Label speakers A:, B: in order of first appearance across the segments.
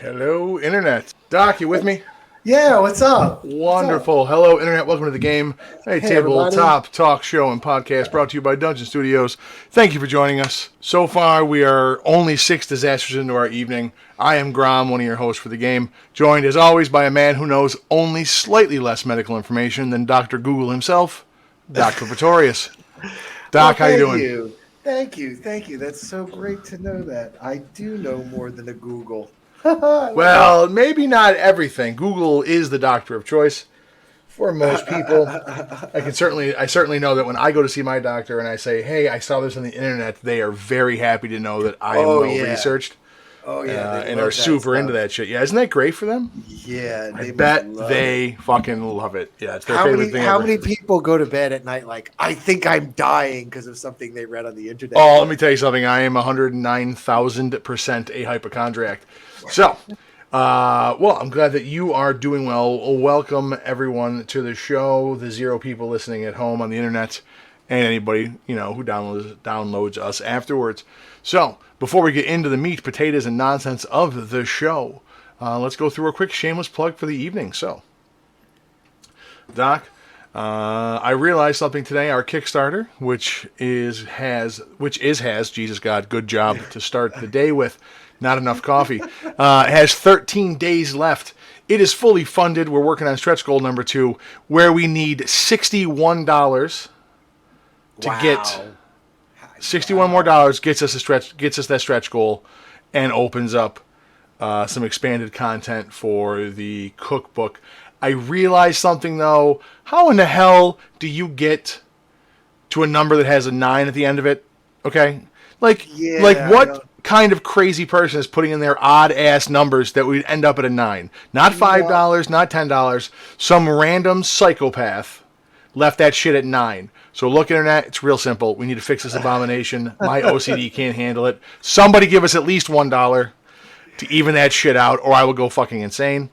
A: Hello, Internet. Doc, you with me?
B: Yeah, what's up? What's up?
A: Wonderful. Hello, Internet. Welcome to the game. A
B: Hey, everybody.
A: tabletop talk show and podcast brought to you by Dungeon Studios. Thank you for joining us. So far, we are only 6 disasters into our evening. I am Grom, one of your hosts for the game, joined as always by a man who knows only slightly less medical information than Dr. Google himself, Dr. Pretorius.
B: Well,
A: Doc, how you
B: thank
A: doing?
B: you. Thank you. Thank you. That's so great to know that. I do know more than a Google. I love
A: Well, maybe not everything. Google is the doctor of choice for most people. I certainly know that when I go to see my doctor and I say, "Hey, I saw this on the internet," they are very happy to know that I am
B: Oh,
A: well
B: yeah.
A: researched
B: Oh, yeah. They
A: and are
B: love that
A: super into
B: stuff.
A: that shit. Yeah, isn't that great for them?
B: Yeah,
A: I
B: they must
A: bet
B: love it.
A: they fucking love it. Yeah, it's their
B: How
A: favorite
B: many
A: thing
B: how
A: ever.
B: many people go to bed at night like, I think I'm dying because of something they read on the internet?
A: Oh, let me tell you something. I am 109,000% a hypochondriac. So, well, I'm glad that you are doing well. Welcome everyone to the show. The 0 people listening at home on the internet, and anybody who downloads us afterwards. So, before we get into the meat, potatoes, and nonsense of the show, let's go through a quick shameless plug for the evening. So, Doc, I realized something today. Our Kickstarter, which has Jesus God, good job to start the day with. Not enough coffee. Has 13 days left. It is fully funded. We're working on stretch goal number 2, where we need $61 to get
B: Wow.
A: 61 more
B: Wow.
A: dollars gets us that stretch goal, and opens up some expanded content for the cookbook. I realized something though. How in the hell do you get to a number that has a 9 at the end of it? Okay, like
B: Yeah, I
A: what
B: don't.
A: kind of crazy person is putting in their odd ass numbers that would end up at a 9? Not five
B: Well,
A: dollars, not $10. Some random psychopath left that shit at 9. So look, internet, it's real simple. We need to fix this abomination. My OCD can't handle it. Somebody give us at least $1 to even that shit out, or I will go fucking insane.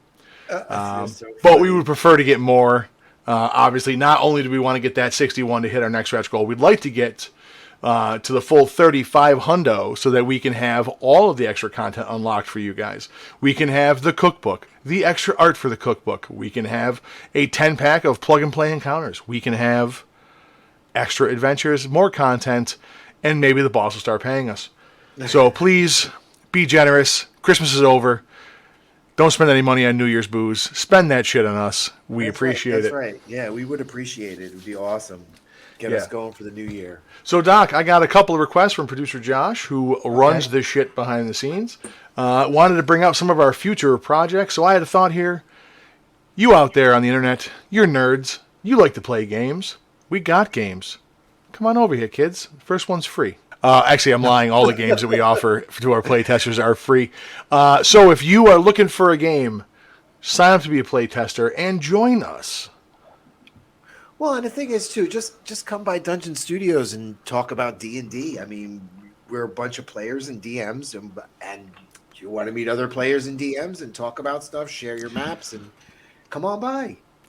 B: you're so
A: But we would
B: funny.
A: prefer to get more. Obviously, not only do we want to get that 61 to hit our next stretch goal, we'd like to get to the full 35 hundo so that we can have all of the extra content unlocked for you guys. We can have the cookbook, the extra art for the cookbook. We can have a 10-pack of plug and play encounters. We can have extra adventures, more content, and maybe the boss will start paying us. So please be generous. Christmas is over. Don't spend any money on New Year's booze. Spend that shit on us. We
B: That's right.
A: appreciate
B: That's
A: it.
B: right. Yeah, we would appreciate it. It would be awesome. Get us
A: Yeah.
B: going for the new year.
A: So, Doc, I got a couple of requests from producer Josh, who runs
B: Okay.
A: this shit behind the scenes. Wanted to bring up some of our future projects. So I had a thought here. You out there on the internet, you're nerds. You like to play games. We got games. Come on over here, kids. First one's free. Actually, I'm lying. All the games that we offer to our playtesters are free. So if you are looking for a game, sign up to be a playtester and join us.
B: Well, and the thing is too, just come by Dungeon Studios and talk about D&D. I mean, we're a bunch of players and DMs, and you want to meet other players and DMs and talk about stuff, share your maps, and come on by.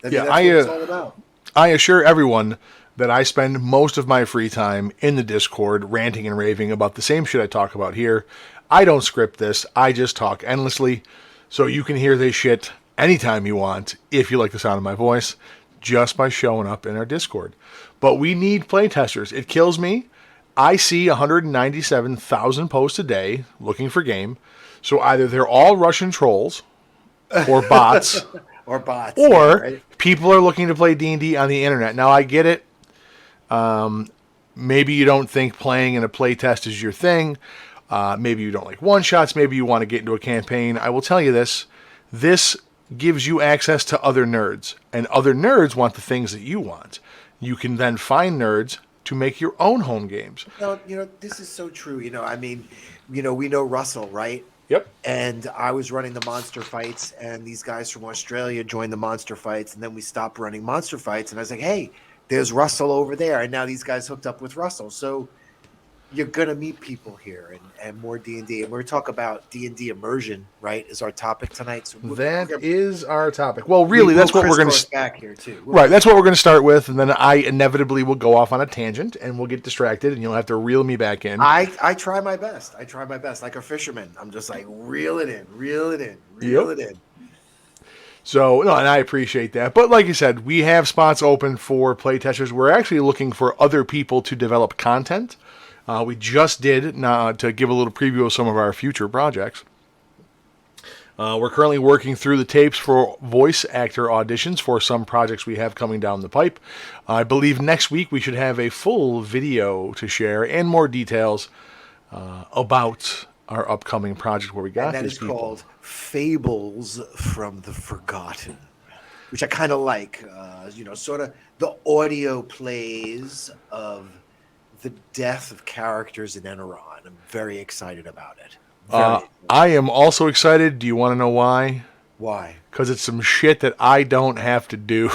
B: I mean,
A: Yeah,
B: that's what it's all about.
A: I assure everyone that I spend most of my free time in the Discord ranting and raving about the same shit I talk about here. I don't script this. I just talk endlessly. So you can hear this shit anytime you want if you like the sound of my voice just by showing up in our Discord. But we need playtesters. It kills me. I see 197,000 posts a day looking for game. So either they're all Russian trolls or bots,
B: Or bots, yeah,
A: or
B: right.
A: people are looking to play D&D on the internet. Now I get it. Maybe you don't think playing in a playtest is your thing. Maybe you don't like one-shots. Maybe you want to get into a campaign. I will tell you this. This gives you access to other nerds. And other nerds want the things that you want. You can then find nerds to make your own home games.
B: No, this is so true. I mean, we know Russell, right?
A: Yep.
B: And I was running the monster fights, and these guys from Australia joined the monster fights, and then we stopped running monster fights, and I was like, hey, there's Russell over there, and now these guys hooked up with Russell. So you're gonna meet people here and more D&D, and we're gonna talk about D&D immersion, right? Is our topic tonight. So
A: That is our topic. Well,
B: we
A: really,
B: will
A: that's what we're going
B: crisscross
A: to
B: back here too.
A: right. That's what we're going to start with, and then I inevitably will go off on a tangent, and we'll get distracted, and you'll have to reel me back in.
B: I try my best. I try my best, like a fisherman. I'm just like reel it in, reel it in, reel it in.
A: So, no, and I appreciate that. But like you said, we have spots open for playtesters. We're actually looking for other people to develop content. We just did, to give a little preview of some of our future projects. We're currently working through the tapes for voice actor auditions for some projects we have coming down the pipe. I believe next week we should have a full video to share and more details about our upcoming project where we got
B: and that
A: these
B: is
A: people.
B: called Fables from the Forgotten, which I kind of like. Sort of the audio plays of the death of characters in Enron. I'm very excited about it.
A: I am also excited. Do you want to know why?
B: Why?
A: Because it's some shit that I don't have to do.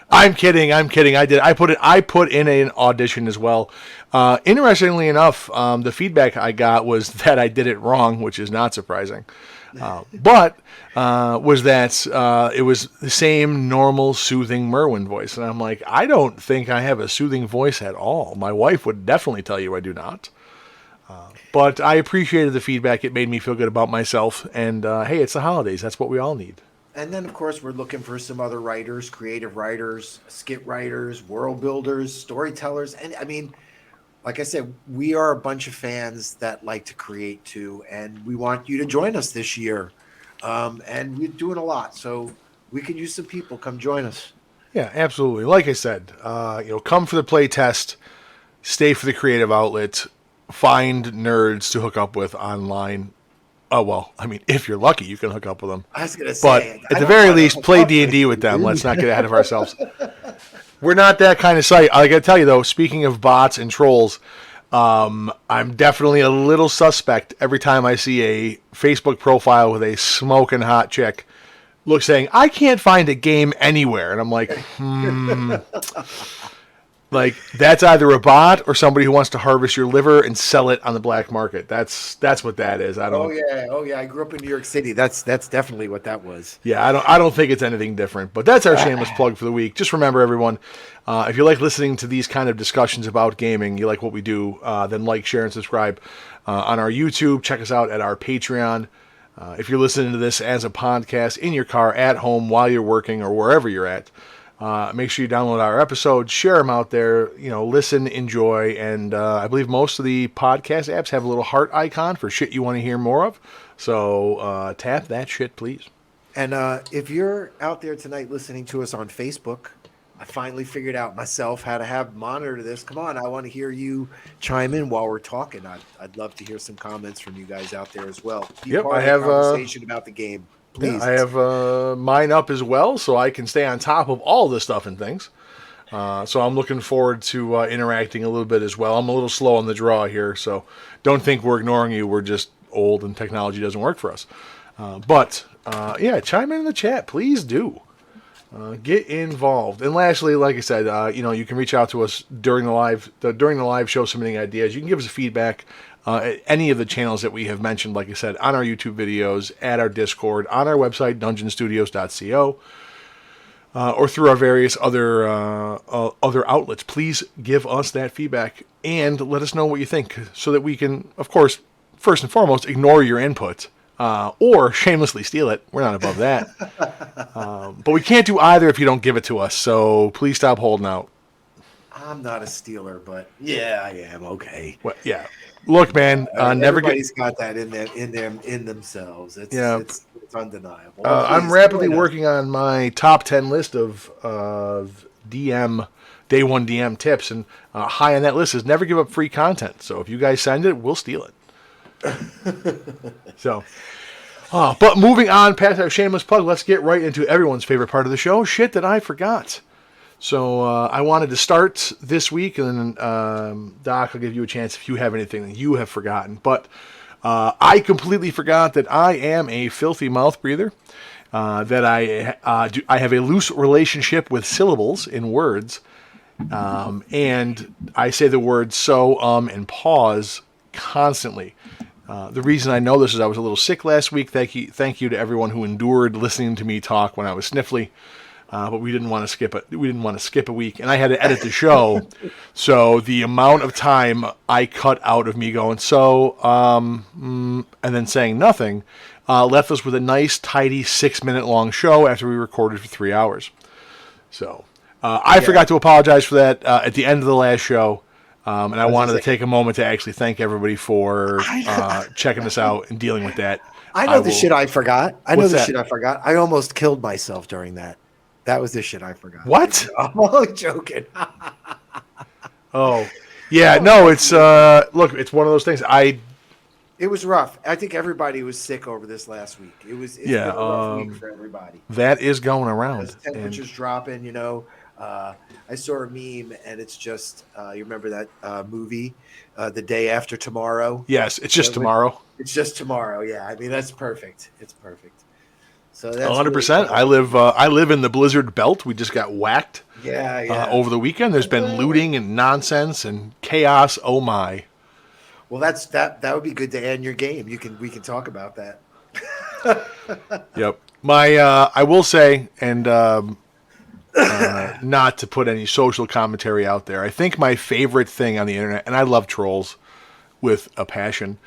A: I'm kidding. I put in an audition as well. Interestingly enough, the feedback I got was that I did it wrong, which is not surprising. But was that it was the same normal soothing Merwin voice. And I'm like, I don't think I have a soothing voice at all. My wife would definitely tell you I do not. But I appreciated the feedback. It made me feel good about myself. And hey, it's the holidays. That's what we all need.
B: And then, of course, we're looking for some other writers, creative writers, skit writers, world builders, storytellers. And I mean, like I said, we are a bunch of fans that like to create too. And we want you to join us this year. And we're doing a lot. So we could use some people. Come join us.
A: Yeah, absolutely. Like I said, come for the play test, stay for the creative outlet, find nerds to hook up with online. Oh, well, I mean, if you're lucky, you can hook up with them.
B: I was going to
A: But
B: say,
A: at the very least, play D&D with them. Let's not get ahead of ourselves. We're not that kind of site. I got to tell you, though, speaking of bots and trolls, I'm definitely a little suspect every time I see a Facebook profile with a smoking hot chick saying, I can't find a game anywhere. And I'm like, Like, that's either a bot or somebody who wants to harvest your liver and sell it on the black market. That's what that is. I don't.
B: Oh yeah. I grew up in New York City. That's definitely what that was.
A: Yeah, I don't think it's anything different. But that's our shameless plug for the week. Just remember, everyone, if you like listening to these kind of discussions about gaming, you like what we do, then like, share, and subscribe on our YouTube. Check us out at our Patreon. If you're listening to this as a podcast in your car, at home, while you're working, or wherever you're at. Make sure you download our episodes, share them out there, listen, enjoy, and I believe most of the podcast apps have a little heart icon for shit you want to hear more of. So tap that shit, please.
B: And if you're out there tonight listening to us on Facebook, I finally figured out myself how to monitor this. Come on, I want to hear you chime in while we're talking. I'd love to hear some comments from you guys out there as well. Be part of the conversation about the game. Please.
A: Yeah, I have mine up as well, so I can stay on top of all this stuff and things. So I'm looking forward to interacting a little bit as well. I'm a little slow on the draw here, so don't think we're ignoring you. We're just old and technology doesn't work for us. But chime in the chat. Please do. Get involved. And lastly, like I said, you can reach out to us during the live show, submitting ideas. You can give us feedback. Any of the channels that we have mentioned, like I said, on our YouTube videos, at our Discord, on our website, dungeonstudios.co, or through our various other outlets. Please give us that feedback and let us know what you think so that we can, of course, first and foremost, ignore your input or shamelessly steal it. We're not above that. But we can't do either if you don't give it to us, so please stop holding out.
B: I'm not a stealer, but yeah, I am. Okay.
A: Well, yeah. Look, man,
B: everybody's got that in themselves. It's undeniable.
A: I'm rapidly working on my top 10 list of DM day one DM tips, and high on that list is never give up free content. So if you guys send it, we'll steal it. So, but moving on past our shameless plug, let's get right into everyone's favorite part of the show: shit that I forgot. So I wanted to start this week, and then Doc, I'll give you a chance if you have anything that you have forgotten. But I completely forgot that I am a filthy mouth breather, that I have a loose relationship with syllables in words, And I say the word so, and pause constantly. The reason I know this is I was a little sick last week. Thank you to everyone who endured listening to me talk when I was sniffly. But we didn't want to skip it. We didn't want to skip a week, and I had to edit the show. So the amount of time I cut out of me going and then saying nothing left us with a nice, tidy 6-minute long show after we recorded for 3 hours. So I forgot to apologize for that at the end of the last show. And I wanted to take a moment to actually thank everybody for checking us out and dealing with that.
B: I know the shit I forgot. I know
A: What's
B: the
A: that?
B: shit I forgot. I almost killed myself during that. That was the shit I forgot.
A: What?
B: I'm only joking.
A: Oh, yeah. No, it's look, it's one of those things.
B: It was rough. I think everybody was sick over this last week. It's been a rough week for everybody.
A: That is going around.
B: As temperatures dropping, I saw a meme, and it's just you remember that movie, The Day After Tomorrow?
A: Yes, it's just tomorrow.
B: It's just tomorrow. Yeah, I mean that's perfect. It's perfect. So that's
A: 100%. I live in the blizzard belt. We just got whacked.
B: Yeah.
A: Over the weekend, there's been looting and nonsense and chaos. Oh my.
B: Well, that would be good to end your game. We can talk about that.
A: Yep. I will say, and not to put any social commentary out there, I think my favorite thing on the internet, and I love trolls with a passion,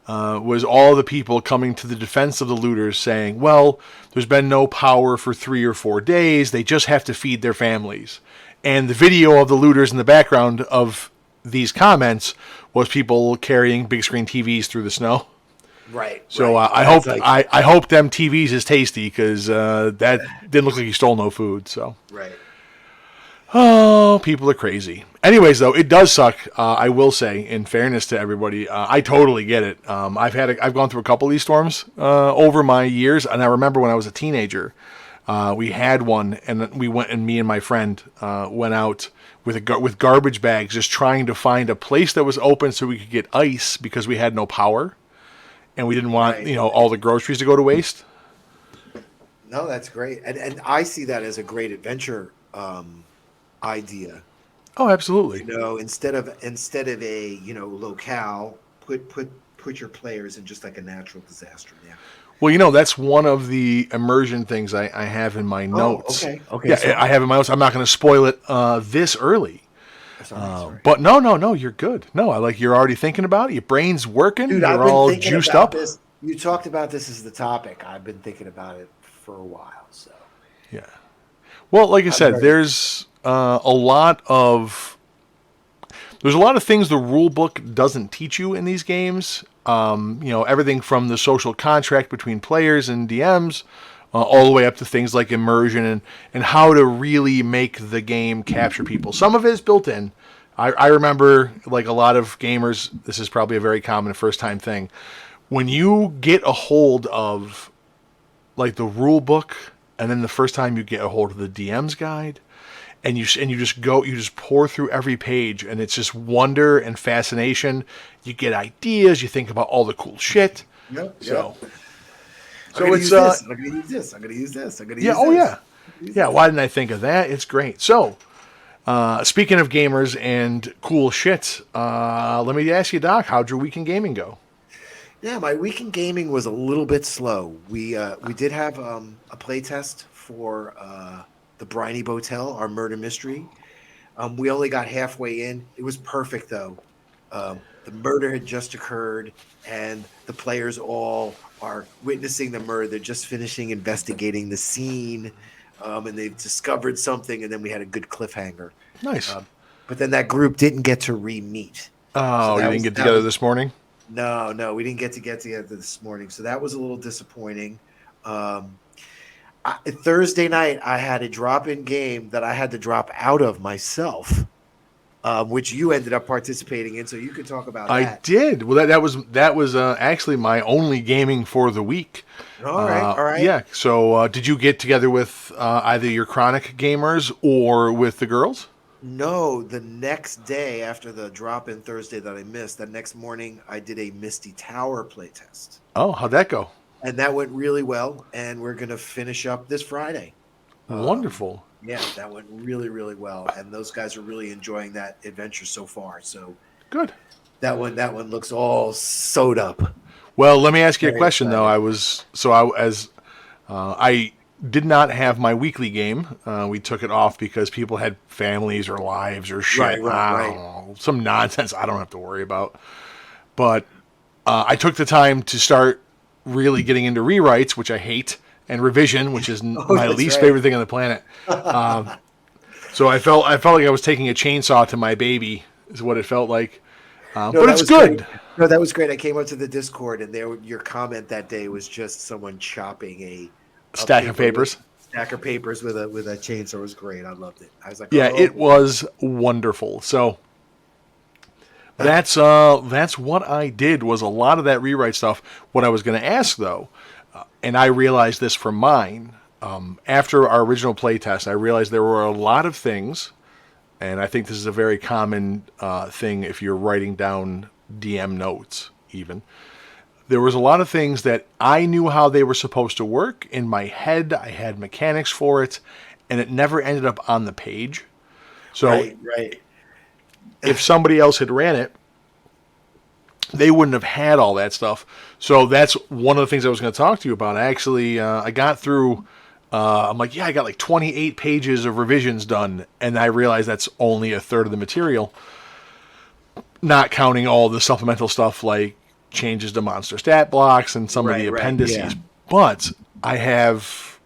A: was all the people coming to the defense of the looters saying, well, there's been no power for 3 or 4 days. They just have to feed their families. And the video of the looters in the background of these comments was people carrying big screen TVs through the snow.
B: Right.
A: So
B: right.
A: I hope them TVs is tasty, because that didn't look like he stole no food. So
B: right.
A: Oh, people are crazy. Anyways, though, it does suck. I will say, in fairness to everybody, I totally get it. I've gone through a couple of these storms over my years, and I remember when I was a teenager, we had one, and me and my friend went out with garbage bags, just trying to find a place that was open so we could get ice, because we had no power, and we didn't want all the groceries to go to waste.
B: No, that's great, and I see that as a great adventure idea.
A: Oh, absolutely.
B: Instead of a locale, put your players in just like a natural disaster. Yeah.
A: Well, that's one of the immersion things I have in my notes.
B: Okay.
A: Yeah, I have in my notes. I'm not going to spoil it this early.
B: Sorry.
A: But no, you're good. No, you're already thinking about it. Your brain's working.
B: Dude,
A: you're all juiced up.
B: This. You talked about this as the topic. I've been thinking about it for a while. So.
A: Yeah. Well, like I said, there's a lot of things the rule book doesn't teach you in these games. Everything from the social contract between players and DMs, all the way up to things like immersion and how to really make the game capture people. Some of it is built in. I remember, like a lot of gamers, this is probably a very common first-time thing. When you get a hold of like the rule book, and then the first time you get a hold of the DM's guide, and you just pour through every page, and it's just wonder and fascination. You get ideas. You think about all the cool shit.
B: Yep.
A: So
B: it's I'm gonna use this. I'm gonna use this. I'm gonna use this.
A: Oh yeah. Yeah. Why didn't I think of that? It's great. So, speaking of gamers and cool shit, let me ask you, Doc, how'd your week in gaming go?
B: Yeah, my week in gaming was a little bit slow. We did have a play test for the Briny Botel, our murder mystery. We only got halfway in. It was perfect though. The murder had just occurred, and the players all are witnessing the murder. They're just finishing investigating the scene, and they've discovered something. And then we had a good cliffhanger.
A: Nice.
B: But then that group didn't get to re-meet.
A: Oh, you didn't get together this morning?
B: No, we didn't get together this morning, so that was a little disappointing. Thursday night, I had a drop-in game that I had to drop out of myself, which you ended up participating in, so you could talk about that.
A: I did. Well, that was actually my only gaming for the week.
B: All right.
A: Yeah. So, did you get together with either your Chronic gamers or with the girls?
B: No, the next day after the drop-in Thursday that I missed, that next morning I did a Misty Tower playtest.
A: Oh, how'd that go?
B: And that went really well, and we're going to finish up this Friday.
A: Wonderful.
B: Yeah, that went really, really well, and those guys are really enjoying that adventure so far. So
A: Good.
B: that one looks all sewed up.
A: Well, let me ask you a
B: Very
A: question though.
B: excited.
A: I did not have my weekly game. We took it off because people had families or lives or shit.
B: Right, right,
A: I don't
B: right.
A: know, some nonsense I don't have to worry about. But I took the time to start really getting into rewrites, which I hate, and revision, which is
B: Oh,
A: my
B: that's
A: least
B: right.
A: favorite thing on the planet. So I felt like I was taking a chainsaw to my baby, is what it felt like.
B: No,
A: But
B: that
A: it's
B: was great.
A: good.
B: No, that was great. I came up to the Discord, and your comment that day was just someone chopping a
A: Stack of
B: paper with
A: papers.
B: stack of papers with a chainsaw. It was great. I loved it. I was like,
A: Yeah,
B: oh
A: it
B: boy.
A: was wonderful. So that's what I did, was a lot of that rewrite stuff. What I was going to ask though, and I realized this from mine, after our original playtest, I realized there were a lot of things, and I think this is a very common thing if you're writing down DM notes even. There was a lot of things that I knew how they were supposed to work in my head. I had mechanics for it, and it never ended up on the page. So
B: Right, right.
A: if somebody else had ran it, they wouldn't have had all that stuff. So that's one of the things I was going to talk to you about. I got through. I'm like, yeah, I got like 28 pages of revisions done, and I realized that's only a third of the material, not counting all the supplemental stuff like changes to monster stat blocks and some of the
B: Right, right. Yeah.
A: appendices. But I have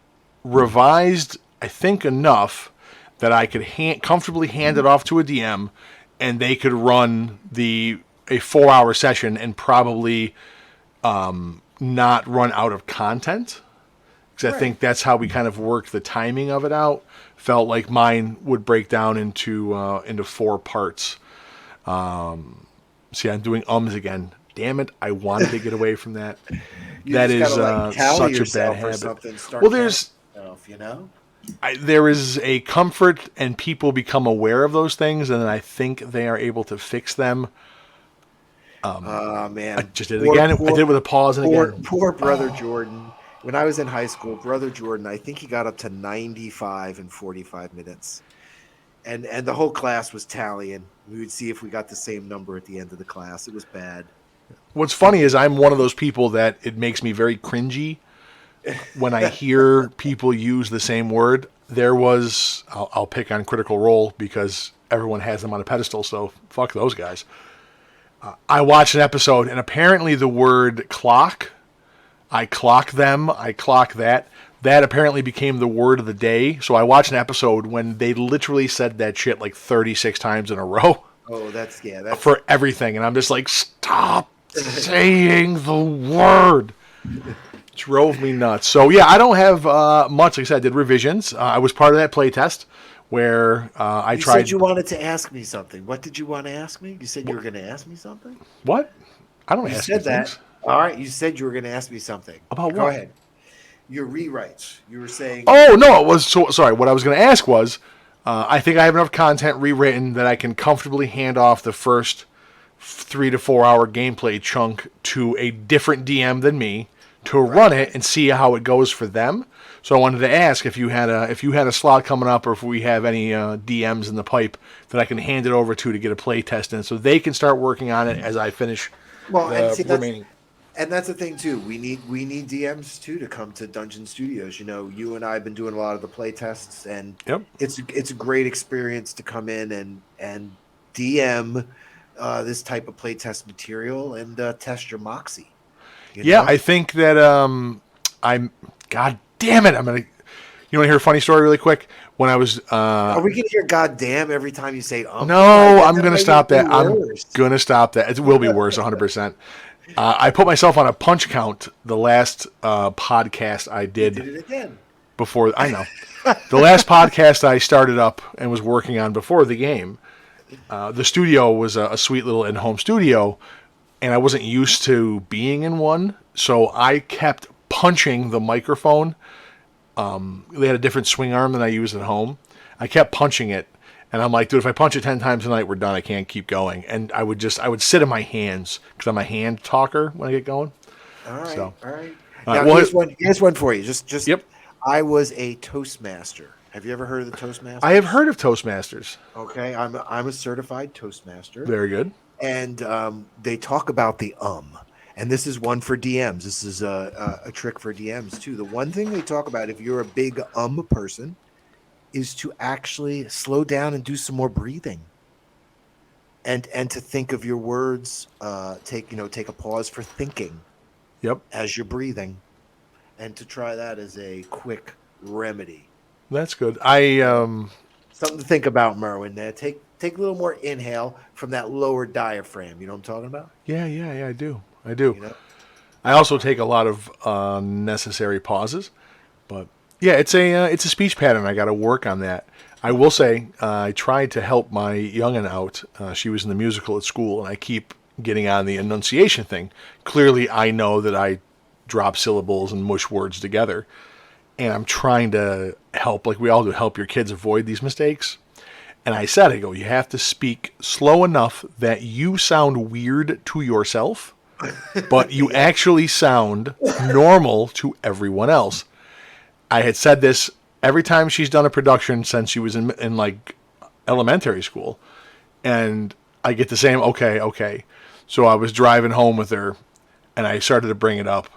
A: revised, I think, enough that I could comfortably hand it off to a DM, and they could run a 4-hour session and probably not run out of content. Because I
B: Right.
A: think that's how we kind of worked the timing of it out. Felt like mine would break down into 4 parts. See, I'm doing ums again. Damn it! I wanted to get away from that.
B: You
A: That
B: just
A: is
B: gotta like tally
A: such a bad
B: yourself or
A: habit.
B: something. Start
A: Well,
B: counting yourself.
A: there is a comfort, and people become aware of those things, and then I think they are able to fix them.
B: Oh
A: I
B: man,
A: just did it again. I did it with a pause and again.
B: poor brother Jordan. When I was in high school, brother Jordan, I think he got up to 95 in 45 minutes. And the whole class was tallying. We would see if we got the same number at the end of the class. It was bad.
A: What's funny is I'm one of those people that it makes me very cringy when I hear people use the same word. I'll pick on Critical Role because everyone has them on a pedestal, so fuck those guys. I watched an episode, and apparently the word clock, I clock them, I clock that. That apparently became the word of the day. So I watched an episode when they literally said that shit like 36 times in a row
B: Oh, that's
A: for everything. And I'm just like, stop saying the word. Drove me nuts. So yeah, I don't have much. Like I said, I did revisions. I was part of that playtest where I
B: you
A: tried.
B: said you wanted to ask me something. What did you want to ask me? You said you were going to ask me something?
A: What? I don't
B: You
A: ask you
B: said that.
A: things.
B: All right, you said you were going to ask me something.
A: About
B: Go
A: what?
B: ahead. Your rewrites. You were saying
A: Oh no, it was sorry. What I was going to ask was, I think I have enough content rewritten that I can comfortably hand off the first 3 to 4 hour gameplay chunk to a different DM than me to run it and see how it goes for them. So I wanted to ask if you had a slot coming up, or if we have any DMs in the pipe that I can hand it over to get a play test in, so they can start working on it as I finish
B: well, and
A: the
B: see
A: remaining.
B: that's the thing too. We need DMs too to come to Dungeon Studios. You know, you and I have been doing a lot of the play tests, and
A: Yep.
B: it's a great experience to come in and DM this type of play test material and test your moxie. You
A: Yeah,
B: know?
A: I think that I'm. God damn it! I'm gonna. You want to hear a funny story really quick? When I was
B: Are we gonna hear "goddamn" every time you say
A: no, I'm
B: That
A: gonna
B: might even
A: stop
B: be
A: that. I'm
B: worse.
A: gonna stop that. It will be worse, 100%. I put myself on a punch count the last podcast I
B: You
A: did
B: did it again.
A: before. I know the last podcast I started up and was working on before the game. The studio was a sweet little in-home studio, and I wasn't used to being in one, so I kept punching the microphone. They had a different swing arm than I use at home. I kept punching it, and I'm like, dude, if I punch it 10 times tonight, we're done. I can't keep going. And I would sit in my hands because I'm a hand talker when I get going.
B: All right,
A: So,
B: all right.
A: all
B: Now
A: right, well,
B: here's one for you. Just
A: yep.
B: I was a Toastmaster Have you ever heard of the Toastmasters?
A: I have heard of Toastmasters.
B: Okay, I'm a certified Toastmaster,
A: Very good.
B: and they talk about the and this is one for DMs. This is a trick for DMs too. The one thing they talk about, if you're a big person, is to actually slow down and do some more breathing, and to think of your words. Take a pause for thinking.
A: Yep.
B: As you're breathing, and to try that as a quick remedy.
A: That's good.
B: Something to think about, Merwin. There, take a little more inhale from that lower diaphragm. You know what I'm talking about?
A: Yeah, I do. I do.
B: You know?
A: I also take a lot of necessary pauses, but yeah, it's a speech pattern. I got to work on that. I will say I tried to help my youngin' out. She was in the musical at school, and I keep getting on the enunciation thing. Clearly, I know that I drop syllables and mush words together, and I'm trying to help, like we all do, help your kids avoid these mistakes. And I said, you have to speak slow enough that you sound weird to yourself, but you actually sound normal to everyone else. I had said this every time she's done a production since she was in like elementary school, and I get the same okay. So I was driving home with her, and I started to bring it up,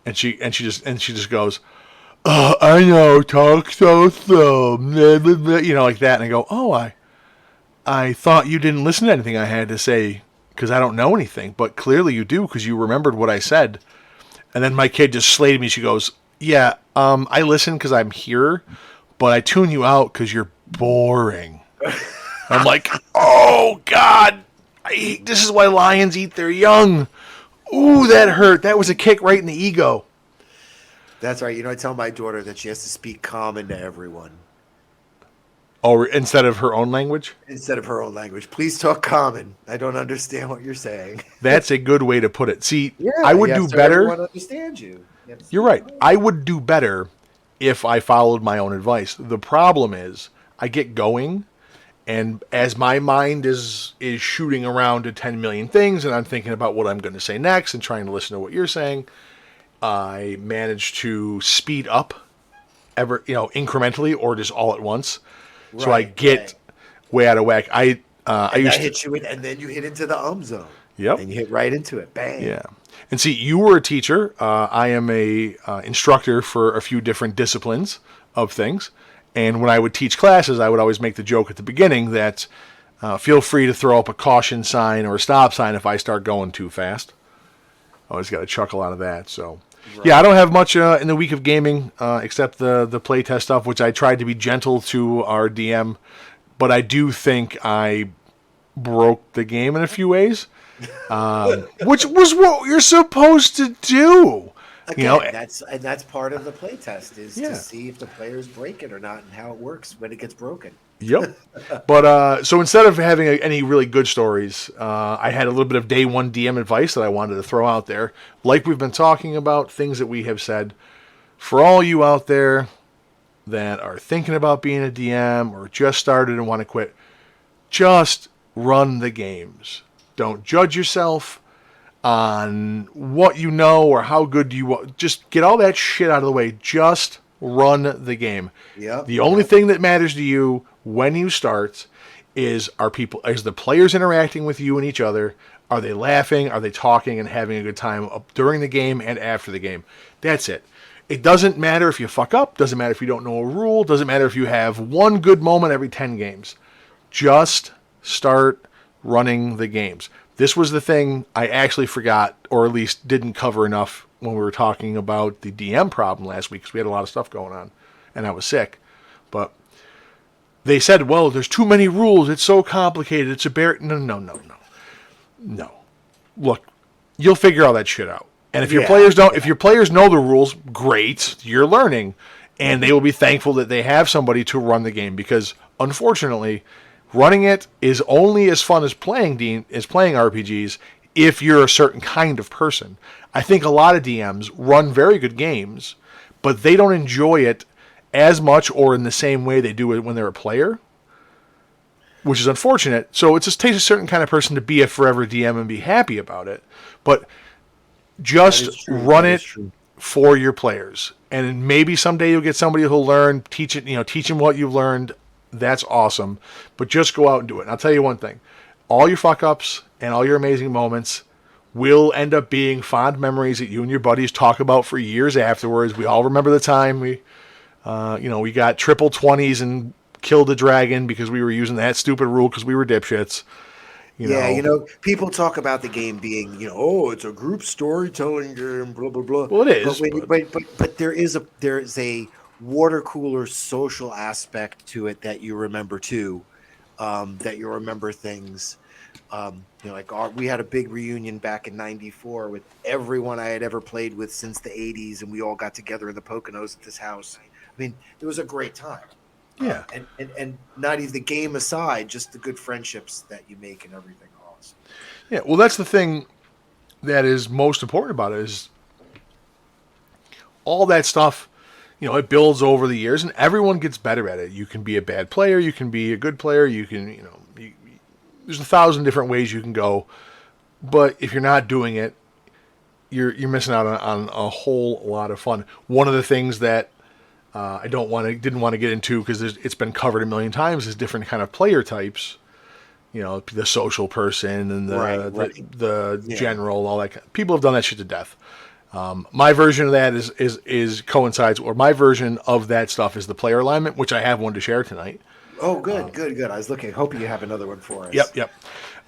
A: and she just goes, I know, talk so slow, like that. And I go, I thought you didn't listen to anything I had to say because I don't know anything, but clearly you do because you remembered what I said. And then my kid just slated me. She goes, yeah, I listen because I'm here, but I tune you out because you're boring. I'm like, oh God, this is why lions eat their young. Ooh, that hurt. That was a kick right in the ego.
B: That's right. I tell my daughter that she has to speak common to everyone.
A: Oh, instead of her own language?
B: Instead of her own language. Please talk common. I don't understand what you're saying.
A: That's a good way to put it. See,
B: Yeah,
A: I would do better.
B: Everyone understands you.
A: You're right. I would do better if I followed my own advice. The problem is I get going, and as my mind is shooting around to 10 million things, and I'm thinking about what I'm going to say next and trying to listen to what you're saying, I manage to speed up incrementally or just all at once. Right, so I get way out of whack. I used to
B: hit you in, and then you hit into the zone.
A: Yep.
B: And you hit right into it. Bang.
A: Yeah. And see, you were a teacher. I am a instructor for a few different disciplines of things. And when I would teach classes, I would always make the joke at the beginning that feel free to throw up a caution sign or a stop sign if I start going too fast. I always got a chuckle out of that. So, right. Yeah, I don't have much in the week of gaming except the playtest stuff, which I tried to be gentle to our DM. But I do think I broke the game in a few ways, which was what you're supposed to do.
B: Again, that's part of the playtest is to see if the players break it or not and how it works when it gets broken.
A: Yep. But so instead of having any really good stories, I had a little bit of day one DM advice that I wanted to throw out there. Like we've been talking about, things that we have said. For all you out there that are thinking about being a DM or just started and want to quit, just run the games. Don't judge yourself on what you know or how good you want. Just get all that shit out of the way. Just run the game.
B: Yep.
A: The only thing that matters to you when you start is the players interacting with you and each other? Are they laughing? Are they talking and having a good time during the game and after the game? That's it. It doesn't matter if you fuck up. Doesn't matter if you don't know a rule. Doesn't matter if you have one good moment every 10 games. Just start running the games. This was the thing I actually forgot, or at least didn't cover enough when we were talking about the DM problem last week, because we had a lot of stuff going on, and I was sick. But they said, well, there's too many rules. It's so complicated. It's a bear. No. Look, you'll figure all that shit out. And if your players don't, if your players know the rules, great, you're learning, and they will be thankful that they have somebody to run the game. Because unfortunately, running it is only as fun as playing RPGs if you're a certain kind of person. I think a lot of DMs run very good games, but they don't enjoy it as much or in the same way they do it when they're a player, which is unfortunate. So it just takes a certain kind of person to be a forever DM and be happy about it. But just run it for your players. and maybe someday you'll get somebody who'll learn, teach it, teach them what you've learned. That's awesome. But just go out and do it. And I'll tell you one thing. All your fuck ups and all your amazing moments will end up being fond memories that you and your buddies talk about for years afterwards. We all remember the time we got triple 20s and killed a dragon because we were using that stupid rule because we were dipshits.
B: People talk about the game being, it's a group storytelling game, blah blah blah.
A: Well, it is,
B: but there is a water cooler social aspect to it that you remember too, that you remember things. We had a big reunion back in '94 with everyone I had ever played with since the '80s, and we all got together in the Poconos at this house. I mean, it was a great time.
A: Yeah.
B: And not even the game aside, just the good friendships that you make and everything else.
A: Yeah, well, that's the thing that is most important about it is all that stuff, it builds over the years and everyone gets better at it. You can be a bad player, you can be a good player, you can, there's 1,000 different ways you can go, but if you're not doing it, you're missing out on a whole lot of fun. One of the things that I didn't want to get into because it's been covered a million times is different kind of player types. The social person and the general, all that. People have done that shit to death. My version of that is coincides, or my version of that stuff is the player alignment, which I have one to share tonight.
B: Oh, good. I was hoping you have another one for us.
A: Yep.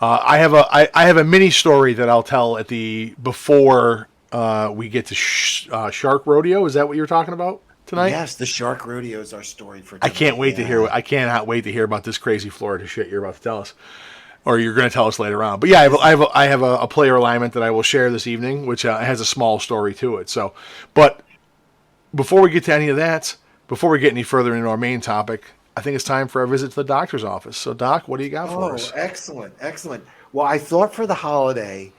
A: I have a mini story that I'll tell before we get to Shark Rodeo. Is that what you're talking about tonight?
B: Yes, the Shark Rodeo is our story for tonight.
A: I cannot wait to hear about this crazy Florida shit you're about to tell us, or you're going to tell us later on. But yeah, I have a player alignment that I will share this evening, which has a small story to it. So, but before we get to any of that, before we get any further into our main topic, I think it's time for our visit to the doctor's office. So, Doc, what do you got for us?
B: Oh, excellent. Well, I thought for the holiday,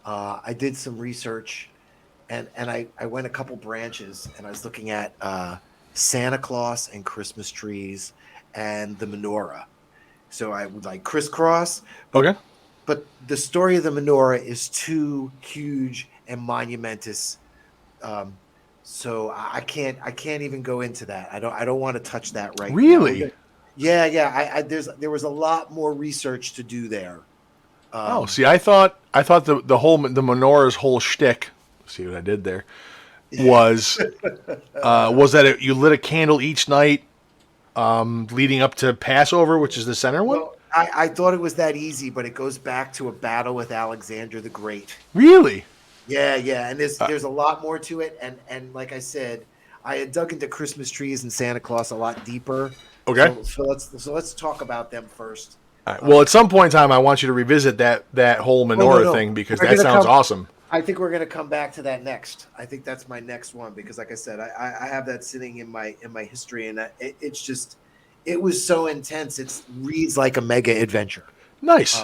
B: I did some research. And I went a couple branches and I was looking at Santa Claus and Christmas trees and the menorah. So I would like crisscross.
A: Okay.
B: But the story of the menorah is too huge and monumentous. So I can't even go into that. I don't want to touch that right now.
A: Really?
B: Yeah. There was a lot more research to do there.
A: See, I thought the menorah's whole shtick. See what I did there? Was that you lit a candle each night leading up to Passover, which is the center one?
B: Well, I thought it was that easy, but it goes back to a battle with Alexander the Great.
A: Really?
B: Yeah, and there's a lot more to it, and like I said, I had dug into Christmas trees and Santa Claus a lot deeper.
A: Okay.
B: So let's talk about them first.
A: All right. Well, at some point in time, I want you to revisit that whole menorah thing because that sounds awesome.
B: I think we're going to come back to that next. I think that's my next one because, like I said, I have that sitting in my history, and it was so intense. It reads like a mega adventure.
A: Nice.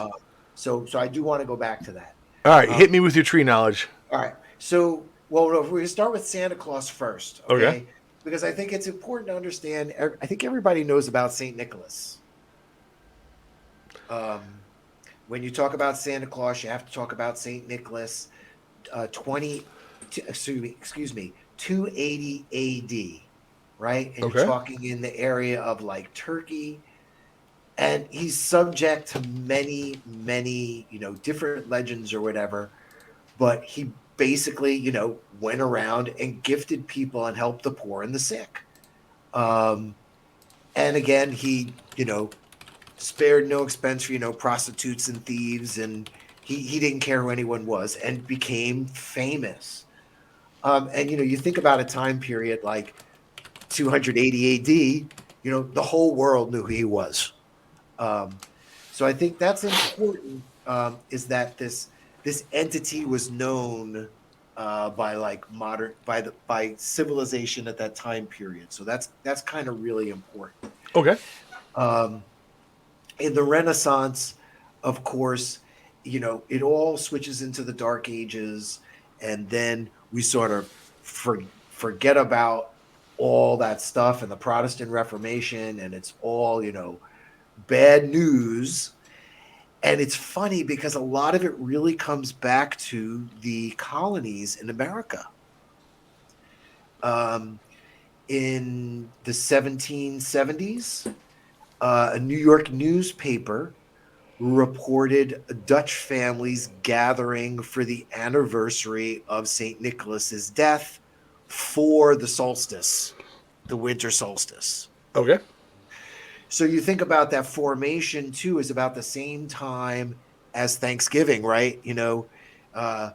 B: So I do want to go back to that.
A: All right, hit me with your tree knowledge.
B: All right. So, we're going to start with Santa Claus first. Okay. Because I think it's important to understand. I think everybody knows about Saint Nicholas. When you talk about Santa Claus, you have to talk about Saint Nicholas. 280 AD, right? And you're talking in the area of like Turkey, and he's subject to many, different legends or whatever. But he basically, went around and gifted people and helped the poor and the sick. And again, he, spared no expense for, prostitutes and thieves, and he didn't care who anyone was and became famous. And, you think about a time period like 280 AD, the whole world knew who he was. So I think that's important, is that this entity was known by civilization at that time period. So that's kind of really important.
A: Okay.
B: In the Renaissance, of course, it all switches into the Dark Ages, and then we sort of forget about all that stuff and the Protestant Reformation, and it's all, bad news. And it's funny because a lot of it really comes back to the colonies in America. in the 1770s, a New York newspaper reported Dutch families gathering for the anniversary of St. Nicholas's death for the solstice, the winter solstice.
A: Okay.
B: So you think about that formation too is about the same time as Thanksgiving, right? Uh,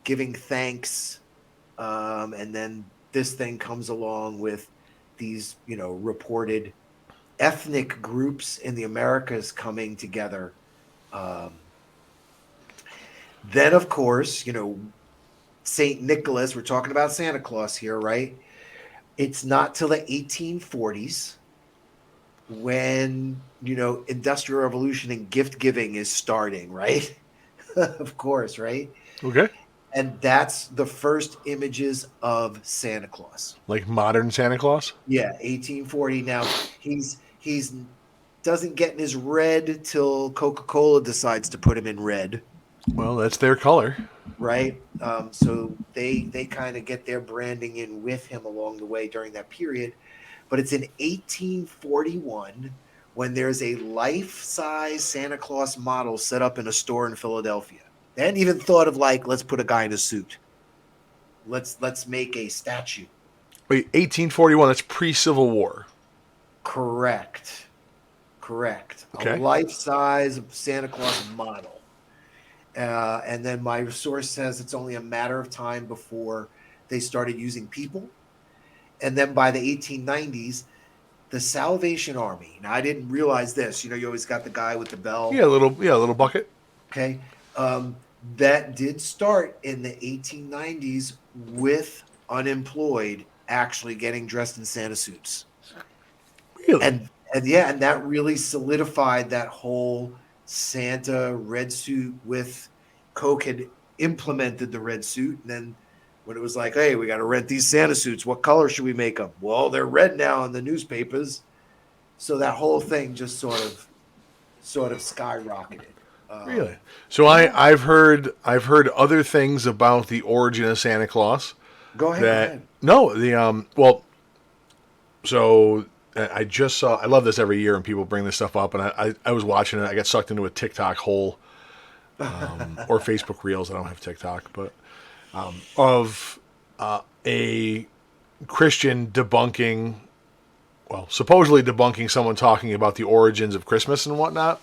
B: giving thanks, and then this thing comes along with these, reported ethnic groups in the Americas coming together. Um, then, of course, St. Nicholas, we're talking about Santa Claus here, right? It's not till the 1840s when, industrial revolution and gift giving is starting, right? Of course, right?
A: Okay.
B: And that's the first images of Santa Claus.
A: Like modern Santa Claus?
B: Yeah, 1840. Now he's doesn't get in his red till Coca-Cola decides to put him in red,
A: Well, that's their color.
B: right? So they kind of get their branding in with him along the way during that period. But it's in 1841 when there's a life-size Santa Claus model set up in a store in Philadelphia. They hadn't even thought of like, let's put a guy in a suit. Let's make a statue.
A: Wait, 1841, that's pre-Civil War.
B: Correct. A
A: Okay.
B: life-size Santa Claus model. And then my source says it's only a matter of time before they started using people. And then by the 1890s, the Salvation Army. Now I didn't realize this. You always got the guy with the bell.
A: A little bucket.
B: Okay. That did start in the 1890s with unemployed actually getting dressed in Santa suits.
A: Really?
B: And that really solidified that whole Santa red suit with Coke had implemented the red suit. And then when it was like, hey, we got to rent these Santa suits, what color should we make them? Well, they're red now in the newspapers. So that whole thing just sort of skyrocketed.
A: Really? So I've heard other things about the origin of Santa Claus.
B: Go ahead.
A: That no, the well, so I just saw. I love this every year, and people bring this stuff up, and I was watching it. I got sucked into a TikTok hole, or Facebook Reels. I don't have TikTok, but of a Christian debunking, well, supposedly debunking someone talking about the origins of Christmas and whatnot.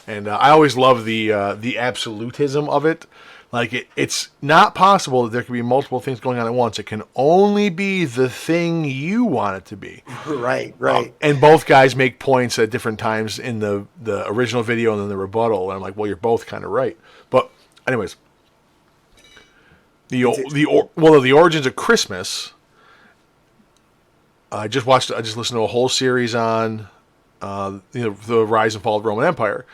A: And I always love the absolutism of it. Like it's not possible that there can be multiple things going on at once. It can only be the thing you want it to be.
B: Right.
A: And both guys make points at different times in the original video and then the rebuttal. And I'm like, well, you're both kind of right. But anyways, the origins of Christmas. I just listened to a whole series on the rise and fall of the Roman Empire.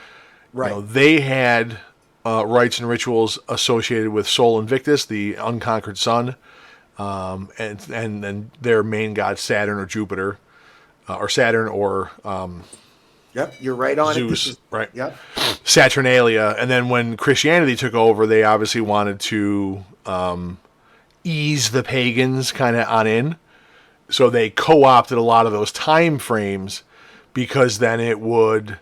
B: Right.
A: They had rites and rituals associated with Sol Invictus, the unconquered sun, and their main god Saturn or Jupiter, or Saturn or
B: Yep, you're right on
A: Zeus, right?
B: Yep.
A: Saturnalia. And then when Christianity took over, they obviously wanted to ease the pagans kind of on in. So they co-opted a lot of those time frames because then it would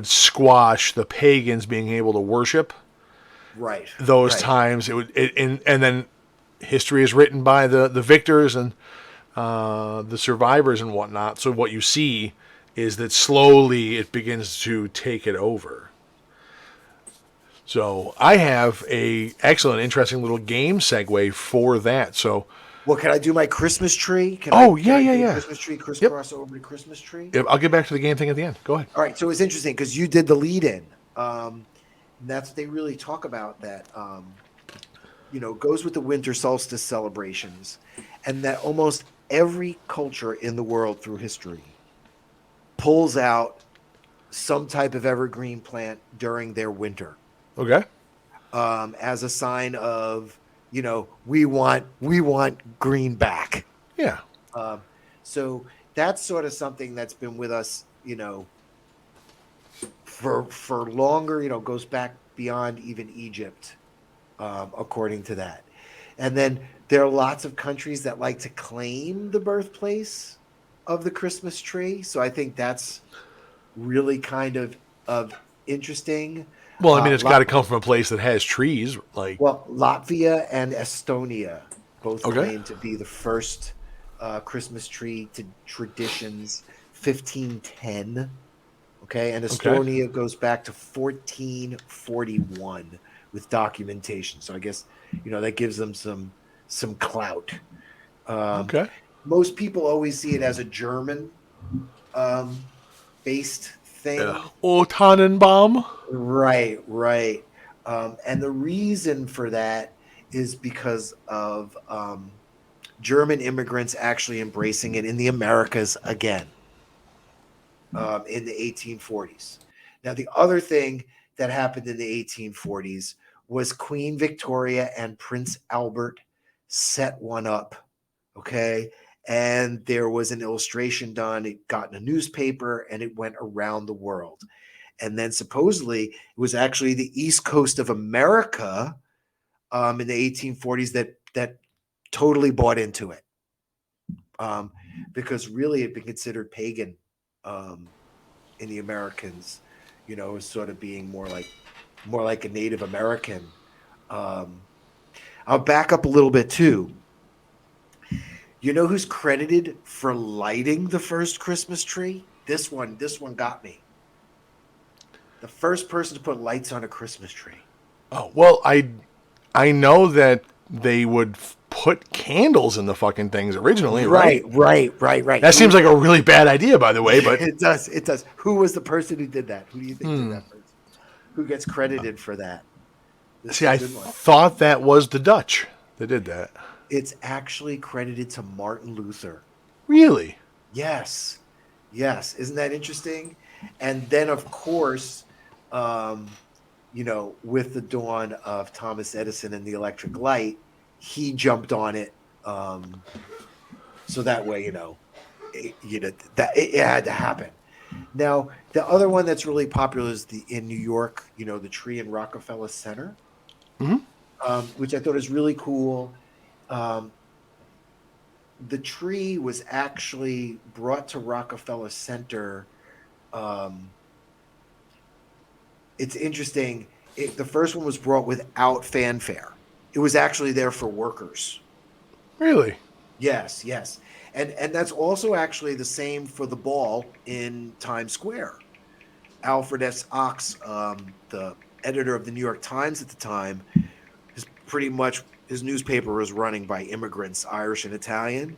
A: squash the pagans being able to worship those times. And then history is written by the victors and the survivors and whatnot. So what you see is that slowly it begins to take it over. So I have a excellent, interesting little game segue for that. So.
B: Well, can I do my Christmas tree?
A: Yeah.
B: Christmas tree, crisscross over to Christmas tree.
A: Yep, I'll get back to the game thing at the end. Go ahead.
B: All right. So it's interesting because you did the lead in. That's what they really talk about. That goes with the winter solstice celebrations, and that almost every culture in the world through history pulls out some type of evergreen plant during their winter.
A: Okay.
B: As a sign of. We want green back.
A: Yeah.
B: So that's sort of something that's been with us, for longer. Goes back beyond even Egypt, according to that. And then there are lots of countries that like to claim the birthplace of the Christmas tree. So I think that's really kind of interesting.
A: Well, I mean, it's got
B: Lat-
A: to come from a place that has trees. Like,
B: well, Latvia and Estonia both
A: okay,
B: claim to be the first Christmas tree to traditions 1510. Okay, and
A: okay,
B: Estonia goes back to 1441 with documentation. So I guess that gives them some clout. Um,
A: okay.
B: Most people always see it as a German um, based thing.
A: Oh, Tannenbaum.
B: Right, right. And the reason for that is because of German immigrants actually embracing it in the Americas again in the 1840s. Now, the other thing that happened in the 1840s was Queen Victoria and Prince Albert set one up. Okay. And there was an illustration done. It got in a newspaper and it went around the world. And then supposedly it was actually the East Coast of America in the 1840s that totally bought into it um, because really it had been considered pagan um, in the Americans, as sort of being more like a Native American. Um, I'll back up a little bit too. You know who's credited for lighting the first Christmas tree? This one got me. The first person to put lights on a Christmas tree.
A: Oh, well, I know that they would put candles in the fucking things originally, right?
B: Right, right, right, right.
A: That seems like a really bad idea, by the way. But
B: It does. It does. Who was the person who did that? Who do you think did that first? Who gets credited for that? This
A: see,
B: is a
A: I
B: good one.
A: thought that was the Dutch that did that.
B: It's actually credited to Martin Luther.
A: Really?
B: Yes. Yes. Isn't that interesting? And then, of course, um, with the dawn of Thomas Edison and the electric light, he jumped on it. So that way, that it had to happen. Now, the other one that's really popular is in New York, the tree in Rockefeller Center,
A: Hmm.
B: which I thought is really cool. Um, the tree was actually brought to Rockefeller Center. Um, it's interesting. The first one was brought without fanfare. It was actually there for workers.
A: Really?
B: Yes, yes. And that's also actually the same for the ball in Times Square. Alfred S. Ox, the editor of the New York Times at the time, his newspaper was running by immigrants, Irish and Italian.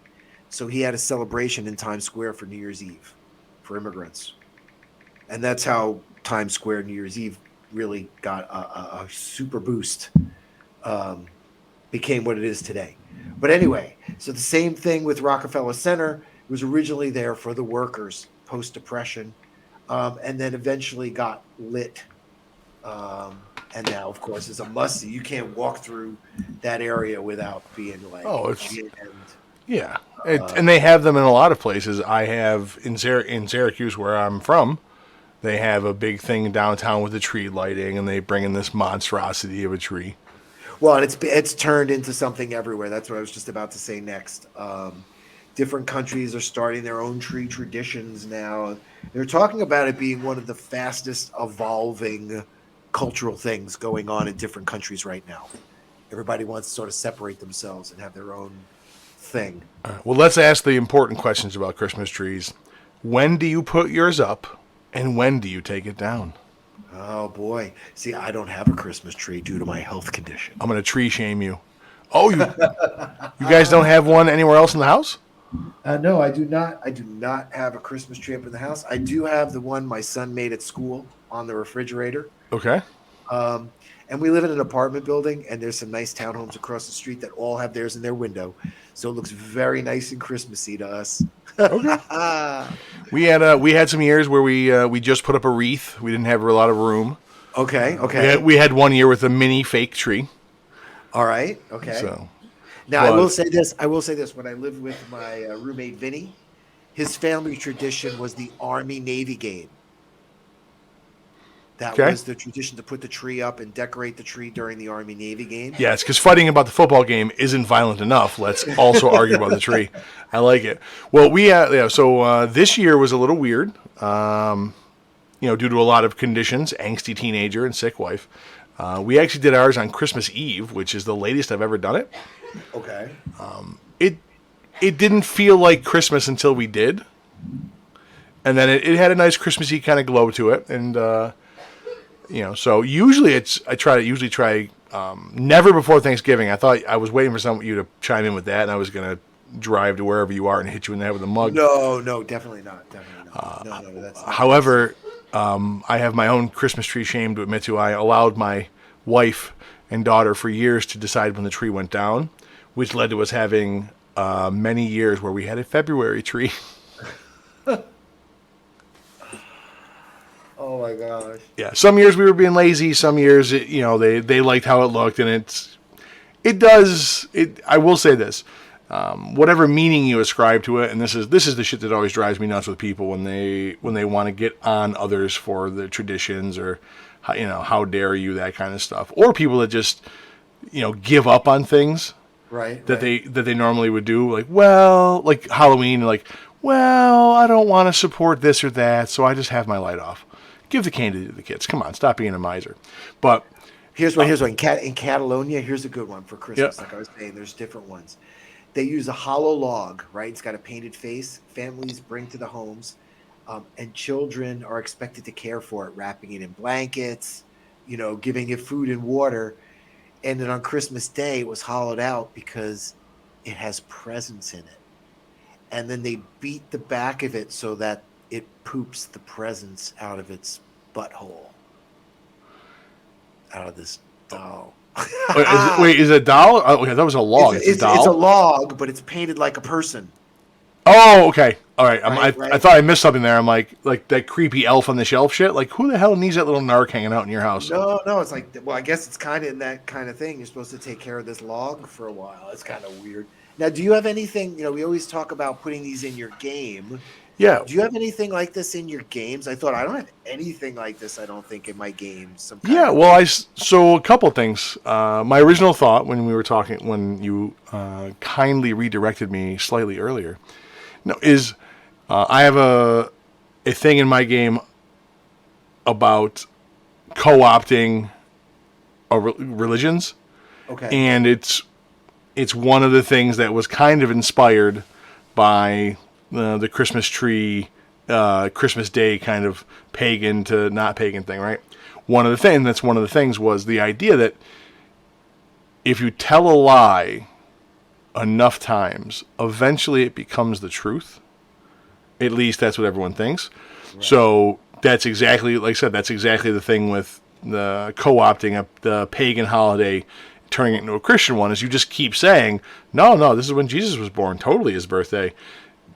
B: So he had a celebration in Times Square for New Year's Eve for immigrants. And that's how Times Square New Year's Eve really got a super boost, became what it is today. But anyway, so the same thing with Rockefeller Center. It was originally there for the workers post Depression, and then eventually got lit. And now, of course, it's a must see. You can't walk through that area without being like
A: Oh, it's
B: jammed.
A: yeah. And they have them in a lot of places. I have in Syracuse, where I'm from. They have a big thing downtown with the tree lighting, and they bring in this monstrosity of a tree.
B: Well, and it's turned into something everywhere. That's what I was just about to say next. Different countries are starting their own tree traditions now. They're talking about it being one of the fastest evolving cultural things going on in different countries right now. Everybody wants to sort of separate themselves and have their own thing.
A: Well, let's ask the important questions about Christmas trees. When do you put yours up, and when do you take it down?
B: Oh boy. See, I don't have a Christmas tree due to my health condition.
A: I'm going to tree shame you. Oh, you guys don't have one anywhere else in the house?
B: No, I do not. I do not have a Christmas tree up in the house. I do have the one my son made at school on the refrigerator.
A: Okay.
B: And we live in an apartment building, and there's some nice townhomes across the street that all have theirs in their window. So it looks very nice and Christmassy to us.
A: Okay. We had some years where we just put up a wreath. We didn't have a lot of room.
B: Okay. Okay.
A: We had one year with a mini fake tree.
B: All right. Okay.
A: So
B: Now,
A: but-
B: I will say this. When I lived with my roommate, Vinny, his family tradition was the Army-Navy game. That
A: Okay.
B: was the tradition to put the tree up and decorate the tree during the Army-Navy game.
A: Yes, because fighting about the football game isn't violent enough. Let's also argue about the tree. I like it. Well, so this year was a little weird, due to a lot of conditions, angsty teenager and sick wife. We actually did ours on Christmas Eve, which is the latest I've ever done it.
B: Okay.
A: It didn't feel like Christmas until we did. And then it had a nice Christmassy kind of glow to it. And, so usually I try never before Thanksgiving. I thought I was waiting for some of you to chime in with that, and I was going to drive to wherever you are and hit you in the head with a mug.
B: No, definitely not. Definitely not. No, that's not.
A: However, I have my own Christmas tree shame to admit to. I allowed my wife and daughter for years to decide when the tree went down, which led to us having many years where we had a February tree.
B: Oh my gosh.
A: Yeah, some years we were being lazy. Some years, they liked how it looked, and I will say this: whatever meaning you ascribe to it, and this is the shit that always drives me nuts with people when they want to get on others for the traditions or, how dare you, that kind of stuff, or people that just give up on things that they normally would do, like Halloween, I don't want to support this or that, so I just have my light off. Give the candy to the kids. Come on, stop being a miser. But
B: here's one. In Catalonia, here's a good one for Christmas. Yep. Like I was saying, there's different ones. They use a hollow log, right? It's got a painted face. Families bring to the homes, and children are expected to care for it, wrapping it in blankets, giving it food and water. And then on Christmas Day, it was hollowed out because it has presents in it. And then they beat the back of it so that it poops the presents out of its butthole. Out of this doll.
A: Is it a doll? Oh, okay, that was a log. It's a doll?
B: It's a log, but it's painted like a person.
A: Oh, okay. All right.
B: Right.
A: I thought I missed something there. I'm like that creepy elf on the shelf shit. Like, who the hell needs that little narc hanging out in your house?
B: No. It's like, well, I guess it's kind of in that kind of thing. You're supposed to take care of this log for a while. It's kind of weird. Now, do you have anything, we always talk about putting these in your game.
A: Yeah.
B: Do you have anything like this in your games? I don't have anything like this, I don't think, in my games.
A: So a couple things. My original thought when you kindly redirected me slightly earlier, is I have a thing in my game about co-opting religions.
B: Okay.
A: And it's one of the things that was kind of inspired by the Christmas tree, Christmas Day kind of pagan to not pagan thing, right? One of the things was the idea that if you tell a lie enough times, eventually it becomes the truth. At least that's what everyone thinks. Right. So that's exactly, like I said, that's exactly the thing with the co-opting the pagan holiday, turning it into a Christian one, is you just keep saying, no, this is when Jesus was born, totally his birthday.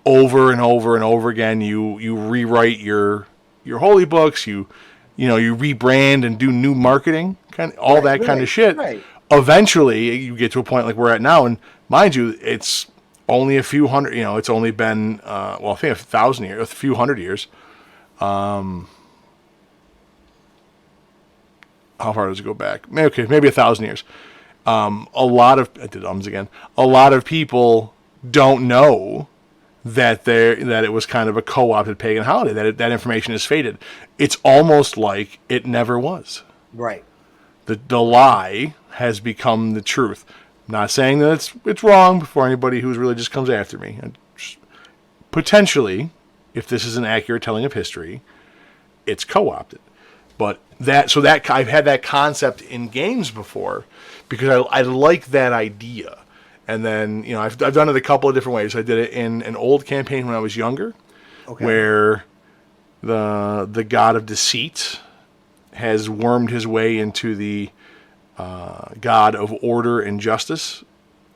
A: Over and over and over again, you rewrite your holy books, you rebrand and do new marketing, kind of shit. Right. Eventually, you get to a point like we're at now, and mind you, it's only a few hundred. It's only been I think a few hundred years. How far does it go back? Maybe 1,000 years. A lot of people don't know that it was kind of a co-opted pagan holiday, that information is faded. It's almost like it never was.
B: Right.
A: The lie has become the truth. I'm not saying that it's wrong before anybody who's religious comes after me. Potentially, if this is an accurate telling of history, it's co-opted. But I've had that concept in games before because I like that idea. And then, I've done it a couple of different ways. I did it in an old campaign when I was younger, where the god of deceit has wormed his way into the god of order and justice,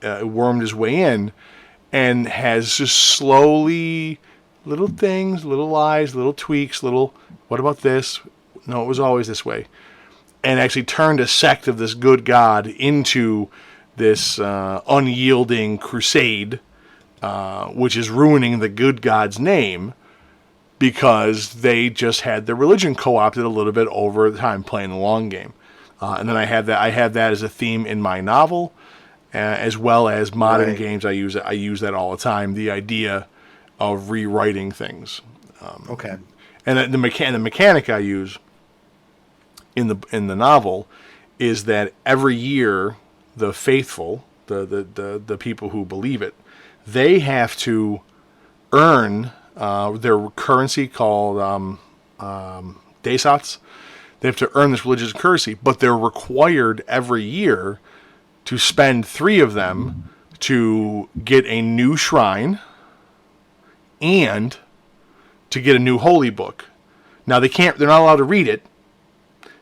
A: wormed his way in, and has just slowly, little things, little lies, little tweaks, what about this? No, it was always this way. And actually turned a sect of this good god into this unyielding crusade, which is ruining the good God's name. because they just had their religion co-opted a little bit over the time playing the long game. And then I have that as a theme in my novel, as well as modern
B: Right.
A: games. I use that all the time. The idea of rewriting things,
B: Okay.
A: and the mechanic I use in the novel is that every year the faithful, the people who believe it, they have to earn their currency called desats. They have to earn this religious currency, but they're required every year to spend 3 of them to get a new shrine and to get a new holy book. Now they're not allowed to read it,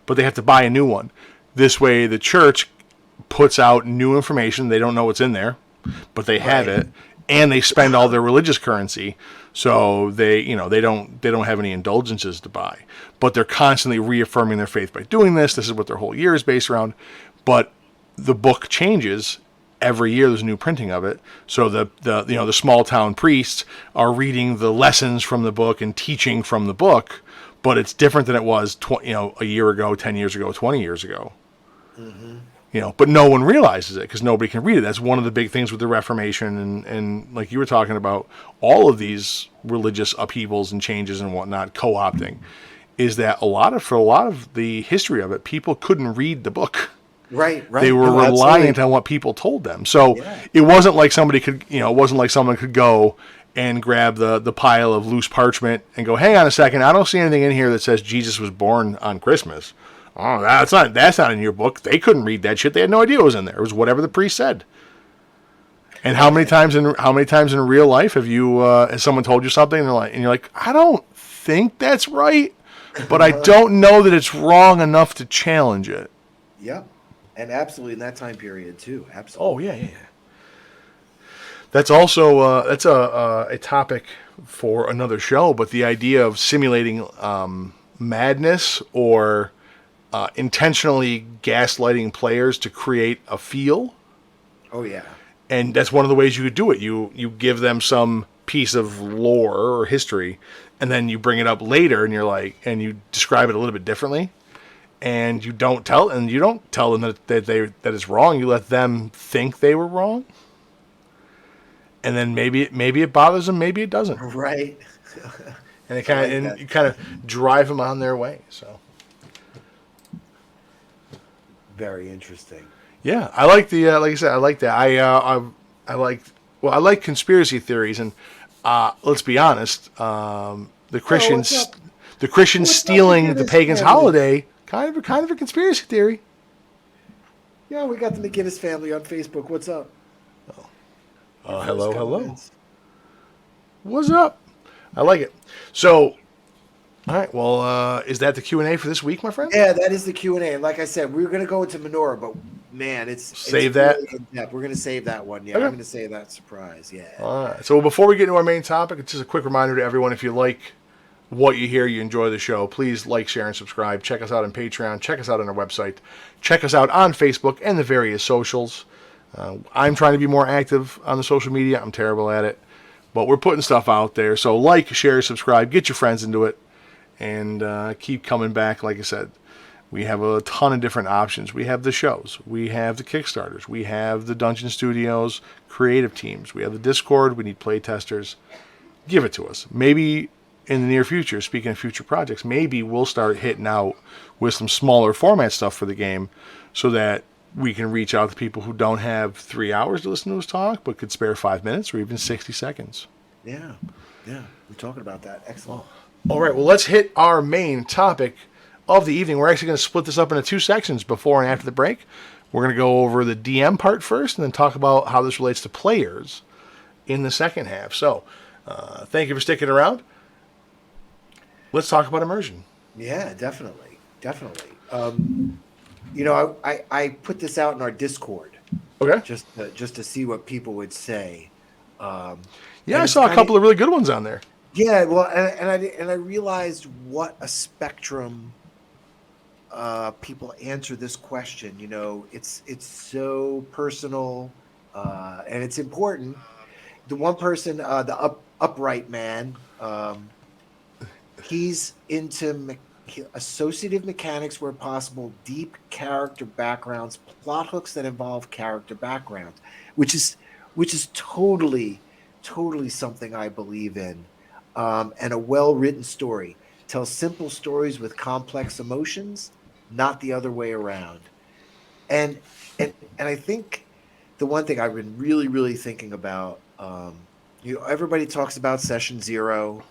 A: but they have to buy a new one. This way the church puts out new information. They don't know what's in there, but they have
B: Right.
A: it, and they spend all their religious currency. So they don't have any indulgences to buy, but they're constantly reaffirming their faith by doing this. This is what their whole year is based around. But the book changes every year. There's a new printing of it. So the small town priests are reading the lessons from the book and teaching from the book, but it's different than it was a year ago, 10 years ago, 20 years ago.
B: Mm-hmm.
A: But no one realizes it because nobody can read it. That's one of the big things with the Reformation and like you were talking about, all of these religious upheavals and changes and whatnot, co-opting, is that for a lot of the history of it, people couldn't read the book.
B: Right. Right.
A: They were
B: No,
A: reliant
B: absolutely.
A: on what people told them. So
B: Yeah.
A: it wasn't like someone could go and grab the pile of loose parchment and go, hang on a second, I don't see anything in here that says Jesus was born on Christmas. Oh, that's not in your book. They couldn't read that shit. They had no idea what was in there. It was whatever the priest said. And how many times in real life has someone told you something and you're like, I don't think that's right, but I don't know that it's wrong enough to challenge it.
B: Yep. And absolutely in that time period too.
A: Oh
B: Absolutely.
A: yeah. That's also that's a topic for another show. But the idea of simulating madness or intentionally gaslighting players to create a feel,
B: Oh yeah.
A: and that's one of the ways you could do it. You give them some piece of lore or history, and then you bring it up later, and you describe it a little bit differently, and you don't tell them that it's wrong. You let them think they were wrong, and then maybe it bothers them, maybe it doesn't,
B: Right.
A: and it
B: I like that.
A: you kind of drive them on their way. So.
B: Very interesting.
A: Yeah, I like the like I said, I like that. I like conspiracy theories, and let's be honest, the Christians
B: what's up?
A: the Christians
B: What's up
A: stealing
B: with
A: the
B: this
A: pagans'
B: family?
A: holiday, kind of a conspiracy theory.
B: Yeah, we got the McGinnis family on Facebook. What's up?
A: Hello,
B: First
A: hello.
B: comments.
A: What's up? I like it. So, all right. Well, is that the Q&A for this week, my friend?
B: Yeah, that is the Q&A. And like I said, we were going to go into Menorah, but man, it's
A: Save that?
B: really in-depth. We're going to save that one. Yeah,
A: Okay.
B: I'm going to save that surprise. Yeah.
A: All right. So before we get into our main topic, it's just a quick reminder to everyone: if you like what you hear, you enjoy the show, please like, share, and subscribe. Check us out on Patreon. Check us out on our website. Check us out on Facebook and the various socials. I'm trying to be more active on the social media. I'm terrible at it, but we're putting stuff out there. So like, share, subscribe, get your friends into it, and keep coming back. Like I said, we have a ton of different options. We have the shows. We have the Kickstarters. We have the Dungeon Studios creative teams. We have the Discord. We need play testers. Give it to us. Maybe in the near future, speaking of future projects, maybe we'll start hitting out with some smaller format stuff for the game so that we can reach out to people who don't have 3 hours to listen to us talk, but could spare 5 minutes or even 60 seconds.
B: Yeah. Yeah. We're talking about that. Excellent.
A: All right, well, let's hit our main topic of the evening. We're actually going to split this up into 2 sections before and after the break. We're going to go over the DM part first and then talk about how this relates to players in the second half. So, thank you for sticking around. Let's talk about immersion.
B: Yeah, definitely. Definitely. I put this out in our Discord
A: Okay.
B: just to see what people would say.
A: Yeah,
B: and
A: I
B: it's
A: saw a
B: kinda-
A: couple of really good ones on there.
B: Yeah, well, and I realized what a spectrum people answer this question. It's so personal, and it's important. The one person, the upright man, He's into associative mechanics where possible, deep character backgrounds, plot hooks that involve character backgrounds, which is totally something I believe in. And a well written story. Tell simple stories with complex emotions, not the other way around. And and I think the one thing I've been really thinking about, everybody talks about session zero,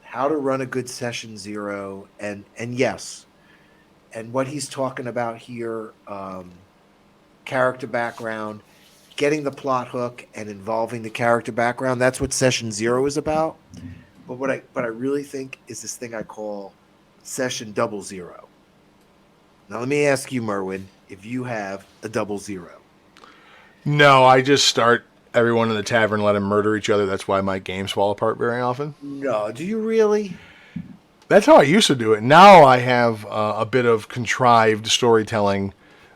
B: how to run a good session zero, and yes, and what he's talking about here, character background, getting the plot hook and involving the character background. That's what session zero is about. But what I really think is this thing I call session 00. Now let me ask you, Merwin, if you have a 00.
A: No, I just start everyone in the tavern, let them murder each other. That's why my games fall apart very often.
B: No, do you really?
A: That's how I used to do it. Now I have a bit of contrived storytelling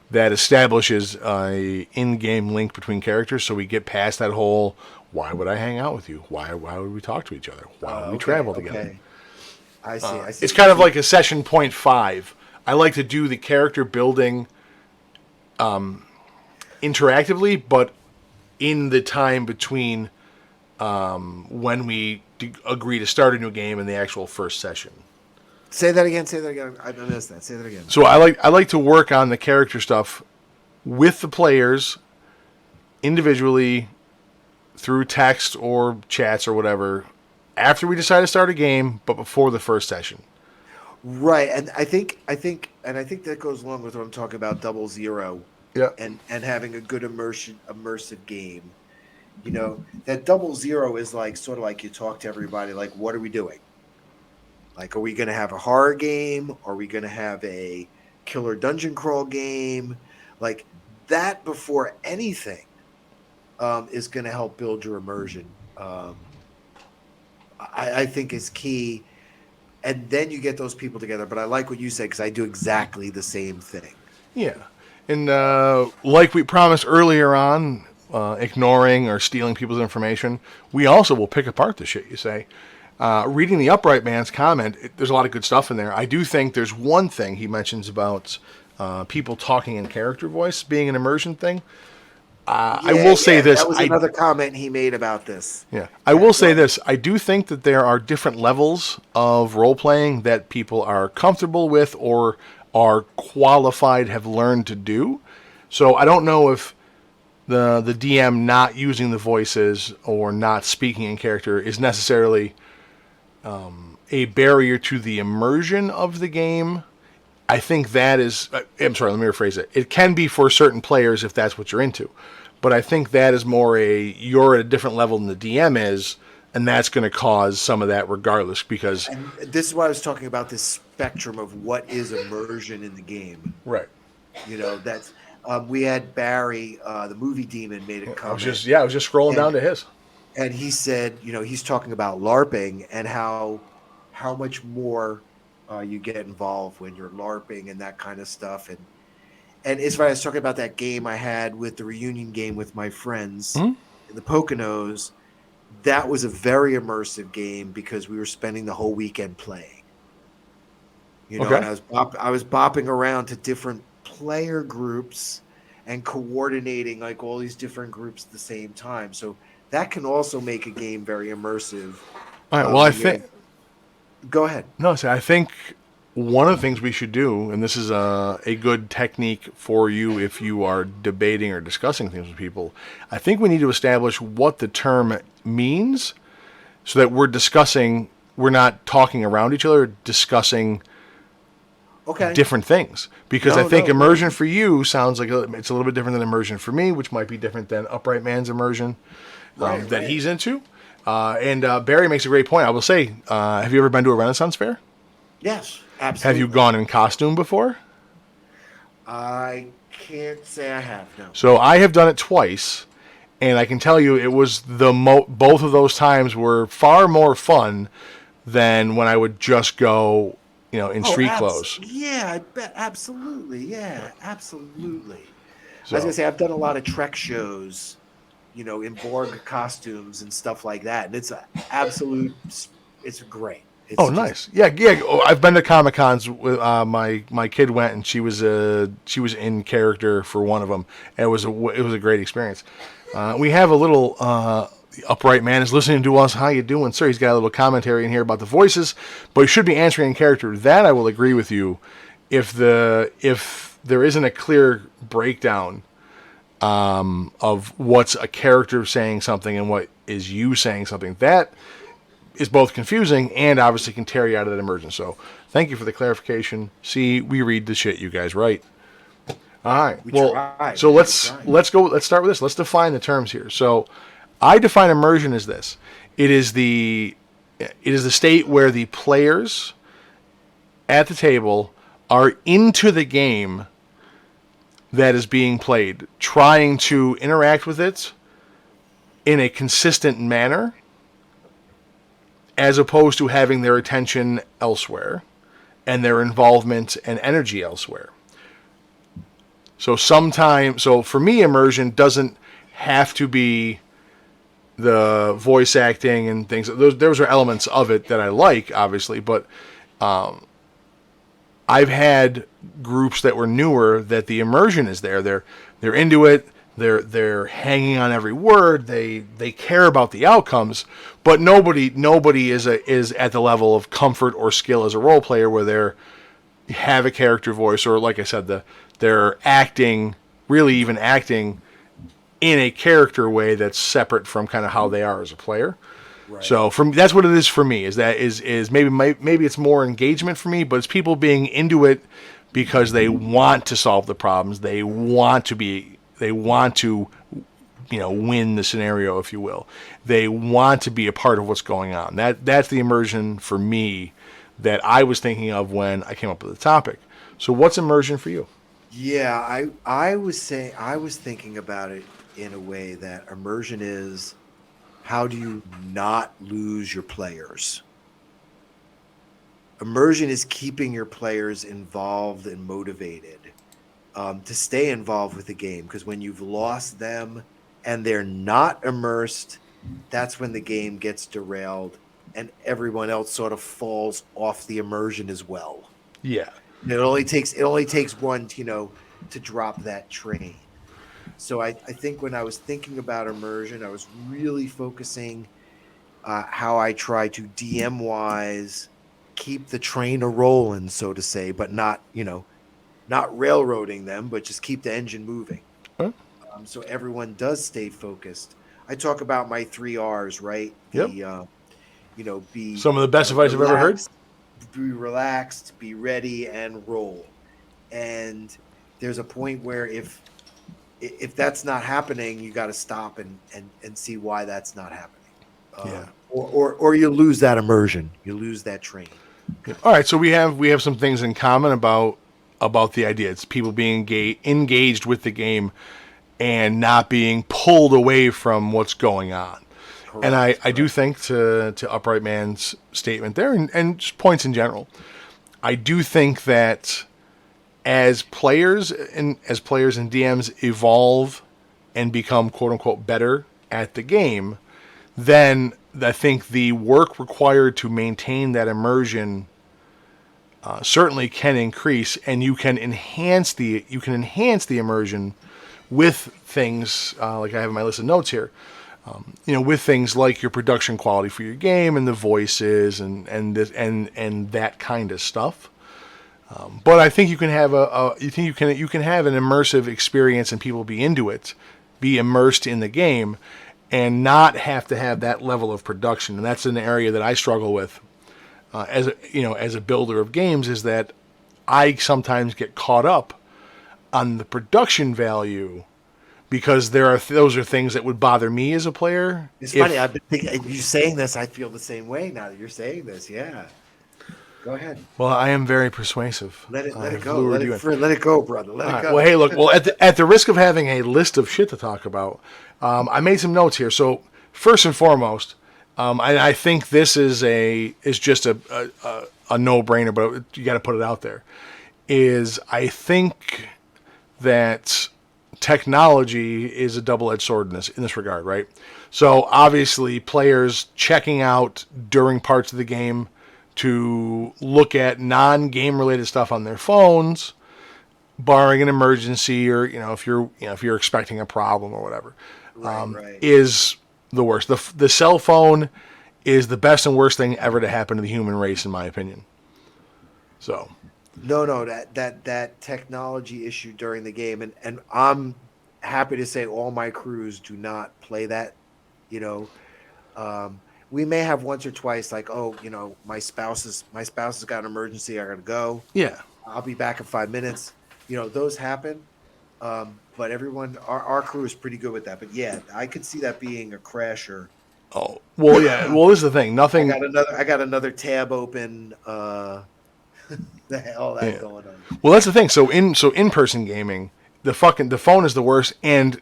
A: that establishes a in-game link between characters, so we get past that whole "why would I hang out with you? Why would we talk to each other? Why would we travel together?"
B: Okay. I see. I see.
A: It's kind of like a session 0.5. I like to do the character building interactively, but in the time between when we agree to start a new game and the actual first session.
B: Say that again. Say that again. I missed that. Say that again.
A: So I like to work on the character stuff with the players individually through text or chats or whatever after we decide to start a game, but before the first session.
B: Right, and I think that goes along with what I'm talking about, 00.
A: Yeah.
B: And having a good immersive game. That 00 is like sort of like you talk to everybody, like, what are we doing? Like, are we going to have a horror game? Are we going to have a killer dungeon crawl game? Like that before anything is going to help build your immersion. I think is key. And then you get those people together. But I like what you said because I do exactly the same thing.
A: Yeah. And like we promised earlier on, ignoring or stealing people's information, we also will pick apart the shit you say. Reading the Upright Man's comment, there's a lot of good stuff in there. I do think there's one thing he mentions about people talking in character voice being an immersion thing. I will say this.
B: That was another comment he made about this.
A: Yeah, I will say this. I do think that there are different levels of role playing that people are comfortable with or are qualified, have learned to do. So I don't know if the DM not using the voices or not speaking in character is necessarily a barrier to the immersion of the game. I think that is... I'm sorry, let me rephrase it. It can be for certain players if that's what you're into. But I think that is more you're at a different level than the DM is, and that's going to cause some of that regardless because...
B: And this is why I was talking about this spectrum of what is immersion in the game.
A: Right.
B: That's... we had Barry, the movie demon, made a comment.
A: I was just scrolling down to his.
B: And he said, he's talking about LARPing and how much more you get involved when you're LARPing and that kind of stuff. And it's funny, I was talking about that game I had with the reunion game with my friends in the Poconos. That was a very immersive game because we were spending the whole weekend playing. And I was bopping around to different player groups and coordinating like all these different groups at the same time. So that can also make a game very immersive.
A: All right. Well, I think...
B: Go ahead.
A: No, so I think one of the things we should do, and this is a good technique for you if you are debating or discussing things with people, I think we need to establish what the term means so that we're not talking around each other, discussing different things. Because I think immersion for you sounds like it's a little bit different than immersion for me, which might be different than Upright Man's immersion that he's into. And Barry makes a great point. I will say, have you ever been to a Renaissance fair?
B: Yes, absolutely.
A: Have you gone in costume before?
B: I can't say I have, no.
A: So I have done it twice, and I can tell you it was both of those times were far more fun than when I would just go, in street clothes.
B: Yeah, I bet. Absolutely. Yeah, absolutely.
A: So,
B: I was going to say, I've done a lot of Trek shows, in Borg costumes and stuff like that. And it's it's great. It's
A: Oh,
B: just
A: nice. Yeah, yeah. Oh, I've been to Comic Cons with my kid went, and she was in character for one of them, and it was a great experience. We have a little upright man is listening to us. How you doing, sir? He's got a little commentary in here about the voices, but he should be answering in character. That I will agree with you. If there isn't a clear breakdown of what's a character saying something and what is you saying something, that is both confusing and obviously can tear you out of that immersion. So thank you for the clarification. See, we read the shit you guys write. All right.
B: we
A: Well,
B: try.
A: so
B: We
A: let's
B: try.
A: go. Let's start with this. Let's define the terms here. So I define immersion as this. It is the state where the players at the table are into the game that is being played, trying to interact with it in a consistent manner, as opposed to having their attention elsewhere and their involvement and energy elsewhere. So for me, immersion doesn't have to be the voice acting and things. Those are elements of it that I like, obviously, but I've had groups that were newer that the immersion is there. They're into it. They're hanging on every word. They care about the outcomes, but nobody is at the level of comfort or skill as a role player where they have a character voice, or like I said, they're acting, really even acting in a character way that's separate from kind of how they are as a player.
B: Right.
A: So that's what it is for me. Is maybe it's more engagement for me, but it's people being into it because they want to solve the problems. They want to win the scenario, if you will. They want to be a part of what's going on. That's the immersion for me that I was thinking of when I came up with the topic. So what's immersion for you?
B: Yeah, I was thinking about it in a way that immersion is, how do you not lose your players? Immersion is keeping your players involved and motivated to stay involved with the game, because when you've lost them and they're not immersed, that's when the game gets derailed and everyone else sort of falls off the immersion as well.
A: Yeah.
B: It only takes one, to drop that train. So I think when I was thinking about immersion, I was really focusing how I try to DM wise keep the train a rolling, so to say, but not not railroading them, but just keep the engine moving.
A: Huh?
B: So everyone does stay focused. I talk about my 3 R's, right?
A: Yep.
B: Be
A: Some of the best advice I've ever heard.
B: relaxed, be relaxed, be ready, and roll. And there's a point where if that's not happening, you got to stop and see why that's not happening.
A: Yeah.
B: Or you lose that immersion, you lose that train.
A: All right, so we have some things in common about the idea. It's people being engaged with the game and not being pulled away from what's going on.
B: Correct,
A: And I
B: correct.
A: do think to Upright Man's statement there, and just points in general, I do think that as players and DMs evolve and become quote unquote better at the game, then I think the work required to maintain that immersion certainly can increase, and you can enhance the immersion with things like I have in my list of notes here. With things like your production quality for your game and the voices and that kind of stuff. But I think you can have you can have an immersive experience and people be into it, be immersed in the game, and not have to have that level of production. And that's an area that I struggle with as a builder of games, is that I sometimes get caught up on the production value because those are things that would bother me as a player.
B: It's funny. I've been thinking, you saying this, I feel the same way now that you're saying this. Yeah. Go ahead.
A: Well, I am very persuasive.
B: Let it
A: I've
B: go.
A: lured
B: Let
A: you
B: it,
A: in.
B: let it go, brother. Let
A: All
B: it
A: right.
B: go.
A: Well, hey, look. Well, at the risk of having a list of shit to talk about, I made some notes here. So first and foremost, I think this is just a no-brainer, but you got to put it out there. I think that technology is a double-edged sword in this regard, right? So obviously, players checking out during parts of the game to look at non-game related stuff on their phones, barring an emergency or if you're expecting a problem or whatever,
B: Right.
A: is the worst. The cell phone is the best and worst thing ever to happen to the human race, in my opinion. So,
B: No, that technology issue during the game, and I'm happy to say all my crews do not play that. You know, we may have once or twice like, oh, my spouse has got an emergency, I gotta go.
A: yeah.
B: I'll be back in 5 minutes. Those happen. But our crew is pretty good with that. But yeah, I could see that being a crasher.
A: Oh, well, yeah. Well, this is the thing. Nothing.
B: I got another tab open. All that
A: Yeah.
B: going on.
A: Well, that's the thing. So in person gaming, the phone is the worst, and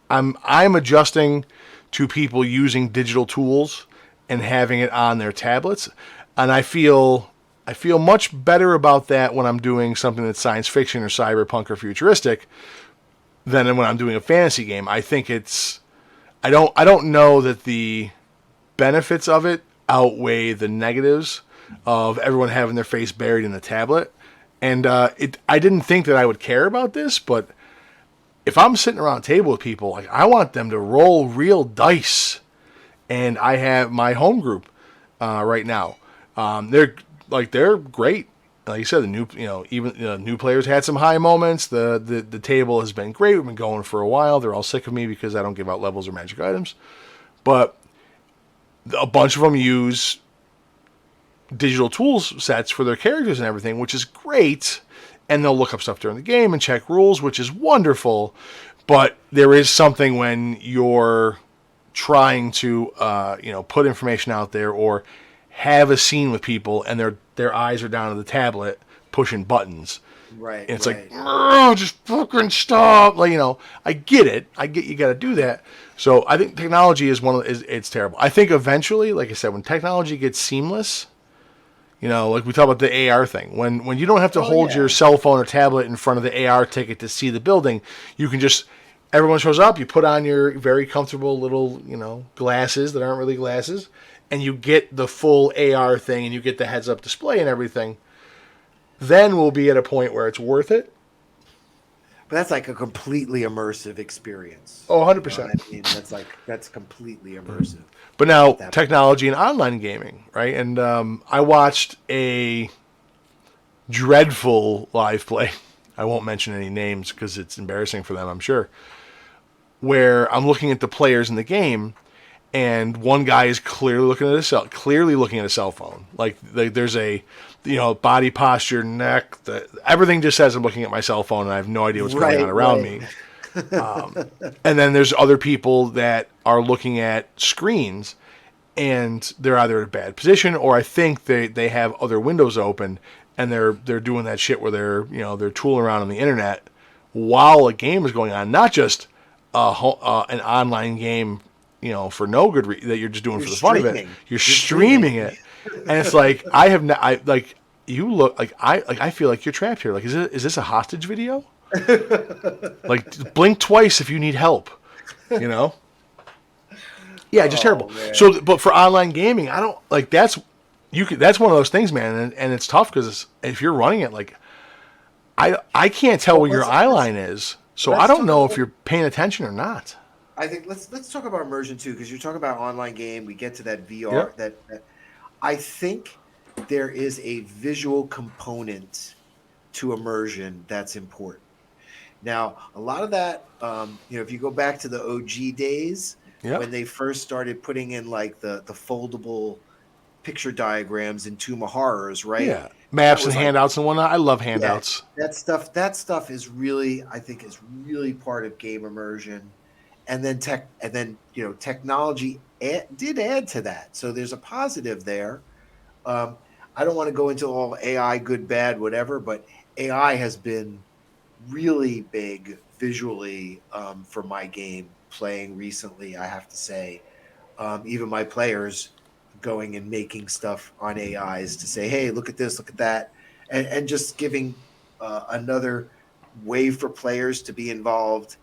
A: I'm adjusting to people using digital tools and having it on their tablets, and I feel much better about that when I'm doing something that's science fiction or cyberpunk or futuristic than when I'm doing a fantasy game. I don't know that the benefits of it outweigh the negatives of everyone having their face buried in the tablet. And I didn't think that I would care about this, but if I'm sitting around a table with people, like I want them to roll real dice. And I have my home group right now. They're great. Like you said, the new new players had some high moments. The table has been great. We've been going for a while. They're all sick of me because I don't give out levels or magic items, but a bunch of them use digital tools sets for their characters and everything, which is great. And they'll look up stuff during the game and check rules, which is wonderful. But there is something when you're trying to put information out there or have a scene with people and their eyes are down to the tablet pushing buttons.
B: Right.
A: And it's
B: right.
A: like, oh, just fucking stop. I get it. I get you got to do that. So I think technology it's terrible. I think eventually, like I said, when technology gets seamless, like we talk about the AR thing. When you don't have to hold
B: yeah.
A: your cell phone or tablet in front of the AR ticket to see the building, you can just everyone shows up, you put on your very comfortable little, glasses that aren't really glasses, and you get the full AR thing and you get the heads up display and everything. Then we'll be at a point where it's worth it.
B: But that's like a completely immersive experience.
A: Oh,
B: You know
A: 100%.
B: what I mean? That's completely immersive.
A: But now
B: That
A: technology and online gaming, right? And I watched a dreadful live play. I won't mention any names because it's embarrassing for them, I'm sure. Where I'm looking at the players in the game, and one guy is clearly looking at a cell phone. Like there's a, body posture, neck, everything just says I'm looking at my cell phone, and I have no idea what's going on around me. And then there's other people that are looking at screens, and they're either in a bad position, or I think they have other windows open, and they're doing that shit where they're tooling around on the internet while a game is going on, not just an online game, for no good that you're just doing for the fun of it. You're streaming it, and it's like you look like I feel like you're trapped here. Like, is this a hostage video? Like, blink twice if you need help. Yeah, just terrible.
B: man.
A: So, but for online gaming, I don't like that's that's one of those things, man, and it's tough because if you're running it, like I can't tell where your eye line is, so I don't know if you're paying attention or not.
B: I think let's talk about immersion too, because you're talking about online game. We get to that VR.
A: Yep.
B: That I think there is a visual component to immersion that's important. Now, a lot of that, if you go back to the OG days
A: Yep.
B: when they first started putting in like the foldable picture diagrams in Tomb of Horrors, right?
A: Yeah, maps
B: That
A: and
B: was
A: handouts and whatnot. I love handouts.
B: that stuff is really, I think, is really part of game immersion. And then technology did add to that. So there's a positive there. I don't want to go into all AI, good, bad, whatever, but AI has been really big visually for my game playing recently. I have to say, even my players going and making stuff on AIs to say, hey, look at this, look at that, and just giving another way for players to be involved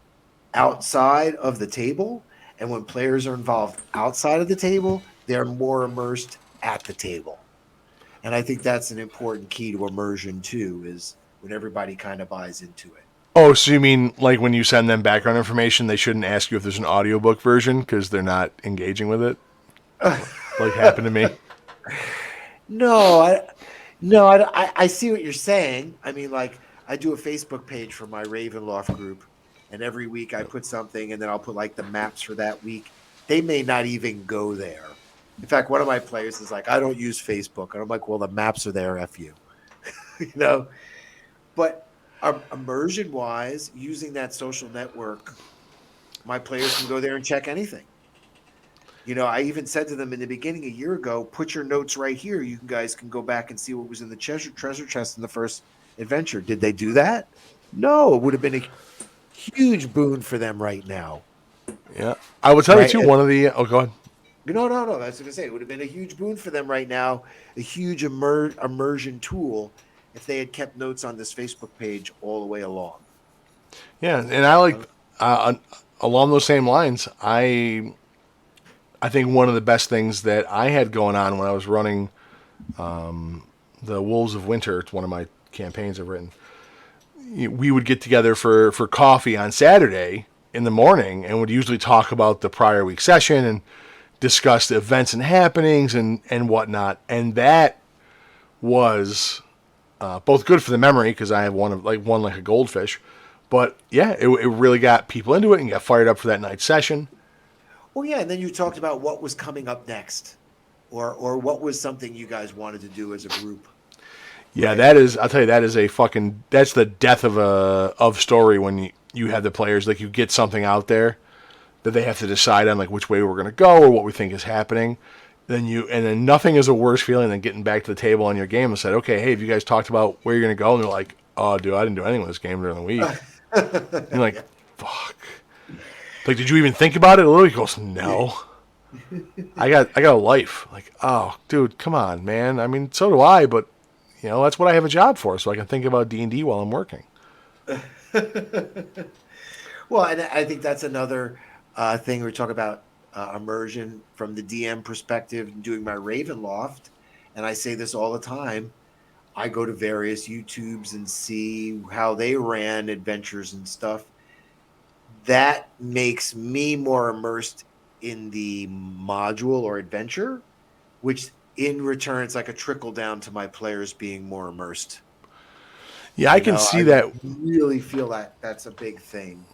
B: outside of the table. And when players are involved outside of the table, they're more immersed at the table. And I think that's an important key to immersion too, is when everybody kind of buys into it.
A: Oh, so you mean like when you send them background information, they shouldn't ask you if there's an audiobook version because they're not engaging with it? Like happened to me.
B: No, I see what you're saying. I mean, like I do a Facebook page for my Ravenloft group, and every week I put something, and then I'll put like the maps for that week. They may not even go there. In fact, one of my players is like, I don't use Facebook, and I'm like, well, the maps are there, f you, you know. But immersion wise, using that social network, my players can go there and check anything. I even said to them in the beginning a year ago, put your notes right here. You guys can go back and see what was in the treasure chest in the first adventure. Did they do that? No, it would have been a huge boon for them right now.
A: Yeah. I will tell you
B: Right?
A: too, one of the oh go ahead.
B: No. That's what I say. It would have been a huge boon for them right now, a huge immersion tool if they had kept notes on this Facebook page all the way along.
A: Yeah, and I like uh, along those same lines, I think one of the best things that I had going on when I was running the Wolves of Winter, it's one of my campaigns I've written. We would get together for coffee on Saturday in the morning and would usually talk about the prior week session and discuss the events and happenings and whatnot. And that was both good for the memory because I have one like a goldfish. But yeah, it really got people into it and got fired up for that night's session.
B: Well, yeah, and then you talked about what was coming up next, or what was something you guys wanted to do as a group,
A: Yeah,
B: right?
A: that is. I'll tell you, that is a fucking. That's the death of a of story when you have the players like you get something out there that they have to decide on like which way we're gonna go or what we think is happening. Then nothing is a worse feeling than getting back to the table on your game and said, okay, hey, have you guys talked about where you're gonna go? And they're like, oh, dude, I didn't do anything with this game during the week. And you're like,
B: Yeah.
A: fuck. Like, did you even think about it? Lily goes, no. I got a life. Like, oh, dude, come on, man. I mean, so do I, but that's what I have a job for, so I can think about D&D while I'm working.
B: Well, and I think that's another thing we talk about immersion from the DM perspective and doing my Ravenloft. And I say this all the time. I go to various YouTubes and see how they ran adventures and stuff. That makes me more immersed in the module or adventure, which in return, it's like a trickle down to my players being more immersed.
A: Yeah, I can
B: I
A: see that.
B: really feel that that's a big thing.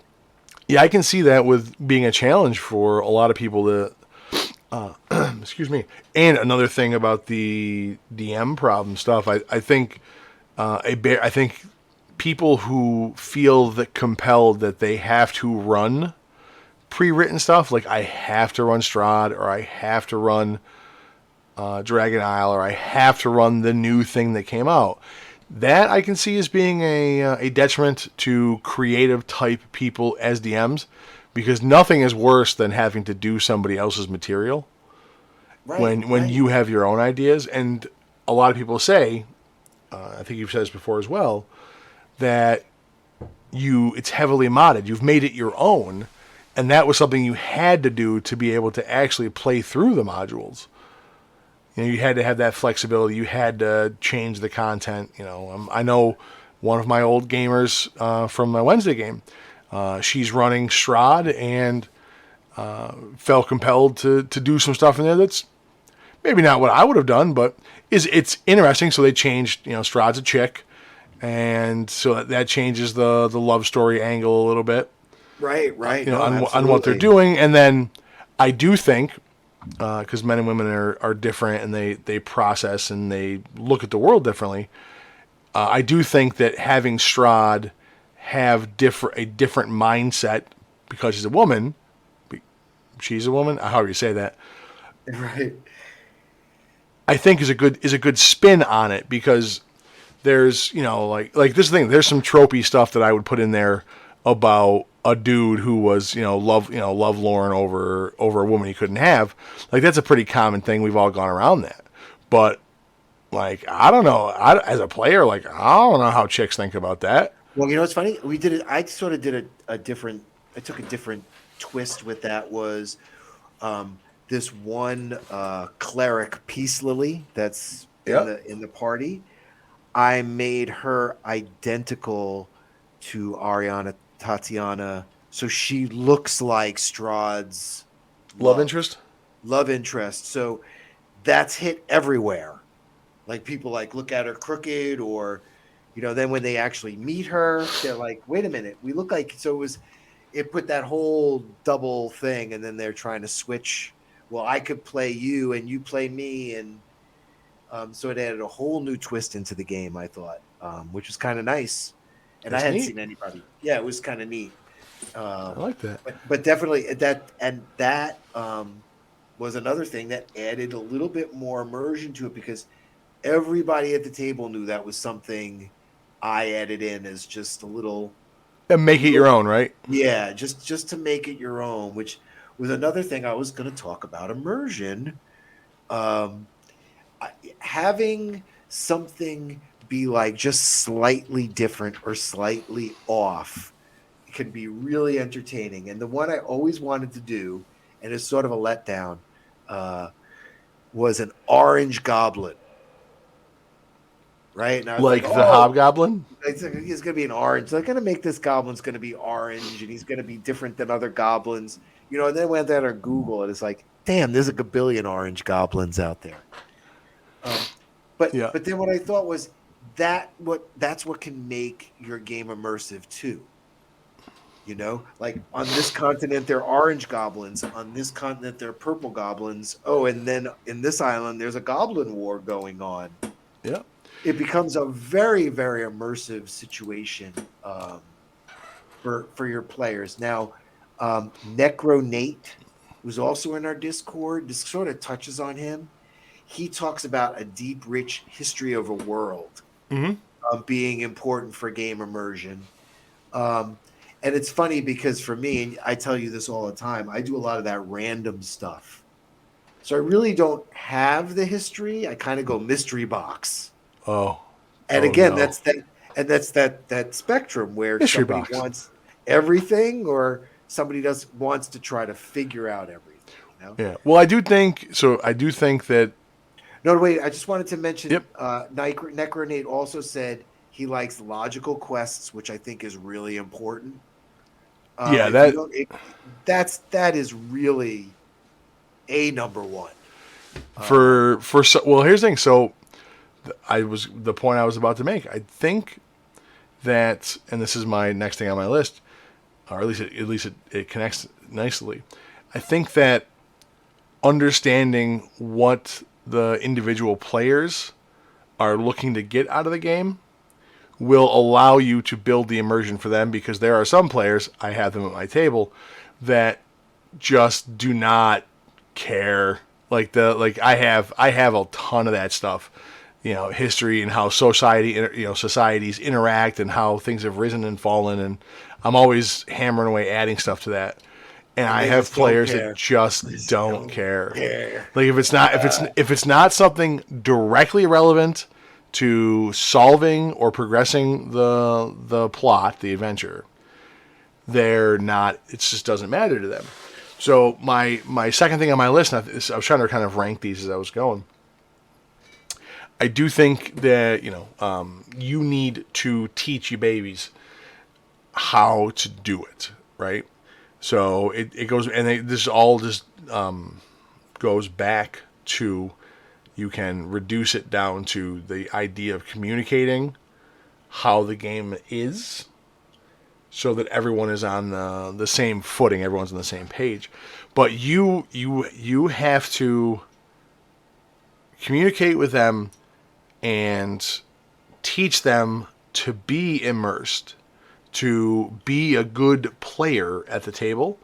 A: Yeah, I can see that with being a challenge for a lot of people to. Excuse me. And another thing about the DM problem stuff, I think I think people who feel that compelled that they have to run pre-written stuff, like I have to run Strahd or I have to run Dragon Isle or I have to run the new thing that came out. That I can see as being a detriment to creative type people as DMs because nothing is worse than having to do somebody else's material
B: Right,
A: when
B: right.
A: you have your own ideas. And a lot of people say, I think you've said this before as well, that it's heavily modded. You've made it your own, and that was something you had to do to be able to actually play through the modules. You had to have that flexibility. You had to change the content. I know one of my old gamers from my Wednesday game. She's running Strahd and felt compelled to do some stuff in there that's maybe not what I would have done, but it's interesting. So they changed. Strahd's a chick, and so that changes the love story angle a little bit.
B: Right, right. No,
A: On what they're
B: absolutely.
A: doing, and then I do think because men and women are different and they process and they look at the world differently. I do think that having Strahd have a different mindset because she's a woman, however you say that,
B: Right.
A: I think is a good spin on it because there's like this thing. There's some tropey stuff that I would put in there about a dude who was lovelorn over a woman he couldn't have. Like that's a pretty common thing. We've all gone around that, but like I don't know. As a player, like I don't know how chicks think about that.
B: Well, you know what's funny? We did it. I sort of did a different. I took a different twist with that. Was this one cleric, Peace Lily? That's
A: Yep.
B: in the party. I made her identical to Ariana Tatiana, so she looks like Strahd's
A: Love
B: love
A: interest?
B: love interest. So that's hit everywhere. Like people like look at her crooked, or then when they actually meet her, they're like, "Wait a minute, we look like." So it put that whole double thing, and then they're trying to switch. Well, I could play you, and you play me, and so it added a whole new twist into the game, I thought, which was kind of nice. And I
A: That's
B: hadn't
A: neat.
B: seen anybody. Yeah, it was kind of neat.
A: I like that.
B: But definitely that was another thing that added a little bit more immersion to it, because everybody at the table knew that was something I added in as just a little,
A: And make it your own, right?
B: yeah, just to make it your own, which was another thing I was going to talk about, immersion. Um, Having something be like just slightly different or slightly off can be really entertaining. And the one I always wanted to do, and it's sort of a letdown, uh, was an orange goblin. Right. And I was like,
A: Like the
B: oh,
A: hobgoblin.
B: he's going to be an orange. They're going to make this goblin's going to be orange, and he's going to be different than other goblins. And then went there on Google, and it's like, damn, there's a gabillion orange goblins out there.
A: Yeah.
B: But then what I thought was that's what can make your game immersive too. Like on this continent they're orange goblins, on this continent they're purple goblins. Oh, and then in this island there's a goblin war going on.
A: Yeah.
B: It becomes a very, very immersive situation for your players. Now, Necro Nate, who's also in our Discord, this sort of touches on him. He talks about a deep, rich history of a world being important for game immersion. And it's funny because for me, and I tell you this all the time, I do a lot of that random stuff. So I really don't have the history. I kind of go mystery box.
A: Oh.
B: And
A: Oh,
B: again,
A: no.
B: that's that spectrum where
A: Mystery
B: somebody
A: box.
B: wants everything, or somebody wants to try to figure out everything.
A: Yeah. Well, I do think so. I do think that.
B: No, wait. I just wanted to mention.
A: Yep.
B: Necronate also said he likes logical quests, which I think is really important.
A: Yeah,
B: that is really a number one.
A: Well, here's the thing. So, the point I was about to make. I think that, and this is my next thing on my list, or at least it connects nicely. I think that understanding what the individual players are looking to get out of the game will allow you to build the immersion for them, because there are some players, I have them at my table, that just do not care. Like I have a ton of that stuff, history and how societies interact and how things have risen and fallen, and I'm always hammering away adding stuff to that. And I have players that just don't care. Like if it's not something directly relevant to solving or progressing the plot, the adventure, they're not. It just doesn't matter to them. So my second thing on my list, and I was trying to kind of rank these as I was going. I do think that you need to teach your babies how to do it, right? So it goes, and this all just goes back to, you can reduce it down to the idea of communicating how the game is, so that everyone is on the same footing, everyone's on the same page. But you have to communicate with them and teach them to be immersed, to be a good player at the table.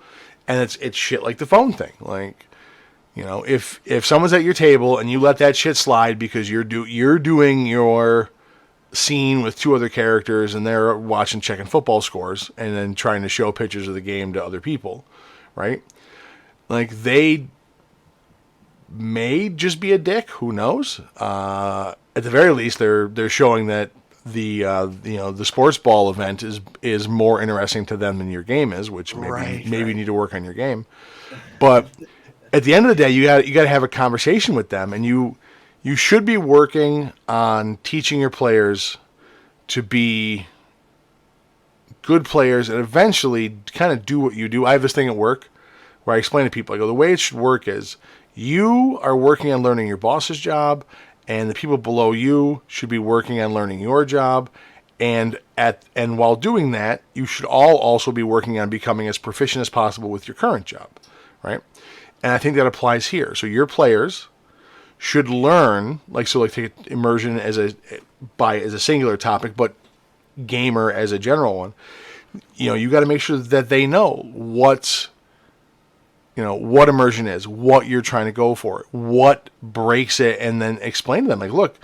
A: And it's shit like the phone thing. Like, if someone's at your table and you let that shit slide because you're doing your scene with two other characters and they're checking football scores and then trying to show pictures of the game to other people, right? Like, they may just be a dick. Who knows? At the very least, they're showing that the sports ball event is more interesting to them than your game is, which maybe you need to work on your game. But at the end of the day, you got to have a conversation with them, and you you should be working on teaching your players to be good players and eventually kind of do what you do. I have this thing at work where I explain to people, I go, the way it should work is you are working on learning your boss's job, and the people below you should be working on learning your job. And while doing that, you should all also be working on becoming as proficient as possible with your current job, right? And I think that applies here. So your players should learn, take immersion as a singular topic, but gamer as a general one. You got to make sure that they know what immersion is, what you're trying to go for, what breaks it, and then explain to them, like, look,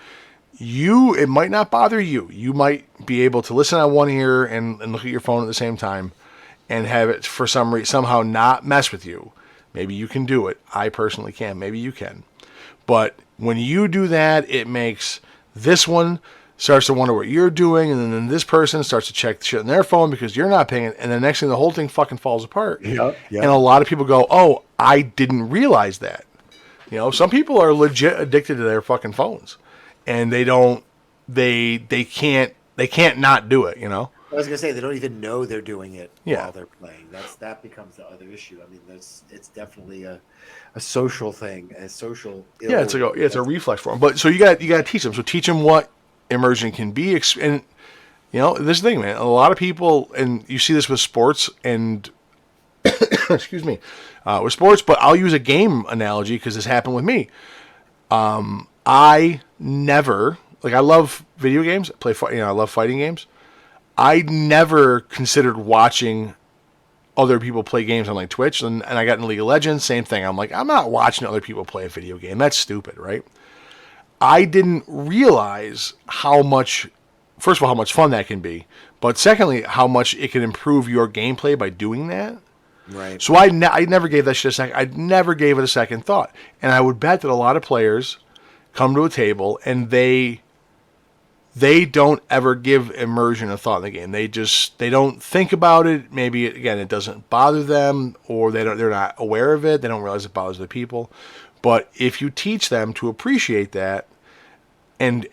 A: it might not bother you. You might be able to listen on one ear and look at your phone at the same time and have it for some reason somehow not mess with you. Maybe you can do it. I personally can. Maybe you can. But when you do that, it makes this one starts to wonder what you're doing, and then this person starts to check the shit on their phone because you're not paying it, and the next thing, the whole thing fucking falls apart.
B: Yep.
A: And a lot of people go, oh, I didn't realize that. Some people are legit addicted to their fucking phones, and they can't not do it,
B: I was gonna say they don't even know they're doing it while they're playing. That becomes the other issue. I mean, it's definitely a social thing, a social.
A: It's a reflex for them. But so you got to teach them. So teach them what immersion can be, and this thing, man. A lot of people, and you see this with sports and excuse me, with sports. But I'll use a game analogy because this happened with me. I never I love video games. I love fighting games. I never considered watching other people play games on like Twitch, and I got in League of Legends, same thing. I'm like, I'm not watching other people play a video game. That's stupid, right? I didn't realize how much fun that can be, but secondly, how much it can improve your gameplay by doing that.
B: Right.
A: So I never gave that shit a second. I never gave it a second thought, and I would bet that a lot of players come to a table and they don't ever give immersion a thought in the game. They don't think about it. Maybe it doesn't bother them, or they're not aware of it. They don't realize it bothers the people. But if you teach them to appreciate that, and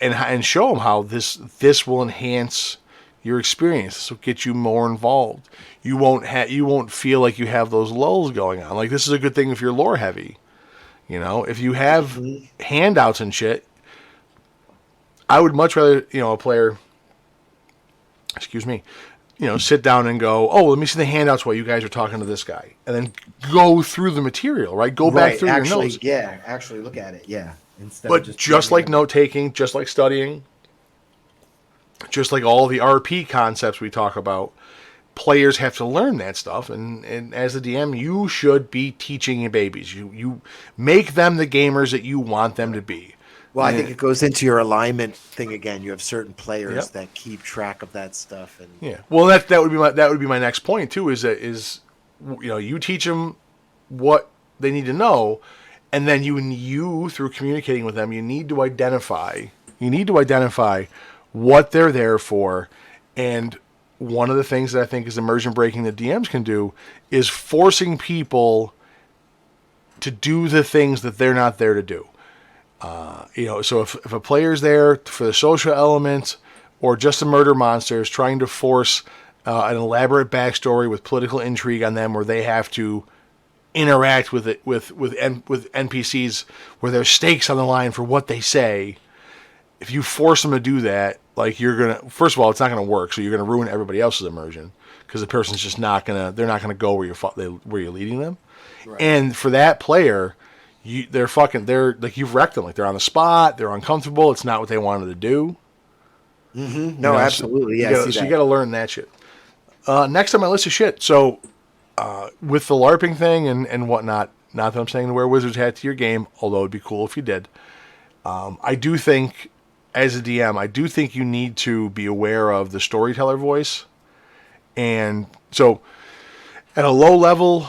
A: show them how this will enhance your experience, this will get you more involved. You won't feel like you have those lulls going on. Like, this is a good thing if you're lore heavy. If you have handouts and shit, I would much rather, a player, sit down and go, oh, let me see the handouts while you guys are talking to this guy. And then go through the material, right? Go back through your notes.
B: Yeah, actually look at it, yeah.
A: But just like note-taking, just like studying, just like all the RP concepts we talk about, players have to learn that stuff. And as a DM, you should be teaching your babies. You make them the gamers that you want them to be.
B: Well, I think it goes into your alignment thing again. You have certain players that keep track of that stuff, and
A: Well, that would be my next point too. Is you teach them what they need to know, and then you through communicating with them, you need to identify what they're there for. And one of the things that I think is immersion breaking that DMs can do is forcing people to do the things that they're not there to do. So if a player's there for the social element or just to murder monsters, trying to force an elaborate backstory with political intrigue on them, where they have to interact with NPCs, where there's stakes on the line for what they say. If you force them to do that, first of all, it's not gonna work. So you're gonna ruin everybody else's immersion because the person's just they're not gonna go where you're leading them. Right. And for that player, they're like, you've wrecked them. Like, they're on the spot, they're uncomfortable. It's not what they wanted to do.
B: Mm-hmm. No, absolutely.
A: So you got to learn that shit. Next on my list of shit. So with the LARPing thing and whatnot, not that I'm saying to wear a wizard's hat to your game, although it'd be cool if you did. I do think, as a DM, you need to be aware of the storyteller voice. And so at a low level,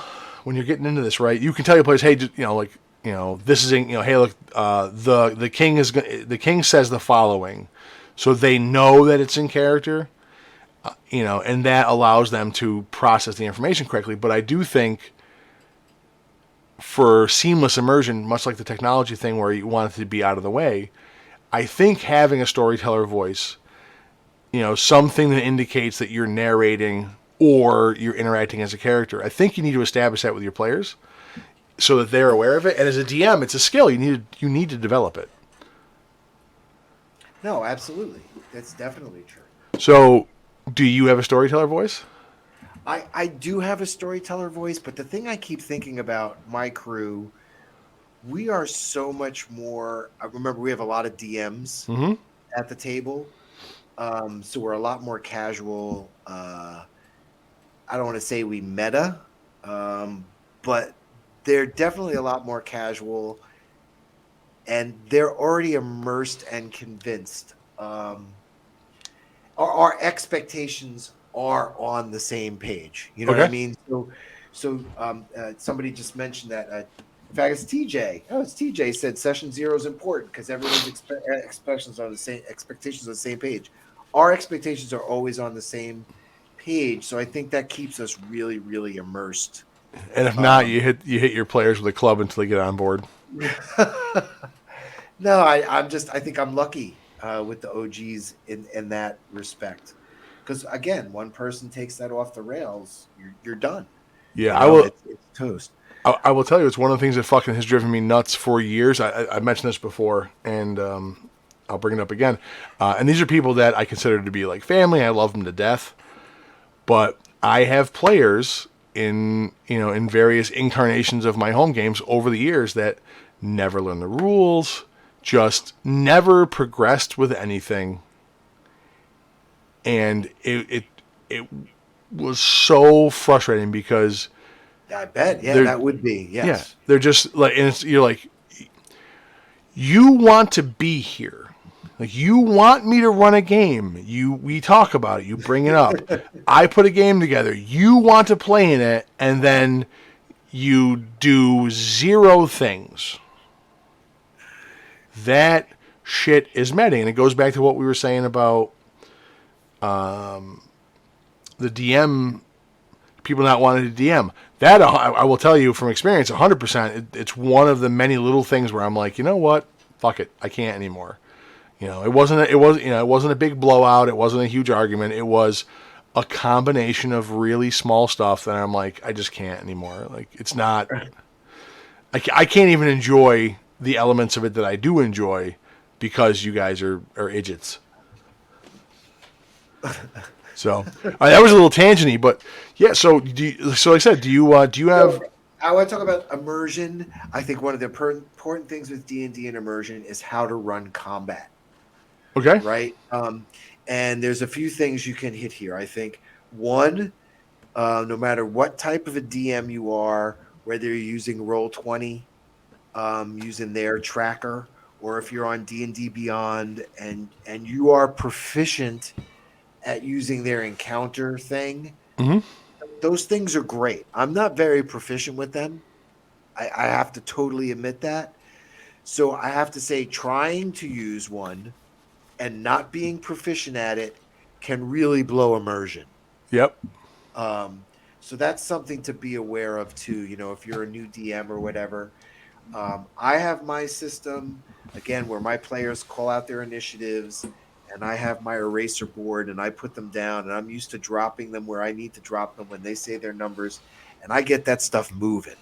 A: when you're getting into this, right, you can tell your players, hey, this is, hey, look, the king says the following, so they know that it's in character, and that allows them to process the information correctly. But I do think for seamless immersion, much like the technology thing where you want it to be out of the way, I think having a storyteller voice, something that indicates that you're narrating or you're interacting as a character, I think you need to establish that with your players so that they're aware of it. And as a DM, it's a skill. You need to develop it.
B: No, absolutely. That's definitely true.
A: So, do you have a storyteller voice?
B: I do have a storyteller voice, but the thing I keep thinking about my crew, we are so much more. I remember we have a lot of DMs
A: Mm-hmm.
B: at the table, so we're a lot more casual. I don't want to say we meta, but they're definitely a lot more casual, and they're already immersed and convinced. Our expectations are on the same page. You know what I
A: Okay.
B: mean? So somebody just mentioned that. In fact, it's TJ. Oh, it's TJ said session zero is important because everyone's expectations are on the same page. Our expectations are always on the same page, so I think that keeps us really, really immersed.
A: And if not,
B: Um,
A: you hit your players with a club until they get on board.
B: no, I think I'm lucky with the OGs in that respect. Because again, one person takes that off the rails, you're done.
A: Yeah,
B: You
A: I
B: know,
A: will.
B: it's toast.
A: I will tell you, it's one of the things that fucking has driven me nuts for years. I mentioned this before, and I'll bring it up again. And these are people that I consider to be like family. I love them to death, but I have players in various incarnations of my home games over the years that never learned the rules, just never progressed with anything, and it was so frustrating because
B: I bet. Yeah,
A: they're
B: that would be.
A: yeah,
B: Yes.
A: they're just like, and you're like, you want to be here. Like, you want me to run a game. We talk about it. You bring it up. I put a game together. You want to play in it, and then you do zero things. That shit is meta, and it goes back to what we were saying about the DM, people not wanting to DM. That I will tell you from experience, 100%. It's one of the many little things where I'm like, you know what? Fuck it, I can't anymore. It wasn't a big blowout. It wasn't a huge argument. It was a combination of really small stuff that I'm like, I just can't anymore. Like, it's not. I can't even enjoy the elements of it that I do enjoy because you guys are idiots. So that was a little tangenty, but yeah. So like I said, do you have?
B: So I want to talk about immersion. I think one of the important things with D&D and immersion is how to run combat,
A: Okay.
B: right? And there's a few things you can hit here. I think one, no matter what type of a DM you are, whether you're using Roll20, using their tracker, or if you're on D&D Beyond and you are proficient at using their encounter thing,
A: Mm-hmm.
B: those things are great. I'm not very proficient with them. I have to totally admit that. So I have to say, trying to use one and not being proficient at it can really blow immersion.
A: Yep.
B: Um, so that's something to be aware of too. You know, if you're a new DM or whatever. I have my system again where my players call out their initiatives, and I have my eraser board and I put them down, and I'm used to dropping them where I need to drop them when they say their numbers, and I get that stuff moving.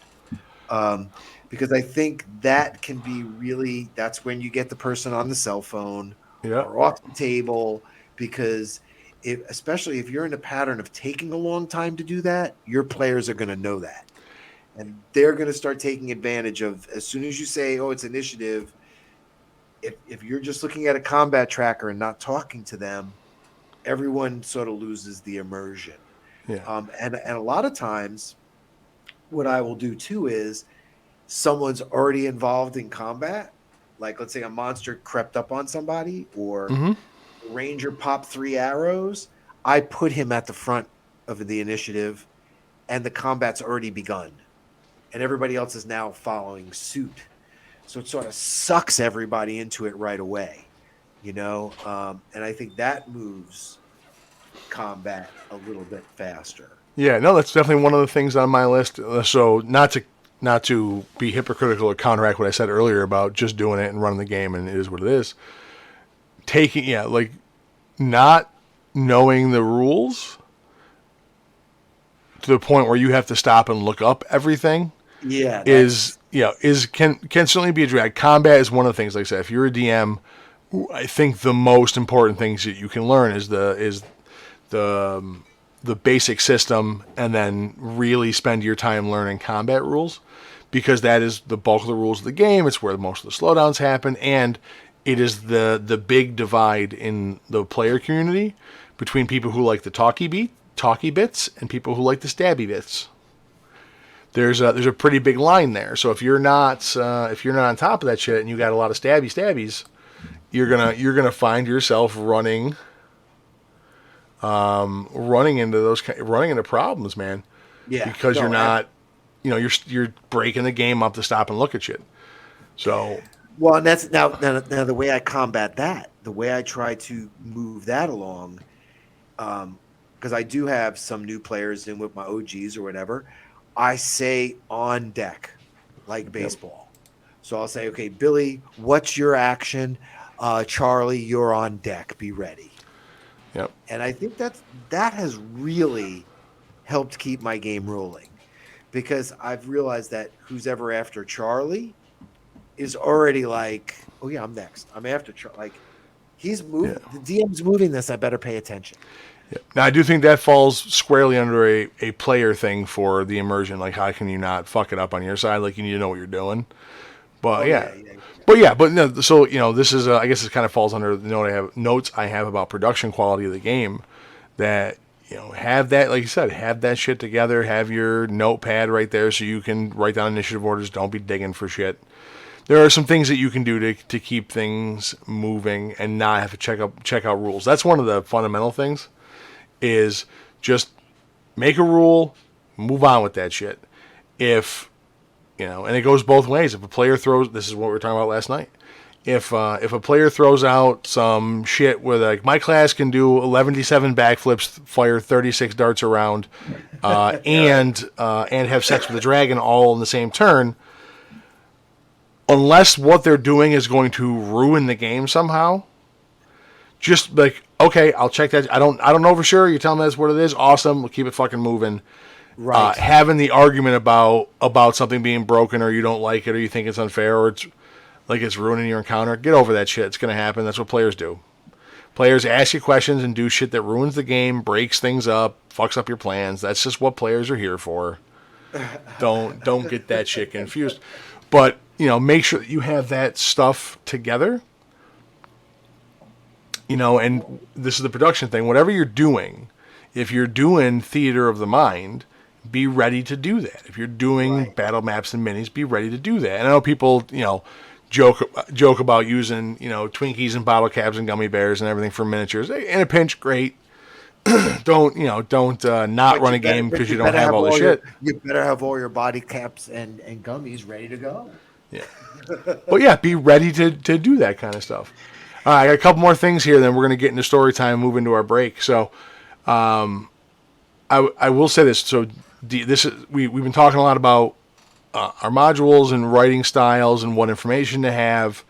B: Um, because I think that can be really, that's when you get the person on the cell phone
A: Yep.
B: or off the table, because especially if you're in a pattern of taking a long time to do that, your players are going to know that. And they're going to start taking advantage of as soon as you say, oh, it's initiative. If you're just looking at a combat tracker and not talking to them, everyone sort of loses the immersion.
A: Yeah.
B: And a lot of times, what I will do too is someone's already involved in combat. Like, let's say a monster crept up on somebody or
A: Mm-hmm.
B: the ranger popped 3 arrows. I put him at the front of the initiative and the combat's already begun. And everybody else is now following suit. So it sort of sucks everybody into it right away, you know? And I think that moves combat a little bit faster.
A: Yeah. No, that's definitely one of the things on my list. So not to not to be hypocritical or counteract what I said earlier about just doing it and running the game and it is what it is. Not knowing the rules to the point where you have to stop and look up everything can certainly be a drag. Combat is one of the things. Like I said, if you're a DM, I think the most important things that you can learn is the basic system, and then really spend your time learning combat rules, because that is the bulk of the rules of the game. It's where most of the slowdowns happen, and it is the big divide in the player community between people who like the talky bits and people who like the stabby bits. There's a pretty big line there. So if you're not on top of that shit and you got a lot of stabbies, you're gonna find yourself running into problems, man.
B: Yeah,
A: because you're breaking the game up to stop and look at shit. So,
B: well, and that's now the way I combat that, the way I try to move that along, because I do have some new players in with my OGs or whatever. I say on deck, like baseball. Yep. So I'll say, okay, Billy, what's your action? Charlie, you're on deck. Be ready.
A: Yep.
B: And I think that has really helped keep my game rolling, because I've realized that who's ever after Charlie is already like, oh yeah, I'm next. I'm after Charlie. Like, he's moving. Yeah. The DM's moving this. I better pay attention.
A: Yeah. Now, I do think that falls squarely under a player thing for the immersion. Like, how can you not fuck it up on your side? Like, you need to know what you're doing. But this is I guess it kind of falls under the notes I have about production quality of the game. That have that, like you said, have that shit together. Have your notepad right there so you can write down initiative orders. Don't be digging for shit. There are some things that you can do to keep things moving and not have to check out rules. That's one of the fundamental things. Is just make a rule, move on with that shit. If and it goes both ways. If a player throws, this is what we were talking about last night. If a player throws out some shit where, like, my class can do 11d7 backflips, fire 36 darts around, and have sex with a dragon all in the same turn, unless what they're doing is going to ruin the game somehow, just like, okay, I'll check that. I don't know for sure. You're telling me that's what it is. Awesome. We'll keep it fucking moving. Right. Having the argument about something being broken, or you don't like it, or you think it's unfair, or it's ruining your encounter. Get over that shit. It's going to happen. That's what players do. Players ask you questions and do shit that ruins the game, breaks things up, fucks up your plans. That's just what players are here for. Don't get that shit confused. But, make sure that you have that stuff together. And this is the production thing. Whatever you're doing, if you're doing theater of the mind, be ready to do that. If you're doing battle maps and minis, be ready to do that. And I know people, joke about using, Twinkies and bottle caps and gummy bears and everything for miniatures. In a pinch, great. Don't not run a game because you don't have all the shit.
B: You better have all your body caps and gummies ready to go.
A: Yeah. But yeah, be ready to do that kind of stuff. All right, I got a couple more things here, then we're going to get into story time and move into our break. So, I will say this. So, we've been talking a lot about our modules and writing styles and what information to have,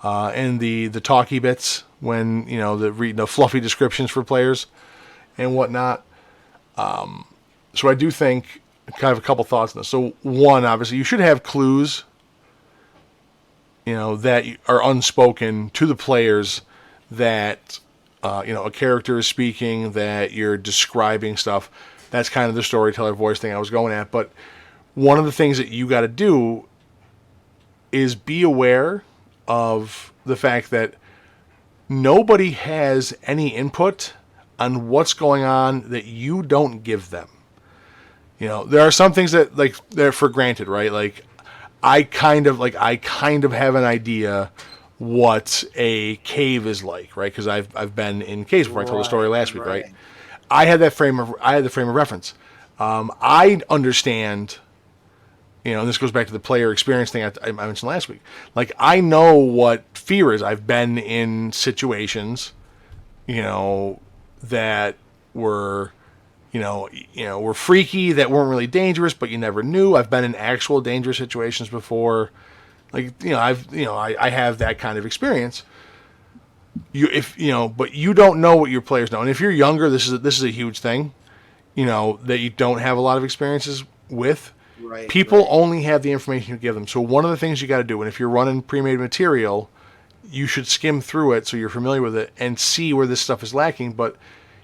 A: and the talky bits when the fluffy descriptions for players and whatnot. So I do think kind of a couple thoughts on this. So one, obviously, you should have clues, that are unspoken to the players that a character is speaking, that you're describing stuff. That's kind of the storyteller voice thing I was going at. But one of the things that you got to do is be aware of the fact that nobody has any input on what's going on that you don't give them. There are some things that, like, they're for granted, right? Like, I kind of have an idea what a cave is like, right? Because I've been in caves before. I told the story last week, right? I had the frame of reference. I understand, and this goes back to the player experience thing I mentioned last week. Like, I know what fear is. I've been in situations, that were were freaky that weren't really dangerous, but you never knew. I've been in actual dangerous situations before. I have that kind of experience. But you don't know what your players know. And if you're younger, this is a huge thing, that you don't have a lot of experiences with.
B: Right.
A: People only have the information you give them. So one of the things you got to do, and if you're running pre-made material, you should skim through it so you're familiar with it and see where this stuff is lacking. But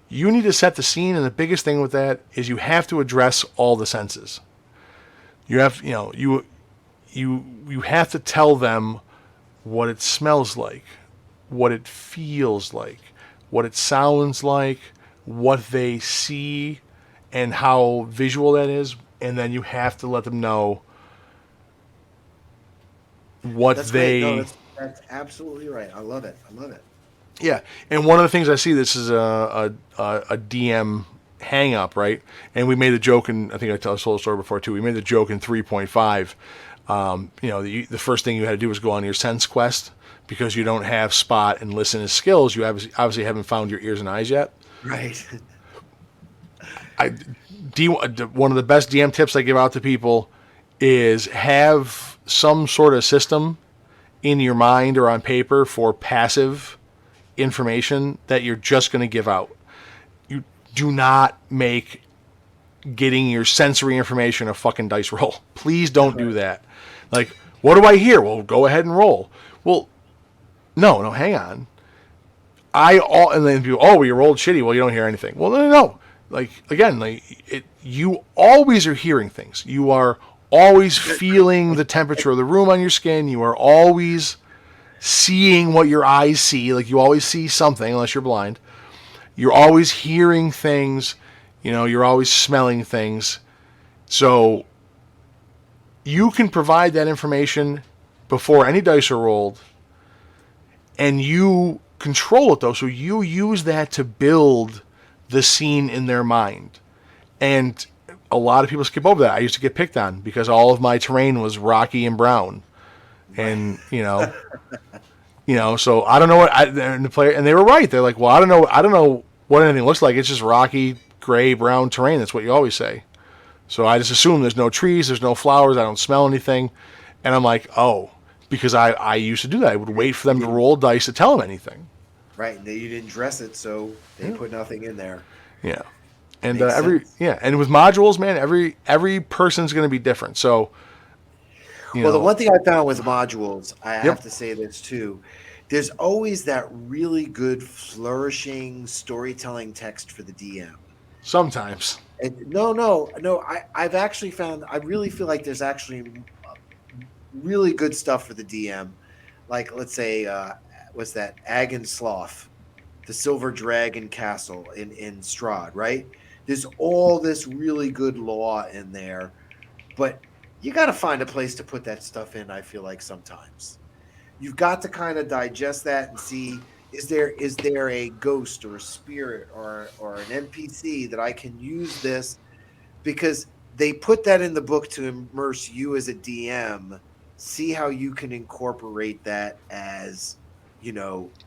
A: you need to set the scene, and the biggest thing with that is you have to address all the senses. You have, you have to tell them what it smells like, what it feels like, what it sounds like, what they see, and how visual that is. And then you have to let them know what
B: That's
A: they.
B: great. No, that's absolutely right. I love it.
A: Yeah, and one of the things I see, this is a DM hang up, right? And we made a joke, and I think I told the story before too. We made the joke in 3.5. The first thing you had to do was go on your sense quest because you don't have spot and listen as skills. You obviously haven't found your ears and eyes yet.
B: Right.
A: One of the best DM tips I give out to people is have some sort of system in your mind or on paper for passive information that you're just going to give out. You do not make getting your sensory information a fucking dice roll. Please don't do that. Like, what do I hear? Well, go ahead and roll. Well, no, hang on. And then people, well, you rolled shitty. Well, you don't hear anything. Well, no. Like, again, you always are hearing things. You are always feeling the temperature of the room on your skin. You are always seeing what your eyes see. Like, you always see something, unless you're blind. You're always hearing things. You're always smelling things. So you can provide that information before any dice are rolled, and you control it, though. So you use that to build the scene in their mind. And a lot of people skip over that. I used to get picked on because all of my terrain was rocky and brown. And, so I don't know and they were right. They're like, well, I don't know what anything looks like. It's just rocky, gray, brown terrain. That's what you always say. So I just assume there's no trees, there's no flowers, I don't smell anything. And I'm like, oh, because I used to do that. I would wait for them to roll dice to tell them anything.
B: Right. And you didn't dress it, so they put nothing in there.
A: Yeah. And and with modules, man, every person's going to be different. So,
B: the one thing I found with modules, I have to say this too, there's always that really good flourishing storytelling text for the DM.
A: Sometimes.
B: And no. I've actually found, I really feel like there's actually really good stuff for the DM. Like, let's say, what's that? Agensloth, the Silver Dragon Castle in Strahd, right? There's all this really good lore in there, but you got to find a place to put that stuff in. I feel like sometimes you've got to kind of digest that and see, is there a ghost or a spirit or an NPC that I can use this, because they put that in the book to immerse you as a DM. See how you can incorporate that as,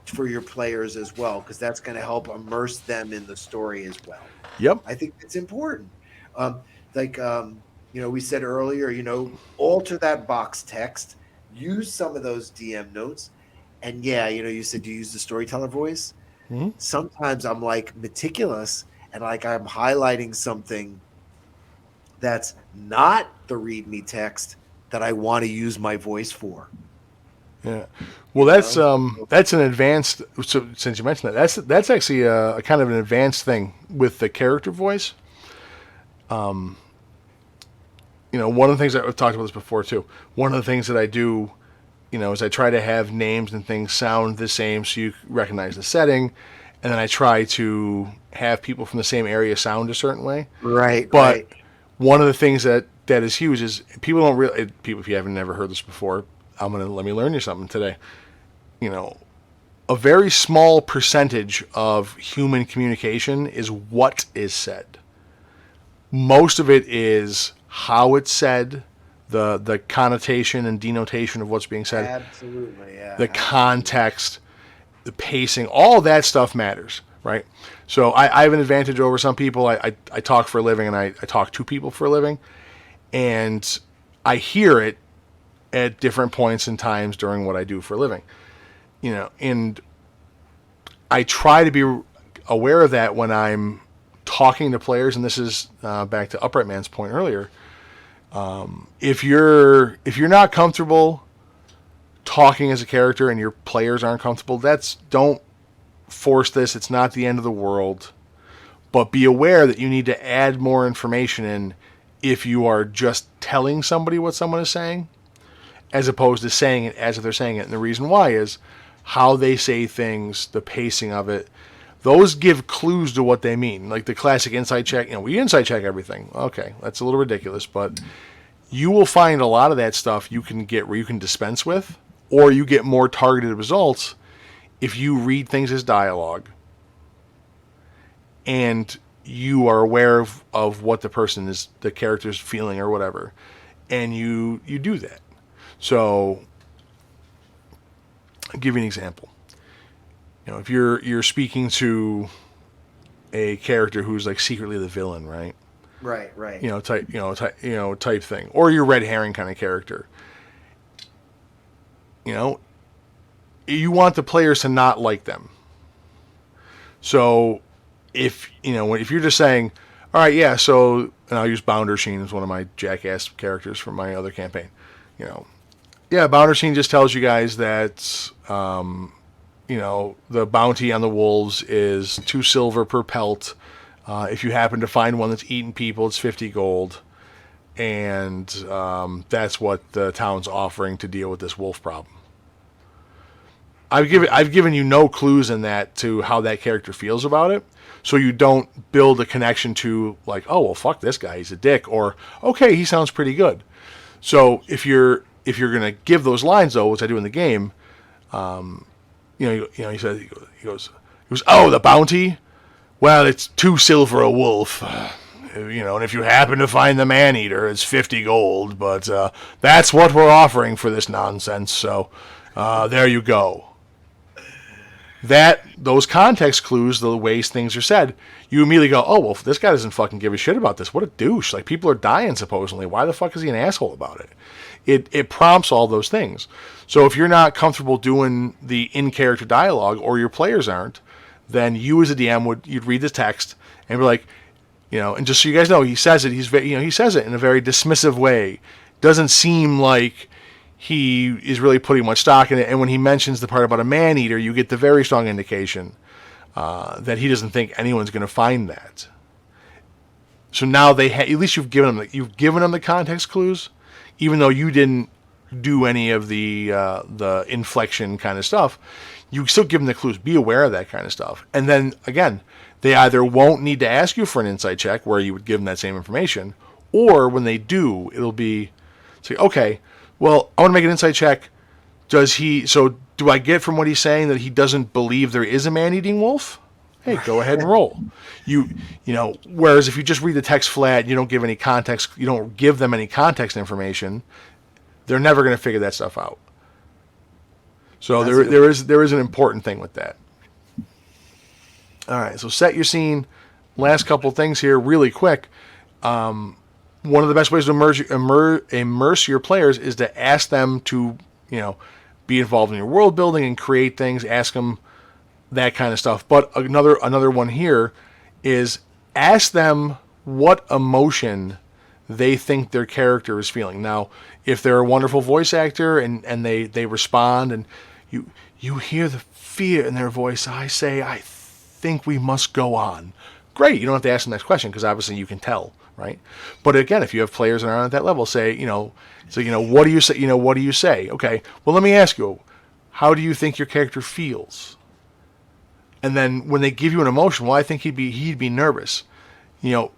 B: for your players as well, because that's going to help immerse them in the story as well.
A: Yep.
B: I think it's important. We said earlier, alter that box text, use some of those DM notes. And you said you use the storyteller voice. Mm-hmm. Sometimes I'm like meticulous and like I'm highlighting something that's not the README text that I want to use my voice for.
A: Yeah. Well, that's an advanced. So since you mentioned that, that's actually a kind of an advanced thing with the character voice. One of the things that I've talked about this before too. One of the things that I do, is I try to have names and things sound the same so you recognize the setting, and then I try to have people from the same area sound a certain way.
B: Right.
A: But one of the things that is huge is people don't really. People, if you haven't never heard this before, let me learn you something today. A very small percentage of human communication is what is said. Most of it is how it's said, the connotation and denotation of what's being said.
B: Absolutely, yeah.
A: The context, the pacing, all that stuff matters. right? So I have an advantage over some people. I talk for a living, and I talk to people for a living, and I hear it at different points and times during what I do for a living, and I try to be aware of that when I'm talking to players, and this is back to Upright Man's point earlier. If you're not comfortable talking as a character and your players aren't comfortable, don't force this. It's not the end of the world, but be aware that you need to add more information in if you are just telling somebody what someone is saying, as opposed to saying it as if they're saying it. And the reason why is how they say things, the pacing of it. Those give clues to what they mean. Like the classic insight check. We insight check everything. Okay, that's a little ridiculous, but you will find a lot of that stuff you can get where you can dispense with, or you get more targeted results if you read things as dialogue and you are aware of what the character's feeling or whatever, and you do that. So, I'll give you an example. If you're speaking to a character who's like secretly the villain, right?
B: Right.
A: Type thing, or your red herring kind of character. You want the players to not like them. So, if you're just saying, all right, yeah, so, and I'll use Boundersheen as one of my jackass characters from my other campaign. Yeah, Boundersheen just tells you guys that, the bounty on the wolves is 2 silver per pelt. If you happen to find one that's eating people, it's 50 gold. And that's what the town's offering to deal with this wolf problem. I've given you no clues in that to how that character feels about it. So you don't build a connection to like, oh, well, fuck this guy, he's a dick. Or, okay, he sounds pretty good. So if you're going to give those lines, though, which I do in the game, he goes, oh, the bounty? Well, it's 2 silver a wolf. And if you happen to find the man-eater, it's 50 gold. But that's what we're offering for this nonsense. So there you go. Those context clues, the ways things are said, you immediately go, oh, well, this guy doesn't fucking give a shit about this. What a douche. Like, people are dying, supposedly. Why the fuck is he an asshole about it? It prompts all those things. So if you're not comfortable doing the in-character dialogue, or your players aren't, then you as a DM you'd read the text and be like, and just so you guys know, he says it. He says it in a very dismissive way. Doesn't seem like he is really putting much stock in it. And when he mentions the part about a man-eater, you get the very strong indication that he doesn't think anyone's going to find that. So now at least you've given them the context clues, even though you didn't do any of the inflection kind of stuff. You still give them the clues. Be aware of that kind of stuff. And then again, they either won't need to ask you for an insight check where you would give them that same information, or when they do, it'll be say, okay, well, I want to make an insight check. Do I get from what he's saying that he doesn't believe there is a man-eating wolf? Hey, go ahead and roll. Whereas if you just read the text flat, you don't give any context, you don't give them any context information, they're never going to figure that stuff out. So there is an important thing with that. All right, so set your scene. Last couple things here, really quick. One of the best ways to immerse your players is to ask them to, be involved in your world building and create things. Ask them that kind of stuff. But another one here is ask them what emotion they think their character is feeling. Now, if they're a wonderful voice actor and they respond and you hear the fear in their voice, I think we must go on. Great. You don't have to ask the next question because obviously you can tell, right? But again, if you have players that aren't at that level, say, what do you say? What do you say? Okay. Well, let me ask you, how do you think your character feels? And then when they give you an emotion, well, I think he'd be nervous. You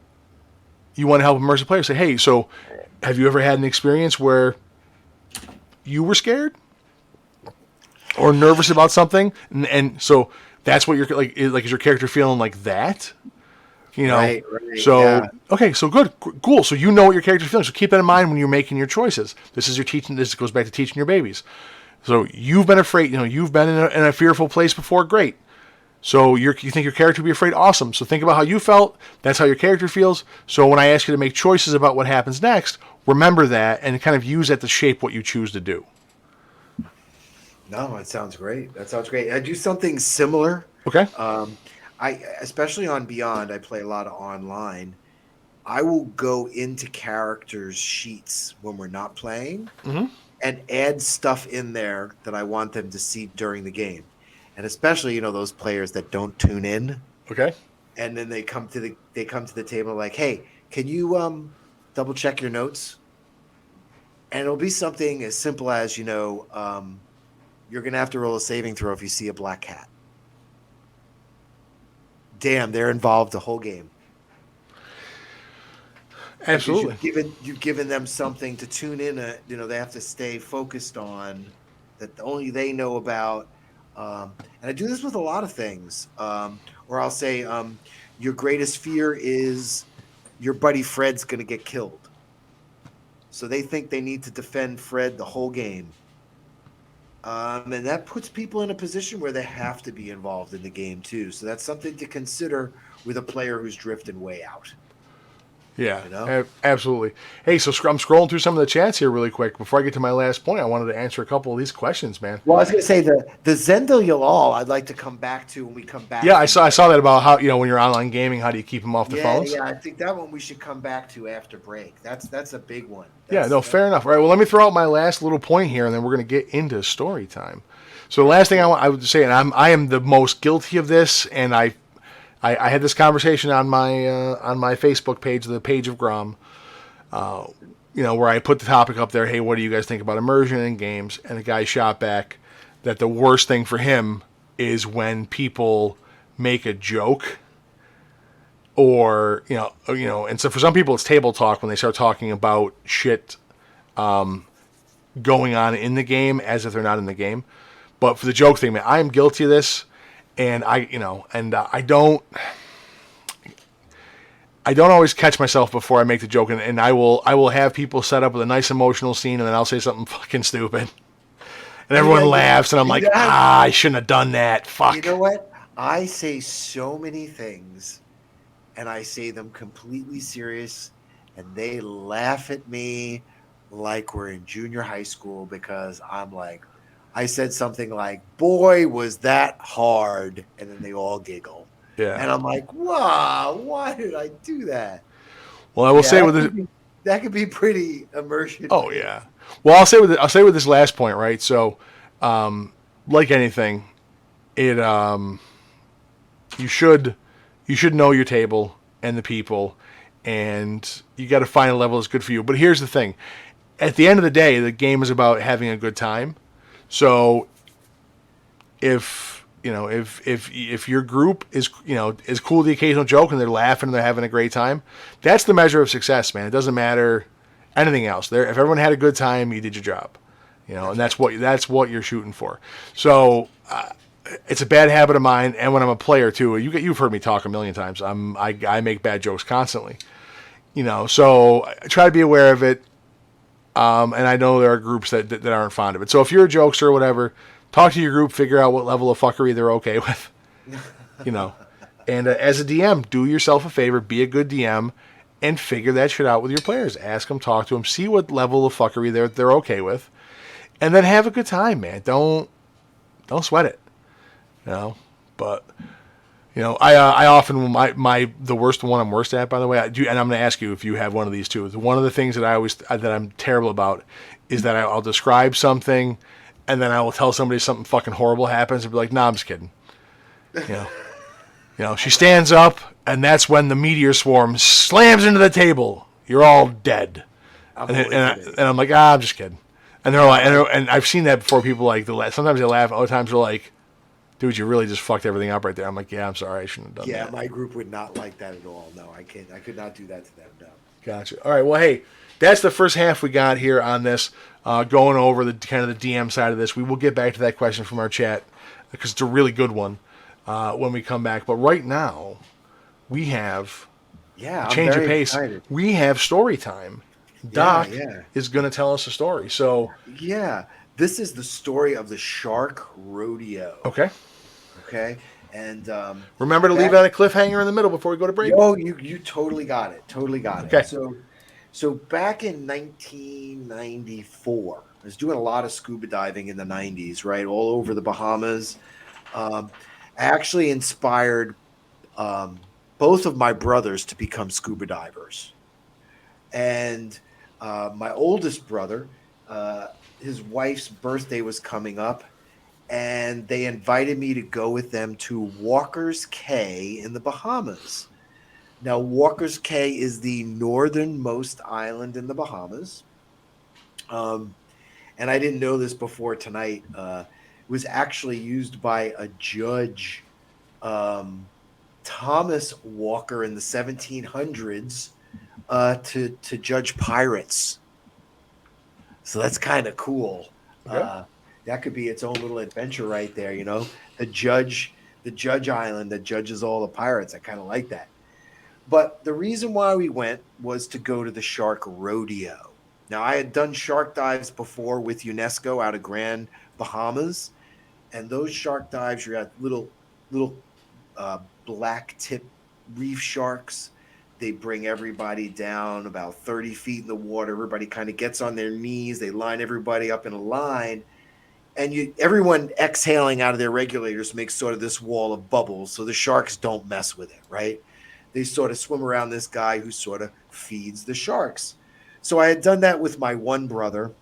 A: want to help immerse the player. Say, hey, so have you ever had an experience where you were scared or nervous about something? And so that's what you're like. Is your character feeling like that?
B: Right.
A: So,
B: yeah.
A: Okay, so good, cool. So you know what your character's feeling. So keep that in mind when you're making your choices. This is your teaching. This goes back to teaching your babies. So you've been afraid. You've been in a fearful place before. Great. So you think your character would be afraid? Awesome. So think about how you felt. That's how your character feels. So when I ask you to make choices about what happens next, remember that and kind of use that to shape what you choose to do.
B: No, it sounds great. That sounds great. I do something similar.
A: Okay?
B: Um, I especially on Beyond, I play a lot of online. I will go into characters' sheets when we're not playing
A: Mm-hmm.
B: and add stuff in there that I want them to see during the game. And especially, those players that don't tune in
A: Okay?
B: and then they come to the table like, "Hey, can you double check your notes?" And it'll be something as simple as, you're going to have to roll a saving throw if you see a black cat. Damn, they're involved the whole game because
A: Absolutely.
B: you've given them something to tune in. They have to stay focused on that only they know about. And I do this with a lot of things. Or I'll say, your greatest fear is your buddy Fred's going to get killed. So they think they need to defend Fred the whole game. And that puts people in a position where they have to be involved in the game too. So that's something to consider with a player who's drifting way out.
A: Yeah,
B: You know?
A: absolutely. Hey, so I'm scrolling through some of the chats here really quick. Before I get to my last point, I wanted to answer a couple of these questions, man.
B: Well, I was going to say the Zendel Yalal I'd like to come back to when we come back.
A: Yeah, I saw that about how, when you're online gaming, how do you keep them off the phones?
B: Yeah. I think that one we should come back to after break. That's a big one.
A: Yeah, no, fair enough. All right, well, let me throw out my last little point here, and then we're going to get into story time. So the last thing I would say, and I am the most guilty of this, and I had this conversation on my Facebook page, the Page of Grom, where I put the topic up there. Hey, what do you guys think about immersion in games? And the guy shot back that the worst thing for him is when people make a joke, or and so for some people it's table talk when they start talking about shit going on in the game as if they're not in the game. But for the joke thing, man, I am guilty of this, and I don't always catch myself before I make the joke, and I will have people set up with a nice emotional scene, and then I'll say something fucking stupid, and everyone laughs, and I'm like, I shouldn't have done that. Fuck.
B: You know what? I say so many things, and I say them completely serious, and they laugh at me like we're in junior high school because I'm like, I said something like, "Boy, was that hard," and then they all giggle.
A: Yeah.
B: And I'm like, "Wow, why did I do that?"
A: Well, I will say with this,
B: that could be pretty immersion.
A: Oh yeah. Well, I'll say with this last point, right? So, like anything, it you should know your table and the people, and you got to find a level that's good for you. But here's the thing: at the end of the day, the game is about having a good time. So, if your group is cool with the occasional joke and they're laughing and they're having a great time, that's the measure of success, man. It doesn't matter anything else. If everyone had a good time, you did your job, and that's what you're shooting for. So it's a bad habit of mine, and when I'm a player too, you've heard me talk a million times. I make bad jokes constantly, So I try to be aware of it. And I know there are groups that aren't fond of it. So if you're a jokester or whatever, talk to your group, figure out what level of fuckery they're okay with, And as a DM, do yourself a favor, be a good DM, and figure that shit out with your players. Ask them, talk to them, see what level of fuckery they're okay with, and then have a good time, man. Don't sweat it, But I often the worst one I'm worst at, by the way, and I'm going to ask you if you have one of these too. One of the things that I'm terrible about is that I'll describe something, and then I will tell somebody something fucking horrible happens, and be like, "Nah, I'm just kidding." She stands up, and that's when the meteor swarm slams into the table. You're all dead, and I'm like, I'm just kidding. And they're like, and I've seen that before. People like sometimes they laugh. Other times they're like, dude, you really just fucked everything up right there. I'm like, yeah, I'm sorry. I shouldn't have done that.
B: Yeah, my group would not like that at all. No, I can't. I could not do that to them. No.
A: Gotcha. All right. Well, hey, that's the first half we got here on this, going over the kind of the DM side of this. We will get back to that question from our chat because it's a really good one when we come back. But right now, we have change of pace.
B: Excited.
A: We have story time. Doc is going to tell us a story. So
B: this is the story of the Shark Rodeo.
A: Okay.
B: And
A: Remember to leave
B: back,
A: it on a cliffhanger in the middle before we go to break.
B: you totally got it. Totally got it.
A: Okay.
B: So back in 1994, I was doing a lot of scuba diving in the 90s, right? All over the Bahamas. I actually inspired um, both of my brothers to become scuba divers. And my oldest brother, uh, his wife's birthday was coming up, and they invited me to go with them to Walker's Cay in the Bahamas. Now, Walker's Cay is the northernmost island in the Bahamas. Um, and I didn't know this before tonight. It was actually used by a judge, um, Thomas Walker, in the 1700s to judge pirates. So that's kind of cool.
A: Okay.
B: That could be its own little adventure right there. The judge island that judges all the pirates. I kind of like that. But the reason why we went was to go to the shark rodeo. Now, I had done shark dives before with UNESCO out of Grand Bahamas, and those shark dives, you're at little black tip reef sharks. They bring everybody down about 30 feet in the water. Everybody kind of gets on their knees. They line everybody up in a line, and everyone exhaling out of their regulators makes sort of this wall of bubbles so the sharks don't mess with it, right? They sort of swim around this guy who sort of feeds the sharks. So I had done that with my one brother,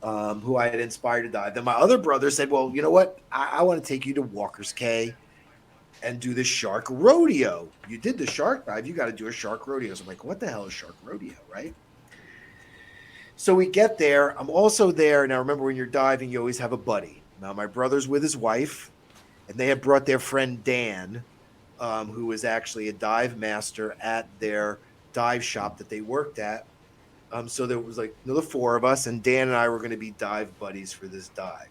B: who I had inspired to dive. Then my other brother said, well, you know what? I want to take you to Walker's Cay and do the shark rodeo. You did the shark dive. You got to do a shark rodeo. So I'm like, what the hell is shark rodeo, right? So we get there. I'm also there. Now, remember, when you're diving, you always have a buddy. Now, my brother's with his wife, and they had brought their friend Dan, who was actually a dive master at their dive shop that they worked at. So there was like the four of us, and Dan and I were going to be dive buddies for this dive.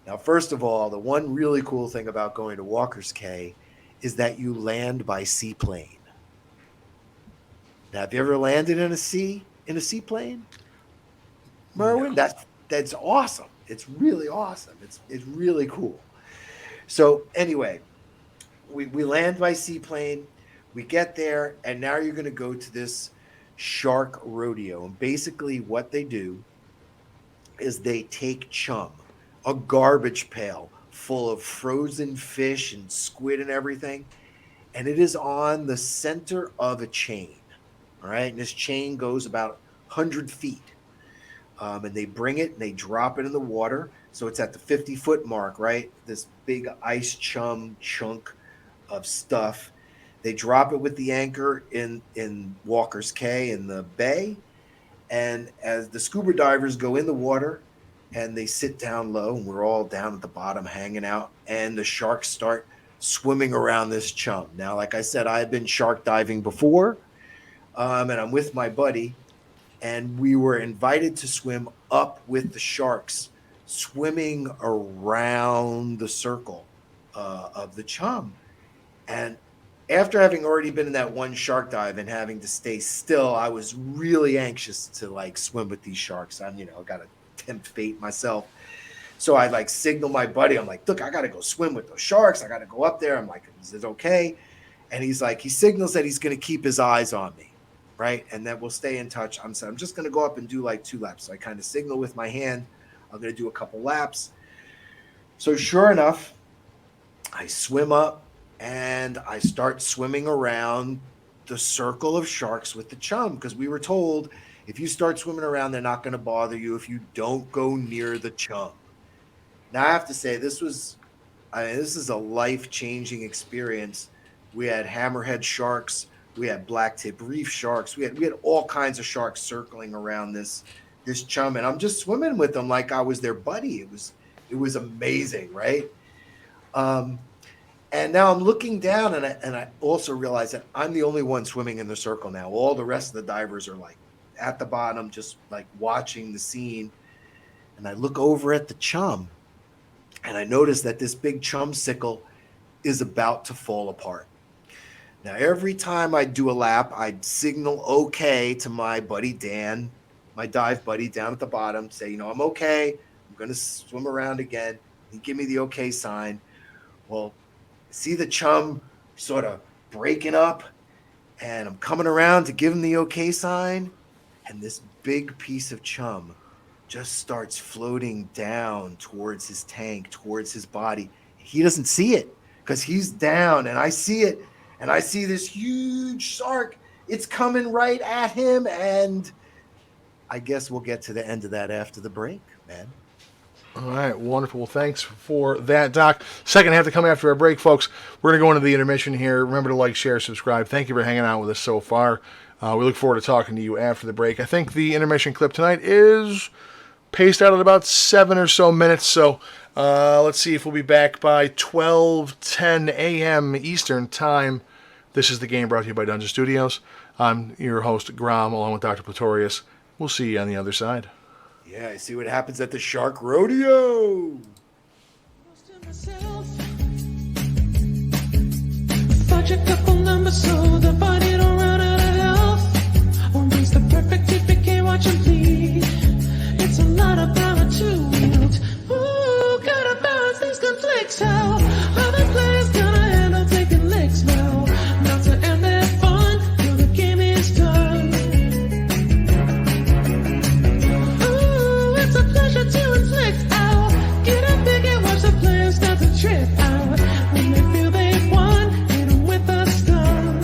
B: Now, first of all, the one really cool thing about going to Walker's Cay is that you land by seaplane. Now, have you ever landed in a seaplane, Merwin?
A: No.
B: That's awesome. It's really awesome. It's really cool. So anyway, we land by seaplane. We get there, and now you're going to go to this shark rodeo. And basically, what they do is they take chum, a garbage pail full of frozen fish and squid and everything, and it is on the center of a chain. All right. And this chain goes about 100 feet. And they bring it and they drop it in the water. So it's at the 50-foot mark, right? This big ice chum chunk of stuff. They drop it with the anchor in Walker's Cay in the bay. And as the scuba divers go in the water and they sit down low, and we're all down at the bottom hanging out, and the sharks start swimming around this chum. Now, like I said, I had been shark diving before, and I'm with my buddy, and we were invited to swim up with the sharks, swimming around the circle of the chum. And after having already been in that one shark dive and having to stay still, I was really anxious to like swim with these sharks. I'm, got to tempt fate myself. So I like signal my buddy. I'm like, look, I got to go swim with those sharks. I got to go up there. I'm like, is it okay? And he's like, he signals that he's going to keep his eyes on me, right? And that we'll stay in touch. I'm just going to go up and do like 2 laps. So I kind of signal with my hand. I'm going to do a couple laps. So sure enough, I swim up and I start swimming around the circle of sharks with the chum, because we were told if you start swimming around, they're not going to bother you if you don't go near the chum. Now, I have to say, this is a life-changing experience. We had hammerhead sharks, we had blacktip reef sharks, we had all kinds of sharks circling around this chum, and I'm just swimming with them like I was their buddy. It was amazing, right? Um, and now I'm looking down, and I also realize that I'm the only one swimming in the circle now. All the rest of the divers are like at the bottom, just like watching the scene. And I look over at the chum, and I notice that this big chum sickle is about to fall apart. Now, every time I do a lap, I'd signal okay to my buddy Dan, my dive buddy down at the bottom, say, I'm okay. I'm going to swim around again. He'd give me the okay sign. Well, see the chum sort of breaking up, and I'm coming around to give him the okay sign, and this big piece of chum just starts floating down towards his tank, towards his body. He doesn't see it because he's down, and I see it, and I see this huge shark. It's coming right at him, and I guess we'll get to the end of that after the break, man.
A: All right, wonderful. Well, thanks for that, Doc. Second half to come after our break, folks. We're going to go into the intermission here. Remember to like, share, subscribe. Thank you for hanging out with us so far. We look forward to talking to you after the break. I think the intermission clip tonight is paced out at about 7 or so minutes, so let's see if we'll be back by 12:10 a.m. Eastern Time. This is The Game, brought to you by Dungeon Studios. I'm your host, Grom, along with Dr. Pletorius. We'll see you on the other side.
B: Yeah, I see what happens at the Shark Rodeo.
C: Fudge a couple numbers so the body don't run out of health. Or raise the perfect if you can't watch him bleed. It's a lot of power to wield. Ooh, gotta balance these conflicts. How other players gonna handle taking licks now? Not to end their fun till the game is done. Ooh, it's a pleasure to inflict out. Get up big and watch the players start to trip out. When they feel they've won, hit 'em with a stun.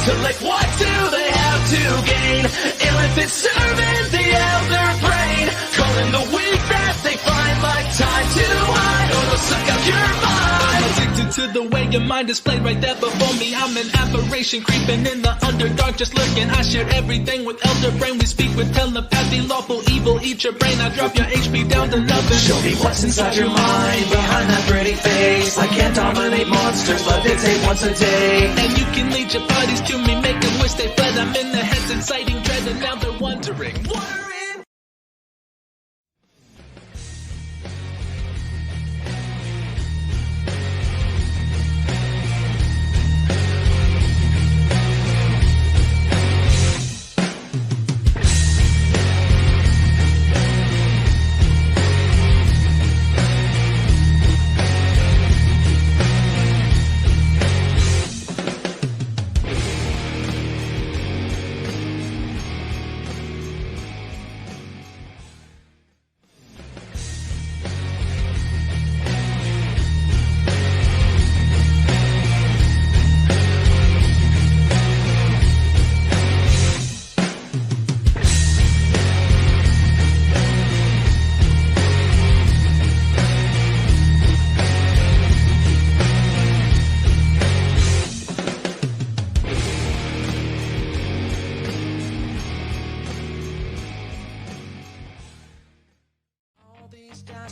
C: Like what do they have to gain? Ill if it's serving the elder brain, calling the weak that they find like time to hide, or they'll suck out your mind. I'm addicted to the way your mind is played right there before me. I'm an aberration creeping in the underdark, just lurking. I share everything with elder brain. We speak with telepathy, lawful evil. Eat your brain, I drop your HP down to nothing. Show me what's inside your mind, behind that pretty face. I can't dominate monsters, but they take once a day. And you can lead your buddies to me, make them wish they fled. I'm in their heads inciting dread, and now they're wondering what are in.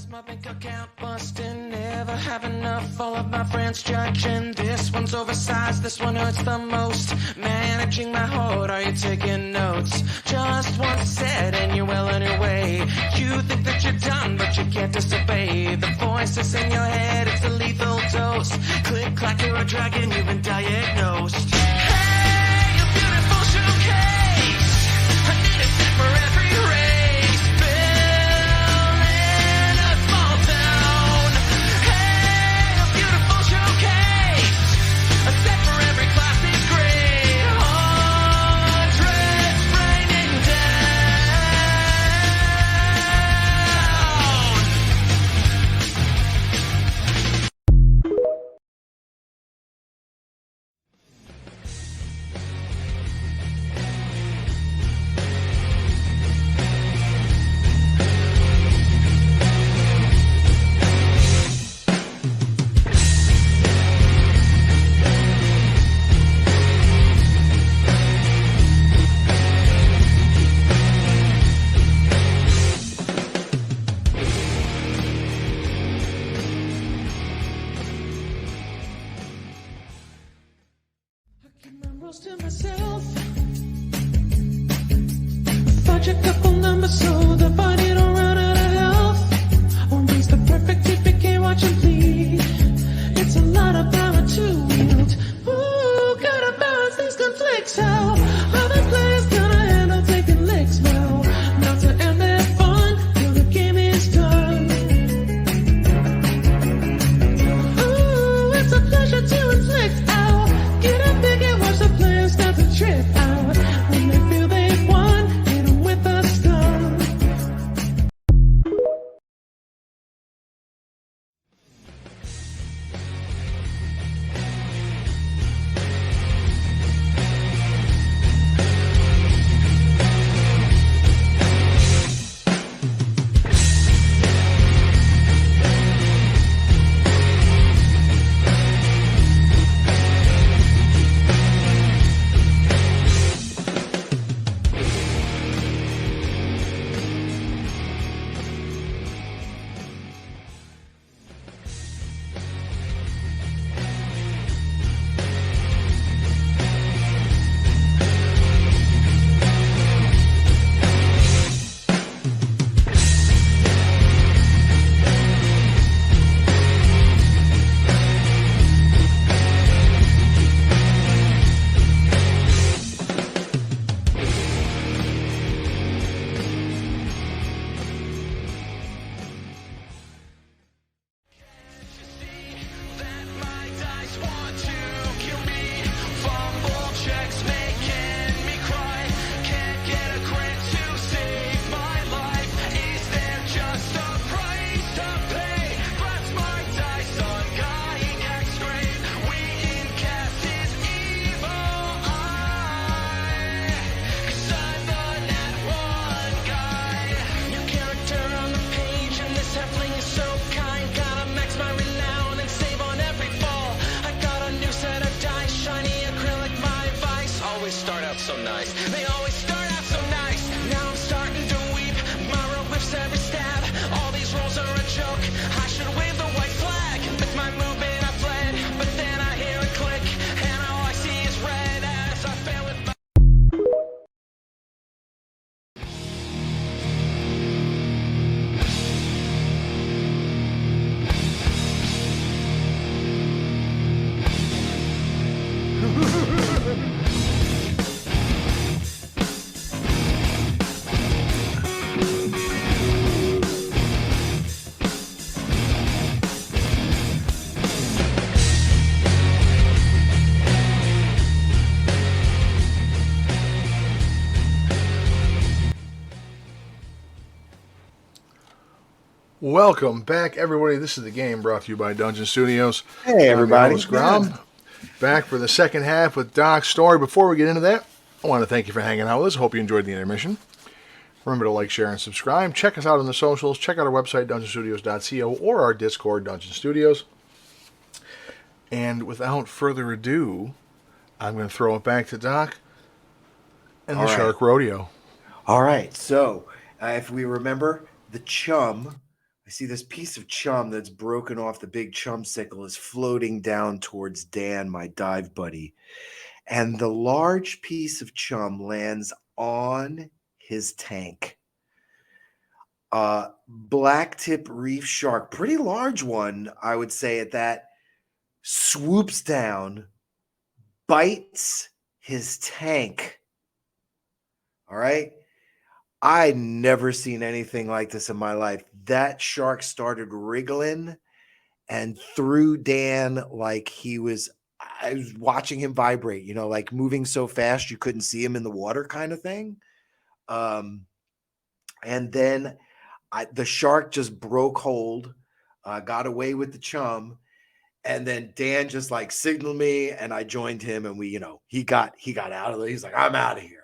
C: My bank account busting, never have enough. All of my friends judging. This one's oversized, this one hurts the most. Managing my heart, are you taking notes? Just once said and you're well on your way. You think that you're done, but you can't disobey. The voices in your head, it's a lethal dose. Click, clack, you're a dragon, you've been diagnosed. Hey, a beautiful showcase. I need a set for every race. To myself, fudge a couple numbers so the body don't run out of health, or raise the perfect TPK, watch him bleed. It's a lot of power to wield. Ooh, gotta balance these conflicts. How other players gonna handle taking licks now? Not to end their fun till the game is done. Ooh, it's a pleasure to inflict. Ow, get up big and watch the players start to try.
A: Welcome back, everybody. This is the game brought to you by Dungeon Studios.
B: Hey, everybody.
A: I'm your host, Grom. Back for the second half with Doc's story. Before we get into that, I want to thank you for hanging out with us. Hope you enjoyed the intermission. Remember to like, share, and subscribe. Check us out on the socials. Check out our website, dungeonstudios.co, or our Discord, Dungeon Studios. And without further ado, I'm going to throw it back to Doc and the Shark Rodeo.
B: All right. So, if we remember, the chum, I see this piece of chum that's broken off the big chum sickle is floating down towards Dan, my dive buddy. And the large piece of chum lands on his tank. Black tip reef shark, pretty large one, I would say at that, swoops down, bites his tank. All right. I never seen anything like this in my life. That shark started wriggling and threw Dan like I was watching him vibrate, like moving so fast you couldn't see him in the water kind of thing. And then the shark just broke hold, got away with the chum. And then Dan just like signaled me and I joined him and we, he got out of there. He's like, I'm out of here.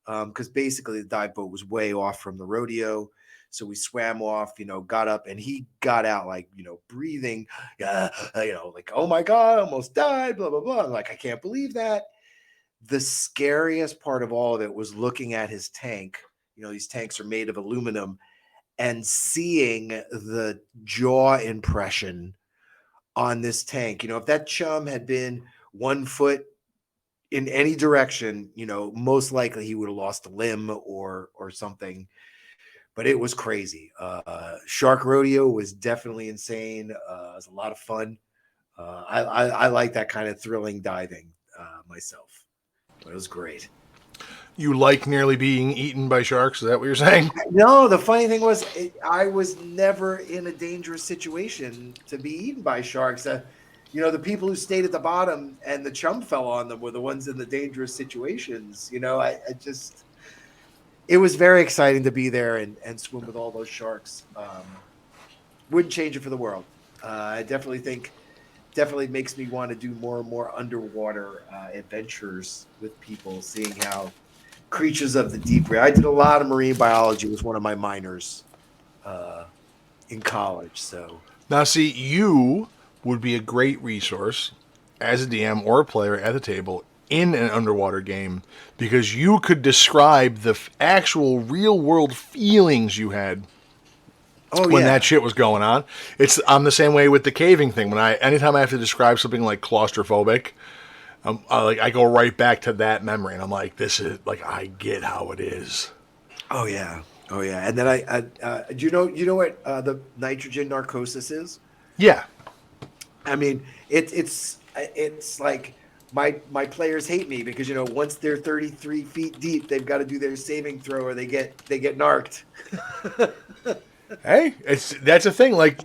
B: Because basically the dive boat was way off from the rodeo. So we swam off, got up and he got out like, breathing, like, oh my God, I almost died, blah, blah, blah. I'm like, I can't believe that. The scariest part of all of it was looking at his tank. These tanks are made of aluminum and seeing the jaw impression on this tank. If that chum had been 1 foot in any direction, most likely he would have lost a limb or something, but it was crazy. Shark Rodeo was definitely insane. It was a lot of fun. I like that kind of thrilling diving myself. It was great.
A: You like nearly being eaten by sharks? Is that what you're saying?
B: No, the funny thing was I was never in a dangerous situation to be eaten by sharks. The people who stayed at the bottom and the chum fell on them were the ones in the dangerous situations. It was very exciting to be there and swim with all those sharks. Wouldn't change it for the world. I definitely makes me want to do more and more underwater adventures with people, seeing how creatures of the deep. I did a lot of marine biology. It was one of my minors in college. So
A: now, see, you would be a great resource as a DM or a player at the table in an underwater game because you could describe the actual real world feelings you had when that shit was going on. I'm the same way with the caving thing. Anytime I have to describe something like claustrophobic, I go right back to that memory and I'm like, this is like, I get how it is.
B: Oh yeah. And then do you know what the nitrogen narcosis is?
A: Yeah.
B: I mean, it's like my players hate me because once they're 33 feet deep, they've got to do their saving throw or they get narked.
A: Hey, that's a thing. Like,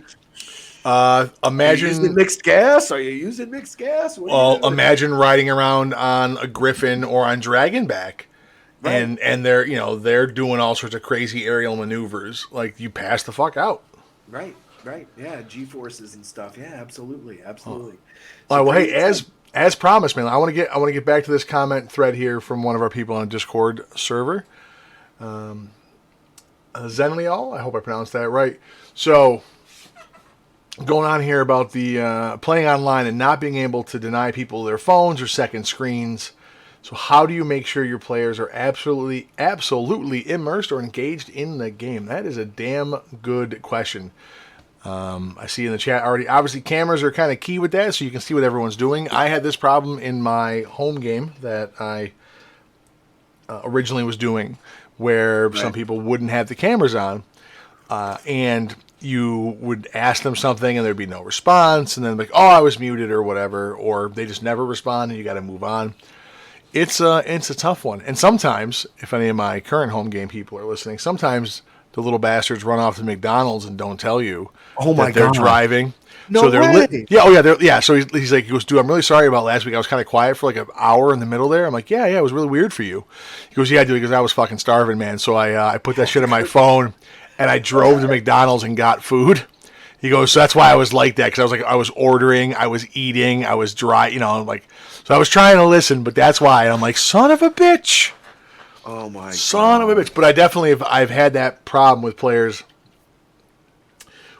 A: imagine
B: Are you using mixed gas. Are you using mixed gas?
A: Well, imagine riding around on a griffin or on dragonback, right. and they're doing all sorts of crazy aerial maneuvers. Like you pass the fuck out.
B: Right. Yeah, G-forces and stuff. Yeah, absolutely.
A: All right. Well, hey, as promised, man, I want to get back to this comment thread here from one of our people on the Discord server, Zenlial. I hope I pronounced that right. So, going on here about the playing online and not being able to deny people their phones or second screens. So, how do you make sure your players are absolutely immersed or engaged in the game? That is a damn good question. I see in the chat already, obviously cameras are kind of key with that, so you can see what everyone's doing. I had this problem in my home game that I originally was doing, where some people wouldn't have the cameras on, and you would ask them something and there'd be no response, and then like, oh, I was muted or whatever, or they just never respond and you got to move on. It's a tough one. And sometimes, if any of my current home game people are listening, sometimes the little bastards run off to McDonald's and don't tell you that they're driving.
B: No
A: so they're
B: way.
A: So he's like, dude, I'm really sorry about last week. I was kind of quiet for like an hour in the middle there. I'm like, yeah, it was really weird for you. He goes, yeah, dude, because I was fucking starving, man. So I put that shit on my phone and I drove to McDonald's and got food. He goes, so that's why I was like that, because I was ordering, I was eating, I was dry, so I was trying to listen, but that's why. And I'm like, son of a bitch.
B: Oh my
A: Son
B: God.
A: of a bitch. But I definitely I've had that problem with players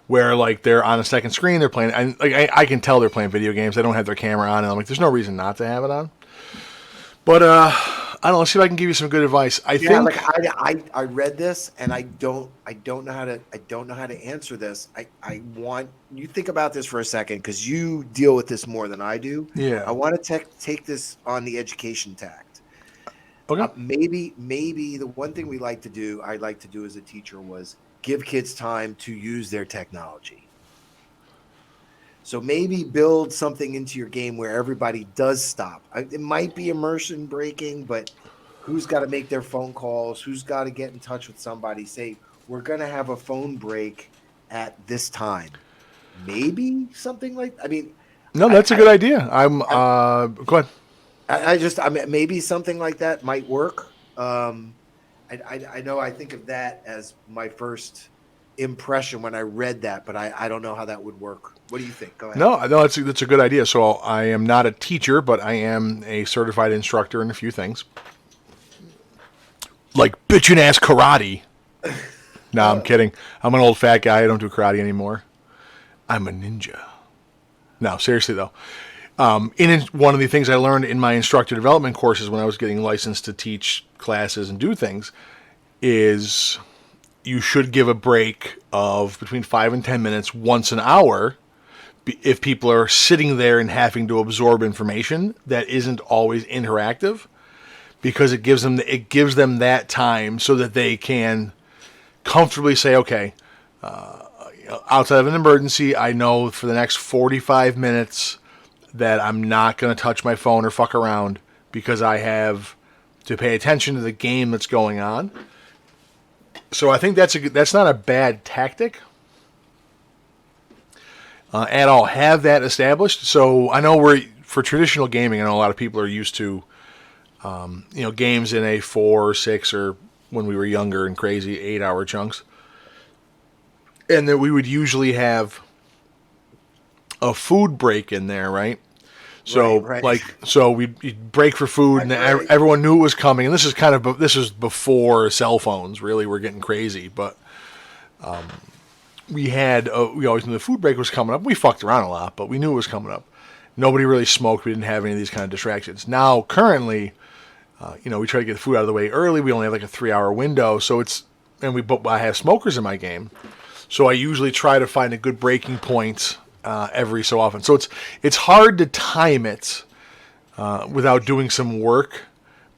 A: where like they're on a second screen, they're playing, and like I can tell they're playing video games. They don't have their camera on, and I'm like, there's no reason not to have it on. But I don't know. Let's see if I can give you some good advice. I think
B: like I read this and I don't know how to answer this. I want you think about this for a second because you deal with this more than I do.
A: Yeah.
B: I want to take this on the education tact.
A: Okay.
B: Maybe the one thing I like to do as a teacher was give kids time to use their technology. So maybe build something into your game where everybody does stop. It might be immersion breaking, but who's got to make their phone calls? Who's got to get in touch with somebody? Say, we're going to have a phone break at this time. Maybe something like,
A: no, that's a good idea. Go ahead.
B: Maybe something like that might work. I know I think of that as my first impression when I read that, but I don't know how that would work. What do you think? Go ahead.
A: No, that's a good idea. So I am not a teacher, but I am a certified instructor in a few things, like bitchin' ass karate. No, I'm kidding. I'm an old fat guy. I don't do karate anymore. I'm a ninja. No, seriously though. One of the things I learned in my instructor development courses when I was getting licensed to teach classes and do things is you should give a break of between 5 and 10 minutes once an hour if people are sitting there and having to absorb information that isn't always interactive, because it gives them that time so that they can comfortably say, okay, outside of an emergency, I know for the next 45 minutes that I'm not going to touch my phone or fuck around because I have to pay attention to the game that's going on. So I think that's not a bad tactic at all. Have that established. So I know for traditional gaming, I know a lot of people are used to games in a 4 or 6 or when we were younger and crazy 8-hour chunks, and that we would usually have a food break in there, right? So
B: Right.
A: so we'd break for food, and everyone knew it was coming. And this is before cell phones really were getting crazy. But we always knew the food break was coming up. We fucked around a lot, but we knew it was coming up. Nobody really smoked. We didn't have any of these kind of distractions. Now, currently, we try to get the food out of the way early. We only have like a 3-hour window, so I have smokers in my game, so I usually try to find a good breaking point every so often. So it's hard to time it without doing some work.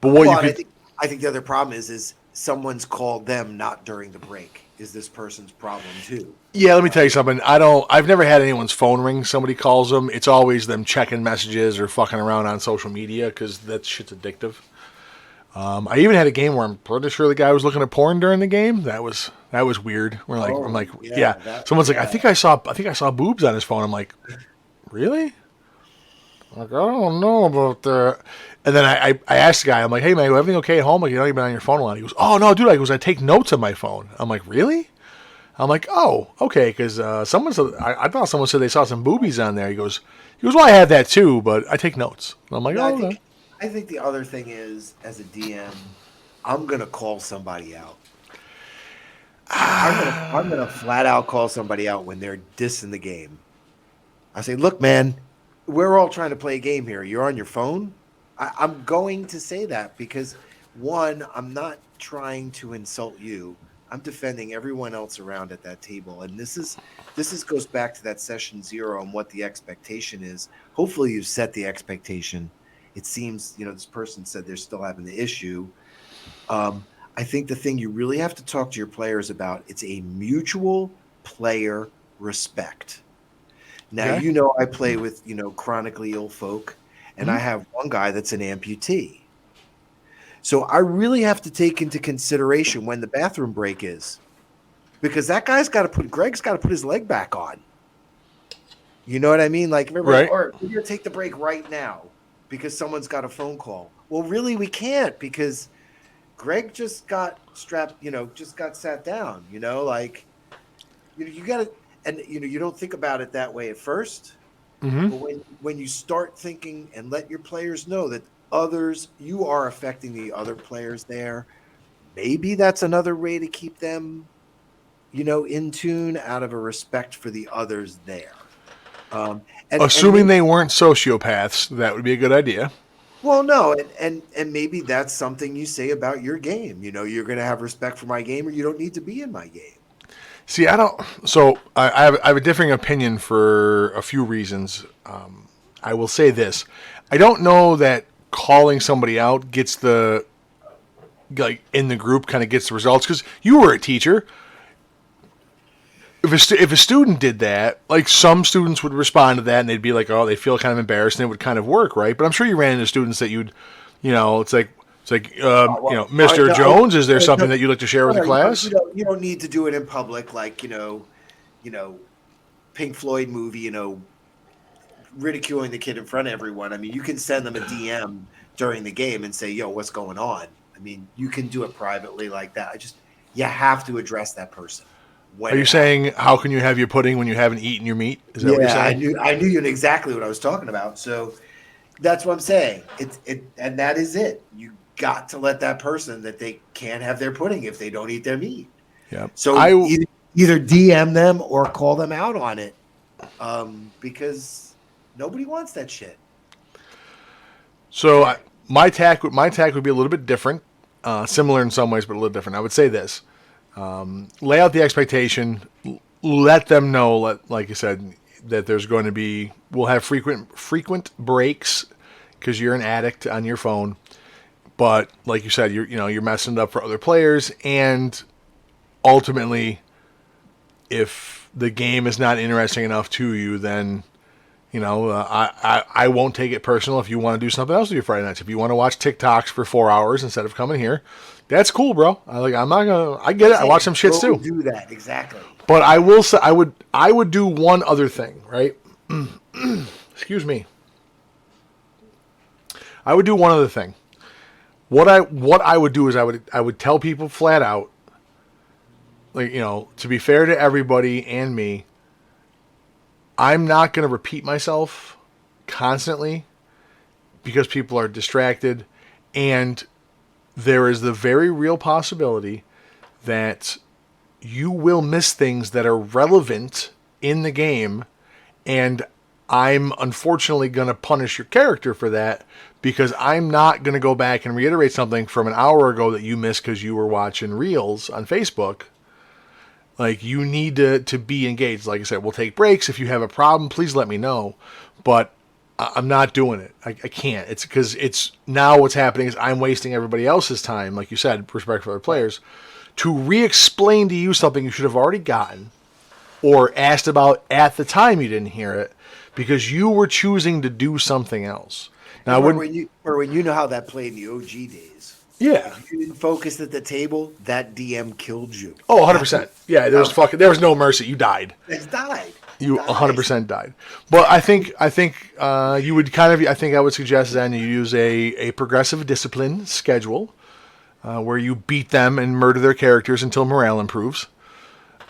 A: But
B: I think the other problem is someone's called them not during the break. Is this person's problem too?
A: Yeah, let me tell you something. I've never had anyone's phone ring. Somebody calls them. It's always them checking messages or fucking around on social media because that shit's addictive. I even had a game where I'm pretty sure the guy was looking at porn during the game. That was weird. I'm like, yeah. Someone's like, I think I saw boobs on his phone. I'm like, really? I'm like, I don't know about that. And then I asked the guy, I'm like, hey man, everything okay at home? Like, you've been on your phone a lot. He goes, oh no, dude. I take notes on my phone. I'm like, really? I'm like, oh, okay, because someone said I thought someone said they saw some boobies on there. He goes, well, I have that too, but I take notes. And I'm like, okay.
B: I think the other thing is, as a DM, I'm gonna call somebody out. I'm gonna flat out call somebody out when they're dissing the game. I say, look, man, we're all trying to play a game here. You're on your phone. I'm going to say that because, one, I'm not trying to insult you. I'm defending everyone else around at that table, and this goes back to that session 0 and what the expectation is. Hopefully, you've set the expectation. It seems, this person said they're still having the issue. I think the thing you really have to talk to your players about, it's a mutual player respect. Now,
A: Okay.
B: I play with, chronically ill folk, and I have one guy that's an amputee. So I really have to take into consideration when the bathroom break is, because that guy's Greg's got to put his leg back on. You know what I mean? Like,
A: Right.
B: Or we're going to take the break right now because someone's got a phone call. Well, really, we can't because Greg just got strapped, just got sat down, like, you got to, and, you don't think about it that way at first,
A: Mm-hmm.
B: but when you start thinking and let your players know that you are affecting the other players there, maybe that's another way to keep them, in tune out of a respect for the others there. And
A: Assuming
B: maybe,
A: they weren't sociopaths, that would be a good idea.
B: well, no, and maybe that's something you say about your game. You're going to have respect for my game, or you don't need to be in my game.
A: See, I don't. So I have a differing opinion for a few reasons. I will say this: I don't know that calling somebody out gets the like in the group kind of gets the results because you were a teacher. If a student did that, like some students would respond to that and they'd be like, oh, they feel kind of embarrassed and it would kind of work, right? But I'm sure you ran into students that it's like, Mr. Jones, is there something that you'd like to share with the class?
B: You don't need to do it in public, like Pink Floyd movie, ridiculing the kid in front of everyone. I mean, you can send them a DM during the game and say, "Yo, what's going on?" I mean, you can do it privately like that. You have to address that person.
A: Are you saying how can you have your pudding when you haven't eaten your meat? Is that what you're saying?
B: I knew you exactly what I was talking about. So that's what I'm saying. And that is it. You got to let that person that they can't have their pudding if they don't eat their meat.
A: Yeah.
B: So either DM them or call them out on it, because nobody wants that shit.
A: So my tack would be a little bit different, similar in some ways, but a little different. I would say this: lay out the expectation, let them know, like you said, that there's going to be we'll have frequent breaks because you're an addict on your phone. But like you said, you're messing it up for other players, and ultimately, if the game is not interesting enough to you, then I won't take it personal. If you want to do something else with your Friday nights, if you want to watch TikToks for 4 hours instead of coming here, that's cool, bro. I'm not gonna. I get it. I watch some shits too.
B: Do that exactly.
A: But I will say I would do one other thing, right? Excuse me. I would do one other thing. What I would do is I would tell people flat out, like, to be fair to everybody and me, I'm not going to repeat myself constantly because people are distracted, and there is the very real possibility that you will miss things that are relevant in the game, and I'm unfortunately going to punish your character for that because I'm not going to go back and reiterate something from an hour ago that you missed because you were watching Reels on Facebook. Like, you need to be engaged. Like I said, we'll take breaks. If you have a problem, please let me know. But I'm not doing it. I can't. It's because it's now what's happening is I'm wasting everybody else's time, like you said, respect for other players, to re-explain to you something you should have already gotten or asked about at the time you didn't hear it because you were choosing to do something else. Now,
B: when you know how that played in the OG days.
A: Yeah.
B: If you didn't focus at the table, that DM killed you.
A: Oh, 100%. Yeah, there was no mercy. You died.
B: It died.
A: You 100% died. But I think you would I would suggest then you use a progressive discipline schedule where you beat them and murder their characters until morale improves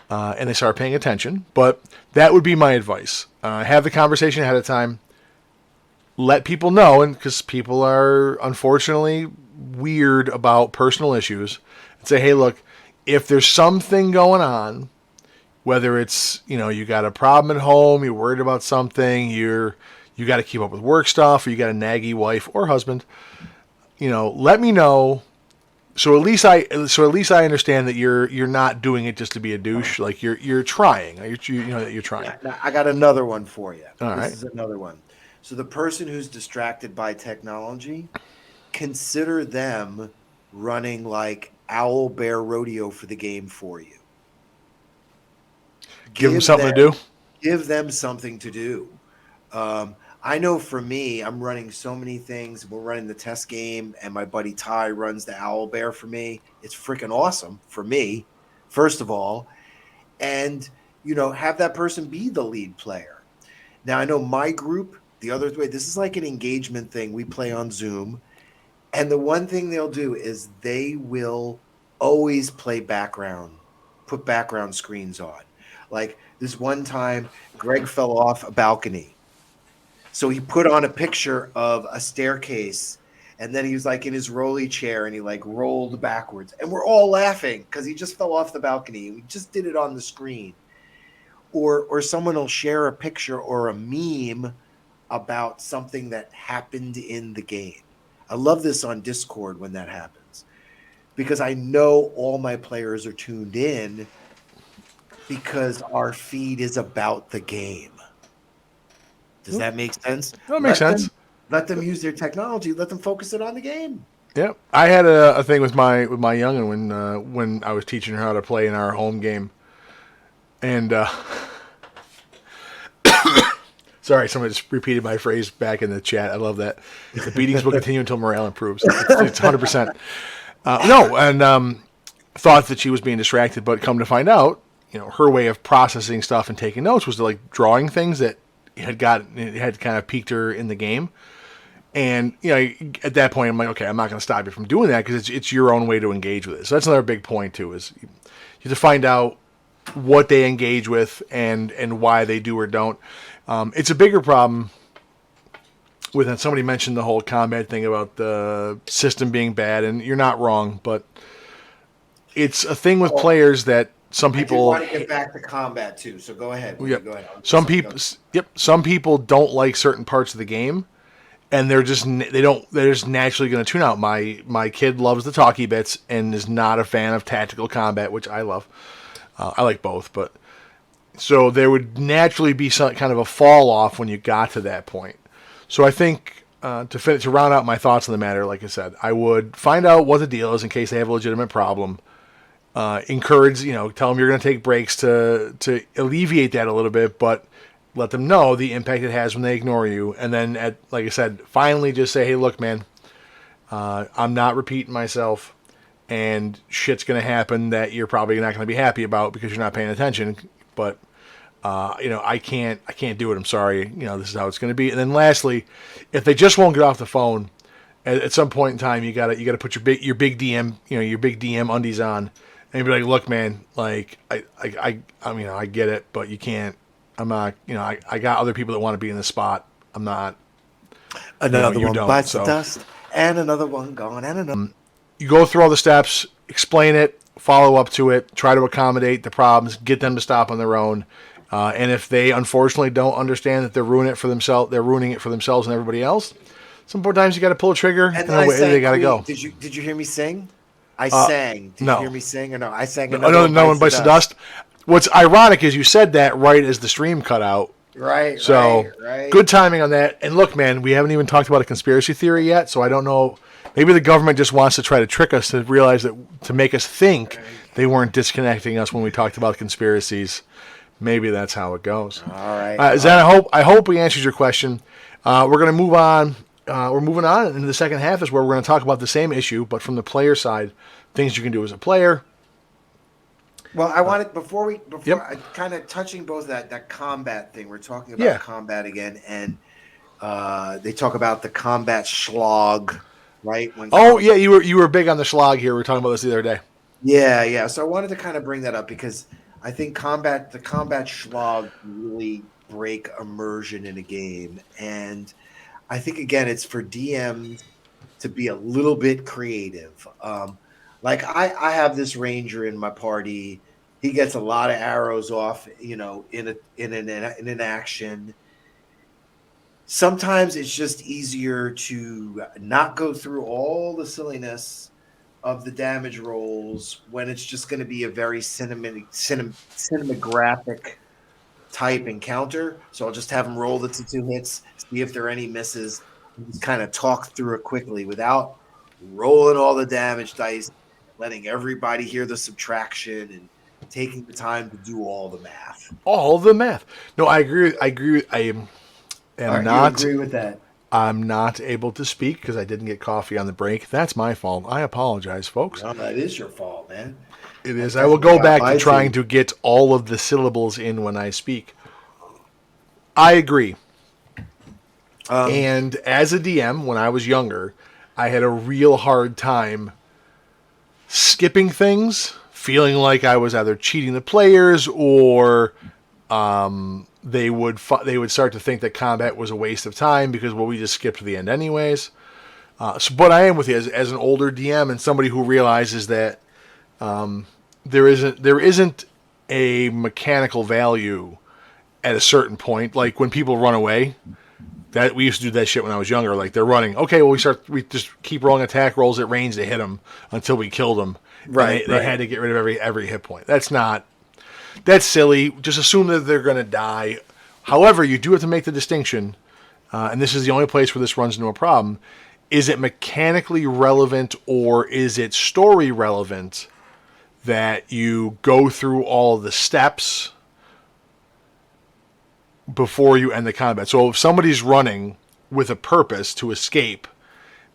A: and they start paying attention. But that would be my advice. Have the conversation ahead of time. Let people know, and because people are unfortunately weird about personal issues, and say, hey, look, if there's something going on, whether it's, you got a problem at home, you're worried about something, you got to keep up with work stuff, or you got a naggy wife or husband, let me know. So at least I understand that you're not doing it just to be a douche. Like you're trying. You're trying.
B: Yeah, now, I got another one for you.
A: All right.
B: This is another one. So the person who's distracted by technology, consider them running like owl bear rodeo for the game for you.
A: Give them something to do.
B: Give them something to do. I know for me, I'm running so many things. We're running the test game, and my buddy Ty runs the owl bear for me. It's freaking awesome for me, first of all. And, have that person be the lead player. Now, I know my group, the other way, this is like an engagement thing. We play on Zoom. And the one thing they'll do is they will always play background, put background screens on. Like this one time, Greg fell off a balcony. So he put on a picture of a staircase, and then he was like in his rolly chair and he like rolled backwards. And we're all laughing because he just fell off the balcony. And we just did it on the screen. Or someone will share a picture or a meme about something that happened in the game. I love this on Discord when that happens because I know all my players are tuned in because our feed is about the game. Does that make sense?
A: That makes sense.
B: Let them use their technology. Let them focus it on the game.
A: Yeah, I had a thing with my youngin when I was teaching her how to play in our home game, and sorry, someone just repeated my phrase back in the chat. I love that. The beatings will continue until morale improves. It's 100%. No, and thought that she was being distracted, but come to find out, her way of processing stuff and taking notes was to like drawing things that had kind of piqued her in the game. And, at that point, I'm like, okay, I'm not going to stop you from doing that because it's your own way to engage with it. So that's another big point, too, is you have to find out what they engage with and why they do or don't. It's a bigger problem with, and somebody mentioned the whole combat thing about the system being bad, and you're not wrong, but it's a thing with players that some people...
B: I want to get back to combat, too, so go ahead.
A: Yep.
B: Go ahead.
A: Some people don't like certain parts of the game. And they're just naturally going to tune out. My kid loves the talkie bits and is not a fan of tactical combat, which I love. I like both, but so there would naturally be some kind of a fall off when you got to that point. So I think to round out my thoughts on the matter, like I said, I would find out what the deal is in case they have a legitimate problem. Encourage, tell them you're going to take breaks to alleviate that a little bit, but let them know the impact it has when they ignore you. And then, like I said, finally just say, hey, look, man, I'm not repeating myself, and shit's going to happen that you're probably not going to be happy about because you're not paying attention. But, I can't do it. I'm sorry. This is how it's going to be. And then lastly, if they just won't get off the phone, at some point in time, you gotta put your big DM, your big DM undies on, and be like, look, man, like, I get it, but you can't. I'm not, I got other people that want to be in the spot. I'm not.
B: Another one bites
A: so.
B: the dust, and another one gone, and another.
A: You go through all the steps, explain it, follow up to it, try to accommodate the problems, get them to stop on their own. And if they unfortunately don't understand that they're ruining it for themselves and everybody else, some more times you got to pull a trigger and away they got to go.
B: Did you hear me sing? I sang. Did
A: no.
B: you hear me sing or no? I sang.
A: No one bites the dust. What's ironic is you said that right as the stream cut out.
B: Right.
A: So
B: right.
A: Good timing on that. And look, man, we haven't even talked about a conspiracy theory yet, so I don't know. Maybe the government just wants to try to trick us to realize that, to make us think they weren't disconnecting us when we talked about conspiracies. Maybe that's how it goes.
B: All right.
A: Zan, I hope we answered your question. We're going to move on. We're moving on into the second half is where we're going to talk about the same issue, but from the player side, things you can do as a player.
B: Well, I wanted before
A: Yep.
B: I kind of touching both that combat thing. We're talking about combat again, and they talk about the combat slog, right?
A: You were big on the slog here. We were talking about this the other day.
B: Yeah. So I wanted to kind of bring that up because I think the combat slog really break immersion in a game, and I think again it's for DMs to be a little bit creative. Like I have this ranger in my party. He gets a lot of arrows off, in an action. Sometimes it's just easier to not go through all the silliness of the damage rolls when it's just going to be a very cinematographic type encounter. So I'll just have him roll the 2 hits, see if there are any misses, and just kind of talk through it quickly without rolling all the damage dice, letting everybody hear the subtraction and taking the time to do all the math.
A: All the math. No, I agree. I am not.
B: You agree with that?
A: I'm not able to speak because I didn't get coffee on the break. That's my fault. I apologize, folks.
B: No, that is your fault, man.
A: It is. I will go back to trying to get all of the syllables in when I speak. I agree. And as a DM, when I was younger, I had a real hard time skipping things, feeling like I was either cheating the players or they would start to think that combat was a waste of time because we just skipped to the end anyways. But I am with you as an older DM and somebody who realizes that there isn't a mechanical value at a certain point. Like when people run away, that we used to do that shit when I was younger. Like they're running, okay, well we just keep rolling attack rolls at range to hit them until we kill them.
B: Right,
A: They had to get rid of every hit point. That's silly. Just assume that they're going to die. However, you do have to make the distinction, and this is the only place where this runs into a problem. Is it mechanically relevant or is it story relevant that you go through all the steps before you end the combat? So if somebody's running with a purpose to escape,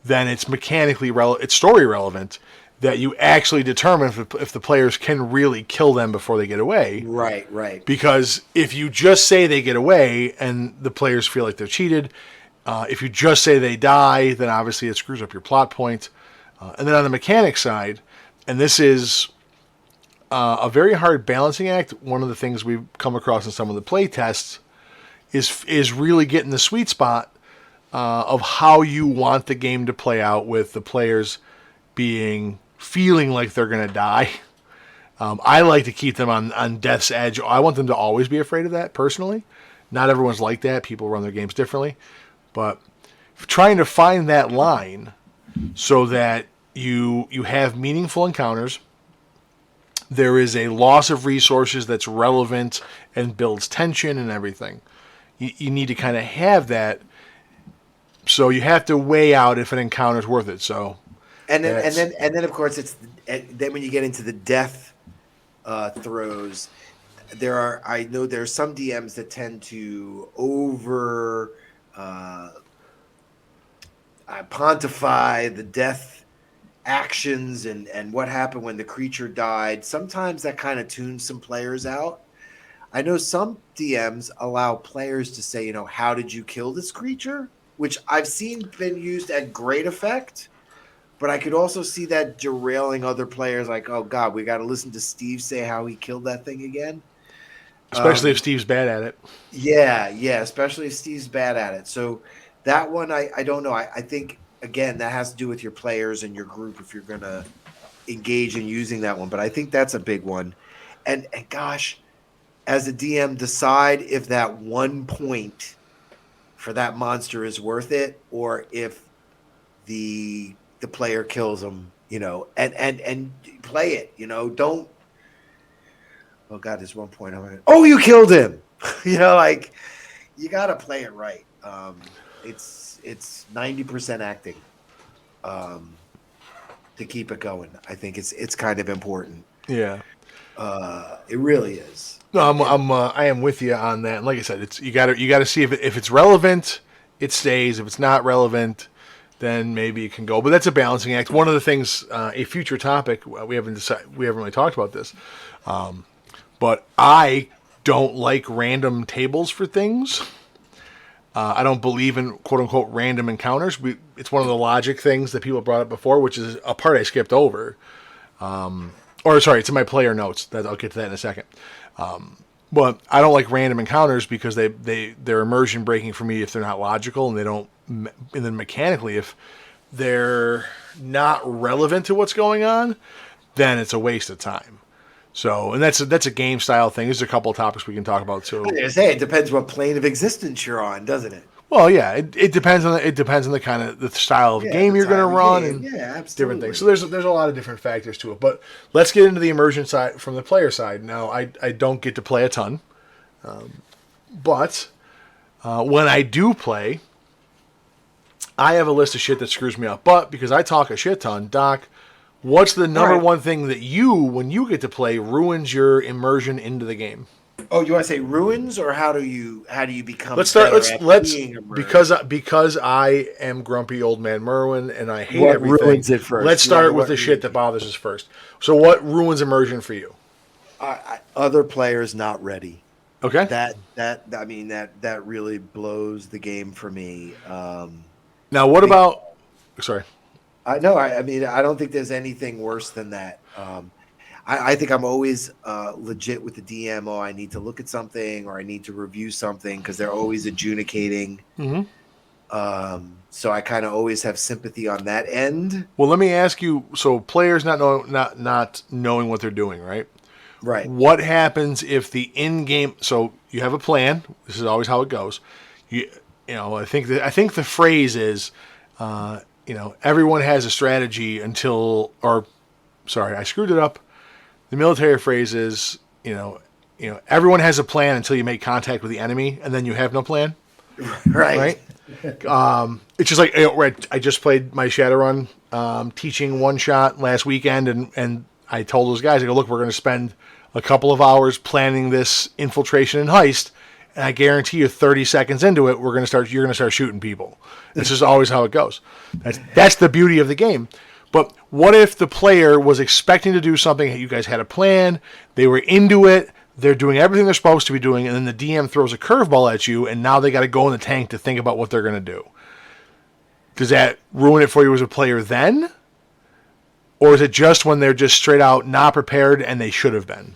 A: then it's mechanically it's story relevant that you actually determine if the players can really kill them before they get away.
B: Right.
A: Because if you just say they get away and the players feel like they're cheated, if you just say they die, then obviously it screws up your plot point. And then on the mechanic side, and this is a very hard balancing act, one of the things we've come across in some of the play tests is really getting the sweet spot of how you want the game to play out with the players feeling like they're going to die. I like to keep them on death's edge. I want them to always be afraid of that, personally. Not everyone's like that. People run their games differently. But trying to find that line so that you have meaningful encounters, there is a loss of resources that's relevant and builds tension and everything. You need to kind of have that. So you have to weigh out if an encounter is worth it. So,
B: and then of course then when you get into the death throws, I know there are some DMs that tend to pontify the death actions and what happened when the creature died. Sometimes that kind of tunes some players out. I know some DMs allow players to say, how did you kill this creature? Which I've seen been used at great effect, but I could also see that derailing other players like, oh God, we got to listen to Steve say how he killed that thing again.
A: Especially if Steve's bad at it.
B: Yeah, especially if Steve's bad at it. So that one, I don't know. I think, again, that has to do with your players and your group if you're going to engage in using that one. But I think that's a big one. And gosh, as a DM, decide if that 1 point for that monster is worth it or if the player kills them, and play it, don't. Oh God, there's 1 point. You killed him. You got to play it right. It's 90% acting to keep it going. I think it's kind of important.
A: Yeah,
B: it really is.
A: No, I am with you on that. And like I said, you got to see if it's relevant, it stays. If it's not relevant, then maybe it can go. But that's a balancing act. One of the things, a future topic, we haven't really talked about this, but I don't like random tables for things. I don't believe in quote unquote random encounters. It's one of the logic things that people brought up before, which is a part I skipped over. It's in my player notes. I'll get to that in a second. But I don't like random encounters because they're immersion breaking for me if they're not logical and then mechanically if they're not relevant to what's going on, then it's a waste of time. So, and that's a game style thing. There's a couple of topics we can talk about too.
B: I was gonna say it depends what plane of existence you're on, doesn't it?
A: Well, yeah, it depends on the kind of the style of game you're going to run and different things. So there's a lot of different factors to it. But let's get into the immersion side from the player side. Now, I don't get to play a ton, but when I do play, I have a list of shit that screws me up. But because I talk a shit ton, Doc, what's the number one thing that when you get to play, ruins your immersion into the game?
B: Oh, you want to say ruins, or how do you become?
A: Let's because I am grumpy old man Merwin and I hate everything.
B: What ruins it first?
A: Let's start with the shit that bothers us first. So, what ruins immersion for you?
B: Other players not ready.
A: Okay.
B: That really blows the game for me.
A: Now, what about? Sorry.
B: No, I mean, I don't think there's anything worse than that. I think I'm always legit with the DM. Oh, I need to look at something or I need to review something because they're always adjudicating.
A: Mm-hmm.
B: So I kind of always have sympathy on that end.
A: Well, let me ask you. So players not knowing what they're doing, right?
B: Right.
A: What happens if the in-game? So you have a plan. This is always how it goes. I think the phrase is, everyone has a strategy until, or sorry, I screwed it up. The military phrase is, everyone has a plan until you make contact with the enemy, and then you have no plan.
B: Right.
A: It's just like I just played my Shadowrun teaching one shot last weekend, and I told those guys, I go, look, we're going to spend a couple of hours planning this infiltration and heist, and I guarantee you 30 seconds into it, you're going to start shooting people. This is always how it goes. That's the beauty of the game. But what if the player was expecting to do something, you guys had a plan, they were into it, they're doing everything they're supposed to be doing, and then the DM throws a curveball at you, and now they got to go in the tank to think about what they're going to do. Does that ruin it for you as a player then? Or is it just when they're just straight out not prepared and they should have been?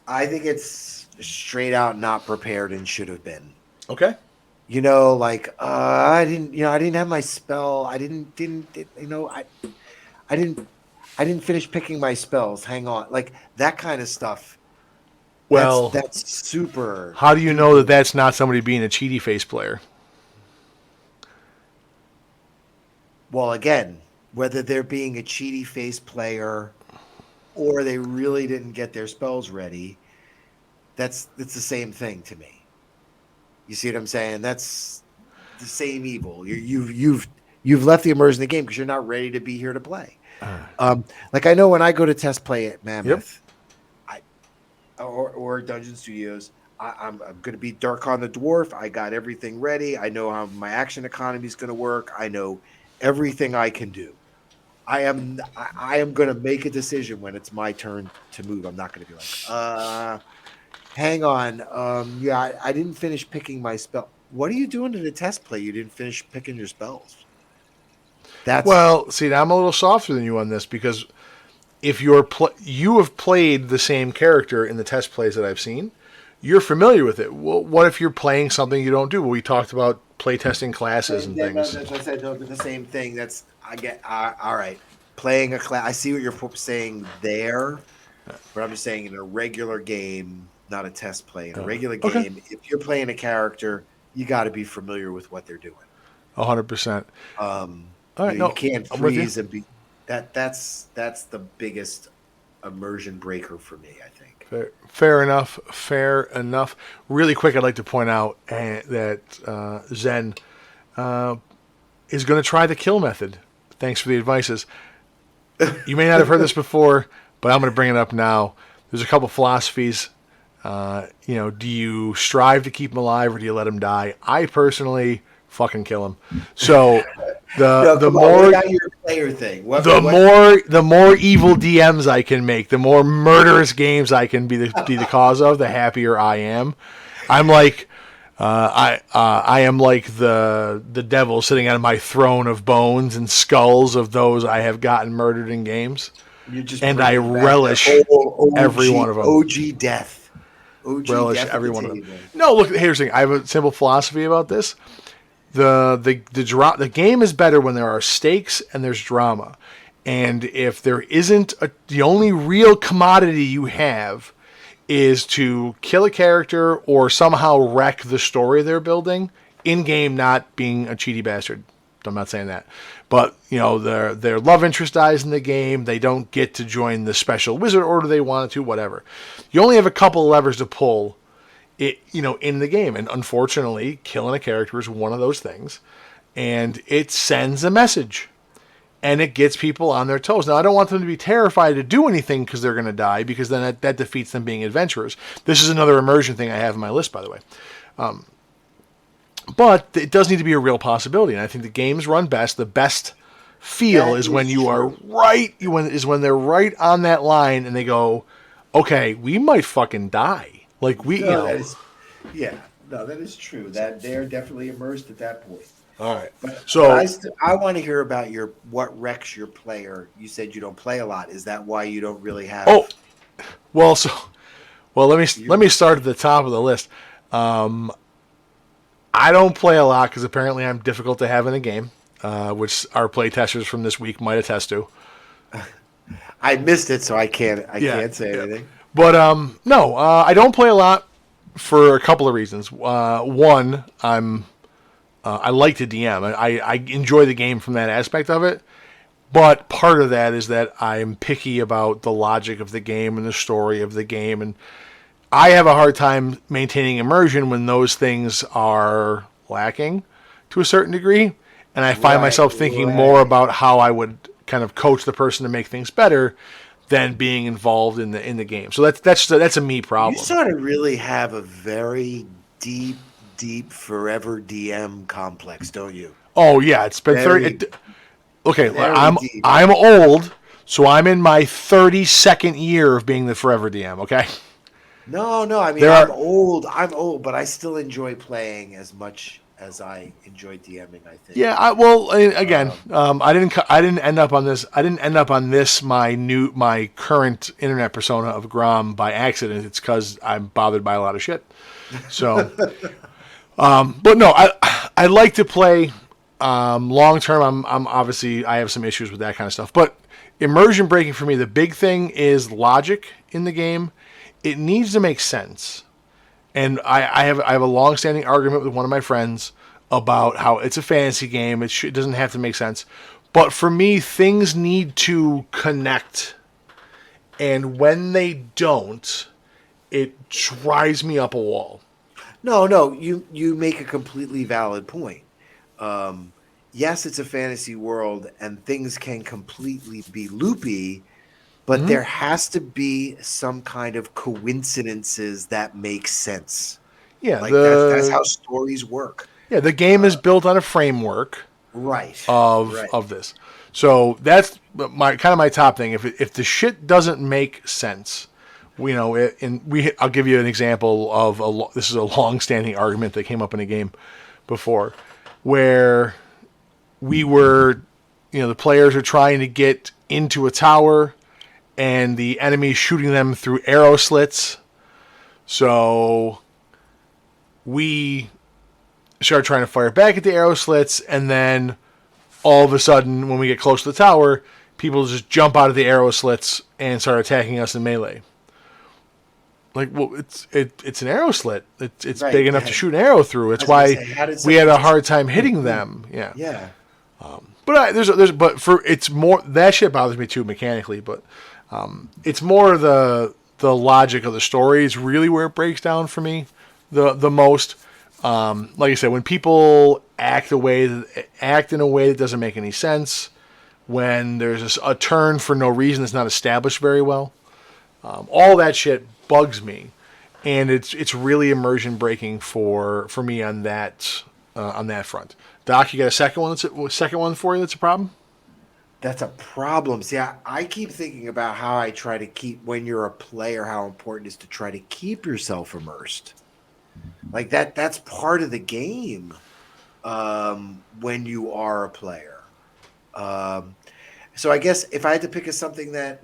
B: I think it's straight out not prepared and should have been.
A: Okay.
B: I didn't have my spell. I didn't finish picking my spells. Hang on. Like that kind of stuff.
A: Well,
B: that's super.
A: How do you know that that's not somebody being a cheaty face player?
B: Well, again, whether they're being a cheaty face player or they really didn't get their spells ready, it's the same thing to me. You see what I'm saying? That's the same evil. You've left the immersion of the game because you're not ready to be here to play. Like I know when I go to test play at Mammoth, or Dungeon Studios, I'm going to be Darkon the Dwarf. I got everything ready. I know how my action economy is going to work. I know everything I can do. I am going to make a decision when it's my turn to move. I'm not going to be like, hang on. I didn't finish picking my spell. What are you doing in the test play? You didn't finish picking your spells.
A: See, I'm a little softer than you on this because if you have played the same character in the test plays that I've seen, you're familiar with it. Well, what if you're playing something you don't do? Well, we talked about play testing classes and things.
B: That's what I said. No, the same thing. All right. Playing a class. I see what you're saying there, but I'm just saying in a regular game, not a test play. In a regular game, if you're playing a character, you got to be familiar with what they're doing.
A: 100%.
B: All right, you can't freeze and be. That's the biggest immersion breaker for me, I think.
A: Fair enough. Really quick, I'd like to point out that Zen is going to try the kill method. Thanks for the advices. You may not have heard this before, but I'm going to bring it up now. There's a couple philosophies. Do you strive to keep him alive or do you let him die? I personally fucking kill him. So the more
B: your player thing.
A: The more evil DMs I can make, the more murderous games I can be the cause of, the happier I am. I'm like I am like the devil sitting on my throne of bones and skulls of those I have gotten murdered in games. And I relish every one of them.
B: OG death.
A: Relish every one of them. No, look, here's the thing. I have a simple philosophy about this. The game is better when there are stakes and there's drama. And if there isn't the only real commodity you have is to kill a character or somehow wreck the story they're building, in-game not being a cheaty bastard. I'm not saying that. But, their love interest dies in the game. They don't get to join the special wizard order they wanted to, whatever. You only have a couple of levers to pull in the game. And unfortunately, killing a character is one of those things. And it sends a message. And it gets people on their toes. Now, I don't want them to be terrified to do anything because they're going to die, because then that defeats them being adventurers. This is another immersion thing I have on my list, by the way. But it does need to be a real possibility. And I think the games run best. The best feel is when you are right, when they're right on that line and they go, okay, we might fucking die. Like
B: No, that is true. That they're definitely immersed at that point.
A: All right.
B: But
A: So,
B: I want to hear about what wrecks your player. You said you don't play a lot. Is that why you don't really
A: oh,
B: have
A: well, let
B: your?
A: me start at the top of the list. Um, I don't play a lot because apparently I'm difficult to have in a game, which our play testers from this week might attest to.
B: I missed it, so I can't. I
A: Yeah,
B: can't say
A: yeah.
B: anything.
A: But no, I don't play a lot for a couple of reasons. One, I like to DM. I enjoy the game from that aspect of it. But part of that is that I'm picky about the logic of the game and the story of the game, and I have a hard time maintaining immersion when those things are lacking to a certain degree. And I find myself thinking more
B: Right.
A: about how I would kind of coach the person to make things better than being involved in the game. So that's a me
B: You
A: problem.
B: sort of really have a very deep forever DM complex, don't you?
A: Oh yeah, it's been
B: Very,
A: 30. Okay,
B: very deep.
A: I'm old, so I'm in my 32nd year of being the forever DM. Okay,
B: No. I mean,
A: there
B: I'm
A: are
B: old. I'm old, but I still enjoy playing as much as I enjoy DMing. I think.
A: yeah. Again, I didn't end up on this. I didn't end up on this my current internet persona of Grom by accident. It's because I'm bothered by a lot of shit. So, but no, I like to play. Long term, I'm obviously I have some issues with that kind of stuff. But immersion breaking for me, the big thing is logic in the game. It needs to make sense. And I have a long-standing argument with one of my friends about how it's a fantasy game. It doesn't have to make sense. But for me, things need to connect. And when they don't, it drives me up a wall.
B: No. You make a completely valid point. Yes, it's a fantasy world, and things can completely be loopy, but there has to be some kind of coincidences that make sense.
A: Yeah,
B: Like that's how stories work.
A: the game is built on a framework
B: Right.
A: of
B: Right.
A: of this. So that's my top thing. If the shit doesn't make sense, I'll give you an example of this is a long-standing argument that came up in a game before, where we were, the players are trying to get into a tower, and the enemy's shooting them through arrow slits. So we start trying to fire back at the arrow slits, and then all of a sudden, when we get close to the tower, people just jump out of the arrow slits and start attacking us in melee. Like, well, it's an arrow slit. It's
B: Right.
A: big enough to shoot an arrow through. It's
B: I was gonna
A: why
B: say, how did
A: we had a
B: something
A: hard time hitting them. Yeah.
B: Yeah.
A: But it's more that shit bothers me too mechanically. But it's more the logic of the story is really where it breaks down for me the most. Like I said, when people act in a way that doesn't make any sense, when there's a turn for no reason that's not established very well, all that shit bugs me, and it's really immersion breaking for me on that front. Doc, you got a second one for you that's a problem?
B: That's a problem. See, I keep thinking about how I try to keep when you're a player, how important it is to try to keep yourself immersed. Like that's part of the game when you are a player. So I guess if I had to pick something that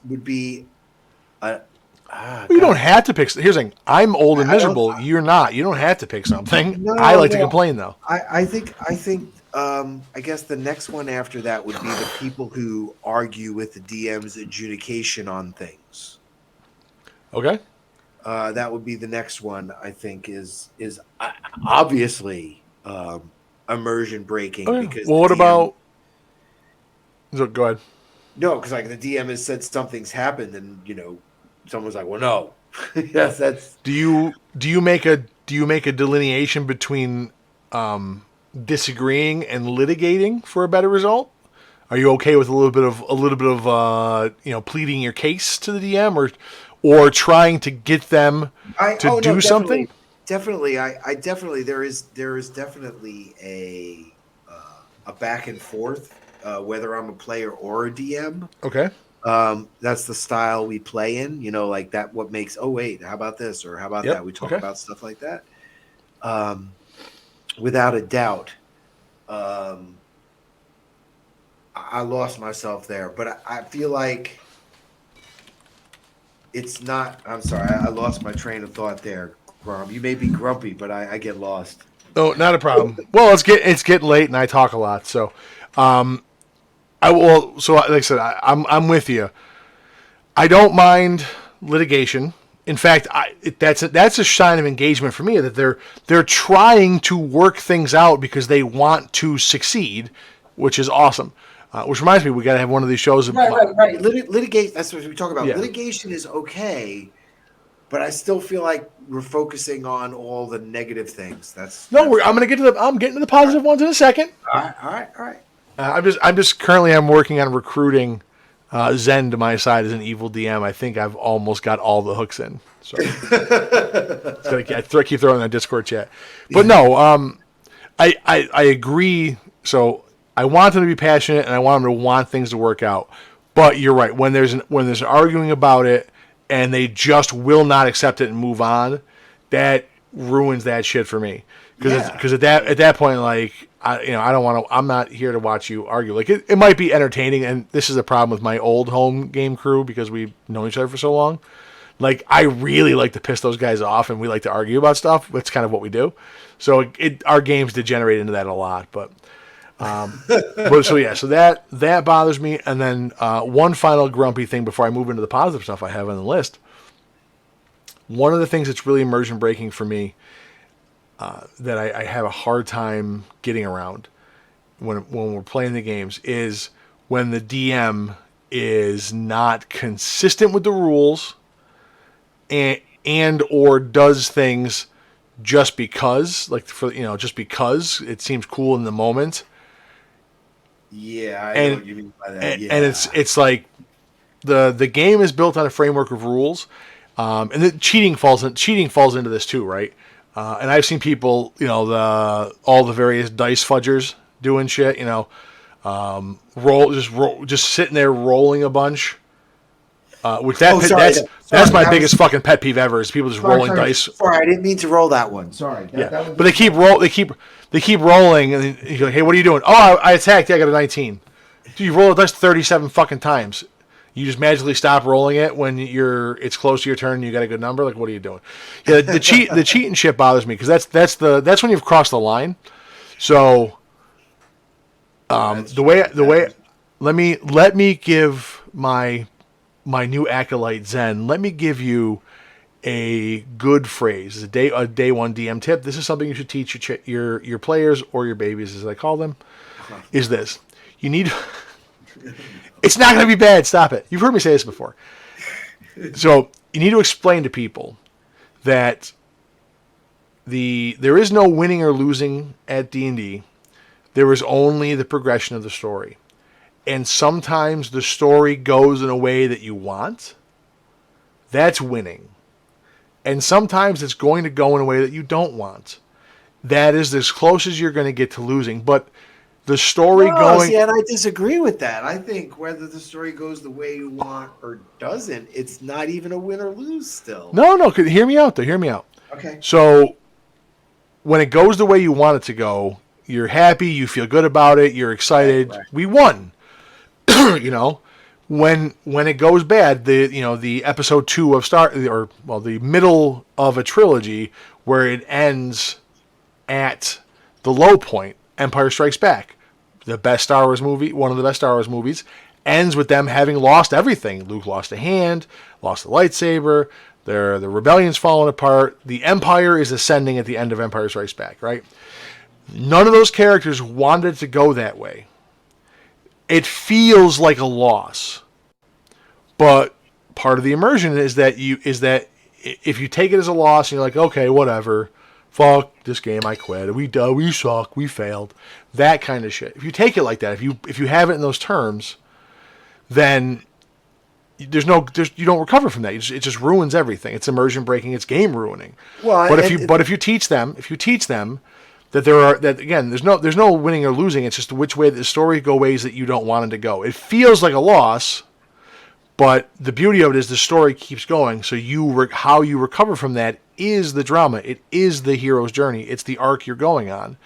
B: would be
A: You don't have to pick. Here's the thing: I'm old and
B: I don't-
A: miserable. You're not. You don't have to pick something.
B: No,
A: I like to
B: no.
A: complain though.
B: I think I guess the next one after that would be the people who argue with the DM's adjudication on things.
A: Okay.
B: That would be the next one. I think is obviously immersion breaking
A: Okay.
B: because
A: Well,
B: the
A: what
B: DM
A: about? So go ahead.
B: no, because like the DM has said something's happened, and someone's like, well, no, yes, that's
A: Do you make a delineation between disagreeing and litigating for a better result? Are you okay with a little bit of pleading your case to the DM or trying to get them to do something?
B: Definitely, I definitely there is definitely a back and forth whether I'm a player or a DM.
A: Okay.
B: That's the style we play in, like that. What makes? Oh wait, how about this or how about
A: Yep,
B: that? We talk
A: okay.
B: about stuff like that. without a doubt, I lost myself there. But I feel like it's not. I'm sorry, I lost my train of thought there, Grom. You may be grumpy, but I get lost.
A: No, not a problem. Well, it's getting late, and I talk a lot, so like I said, I'm with you. I don't mind litigation. In fact, that's a sign of engagement for me that they're trying to work things out because they want to succeed, which is awesome. Which reminds me, we got to have one of these shows.
B: Right. Litigation. That's what we talk about.
A: Yeah.
B: Litigation is okay, but I still feel like we're focusing on all the negative things.
A: I'm getting to the positive ones in a second.
B: All right.
A: I'm working on recruiting Zen to my side as an evil DM. I think I've almost got all the hooks in. So I keep throwing in that Discord chat. But no, I agree. So I want them to be passionate and I want them to want things to work out. But you're right. When there's an arguing about it and they just will not accept it and move on, that ruins that shit for me. Because at that point, like I don't want to. I'm not here to watch you argue. Like it might be entertaining, and this is a problem with my old home game crew because we've known each other for so long. Like I really like to piss those guys off, and we like to argue about stuff. That's kind of what we do. So our games degenerate into that a lot. But so that bothers me. And then one final grumpy thing before I move into the positive stuff I have on the list. One of the things that's really immersion breaking for me. That I have a hard time getting around when we're playing the games is when the DM is not consistent with the rules and or does things just because, just because it seems cool in the moment.
B: Yeah, I know what you mean by that. Yeah.
A: And it's like the game is built on a framework of rules, and the cheating falls into this too, right? And I've seen people, all the various dice fudgers doing shit, just sitting there rolling a bunch. That's my biggest fucking pet peeve ever is people just rolling dice.
B: Sorry, I didn't mean to roll that one. Sorry.
A: But they keep rolling, and you're like, hey, what are you doing? Oh, I attacked. Yeah, I got a 19. Dude, you roll a dice 37 fucking times. You just magically stop rolling it when it's close to your turn and you got a good number. Like, what are you doing? Yeah, the cheating shit bothers me because that's when you've crossed the line. So, let me give my new acolyte Zen. Let me give you a good phrase. A day one DM tip. This is something you should teach your players or your babies, as I call them. Is this? You need. It's not going to be bad. Stop it. You've heard me say this before. So you need to explain to people that there is no winning or losing at D&D. There is only the progression of the story. And sometimes the story goes in a way that you want. That's winning. And sometimes it's going to go in a way that you don't want. That is as close as you're going to get to losing. But the story
B: and I disagree with that. I think whether the story goes the way you want or doesn't, it's not even a win or lose still.
A: No, hear me out, though. Hear me out.
B: Okay.
A: So, when it goes the way you want it to go, you're happy, you feel good about it, you're excited. Right. We won. When it goes bad, the episode 2 of the middle of a trilogy where it ends at the low point, Empire Strikes Back, the best Star Wars movie, one of the best Star Wars movies, ends with them having lost everything. Luke lost a hand, lost the lightsaber, the rebellion's falling apart, the Empire is ascending at the end of Empire Strikes Back, right? None of those characters wanted it to go that way. It feels like a loss. But part of the immersion is that if you take it as a loss and you're like, okay, whatever, fuck this game, I quit. We suck. We failed. That kind of shit. If you take it like that, if you have it in those terms, then you don't recover from that. It just ruins everything. It's immersion breaking. It's game ruining. Well, but if you teach them that there's no winning or losing. It's just which way the story go ways that you don't want it to go. It feels like a loss. But the beauty of it is the story keeps going, so how you recover from that is the drama. It is the hero's journey. It's the arc you're going on.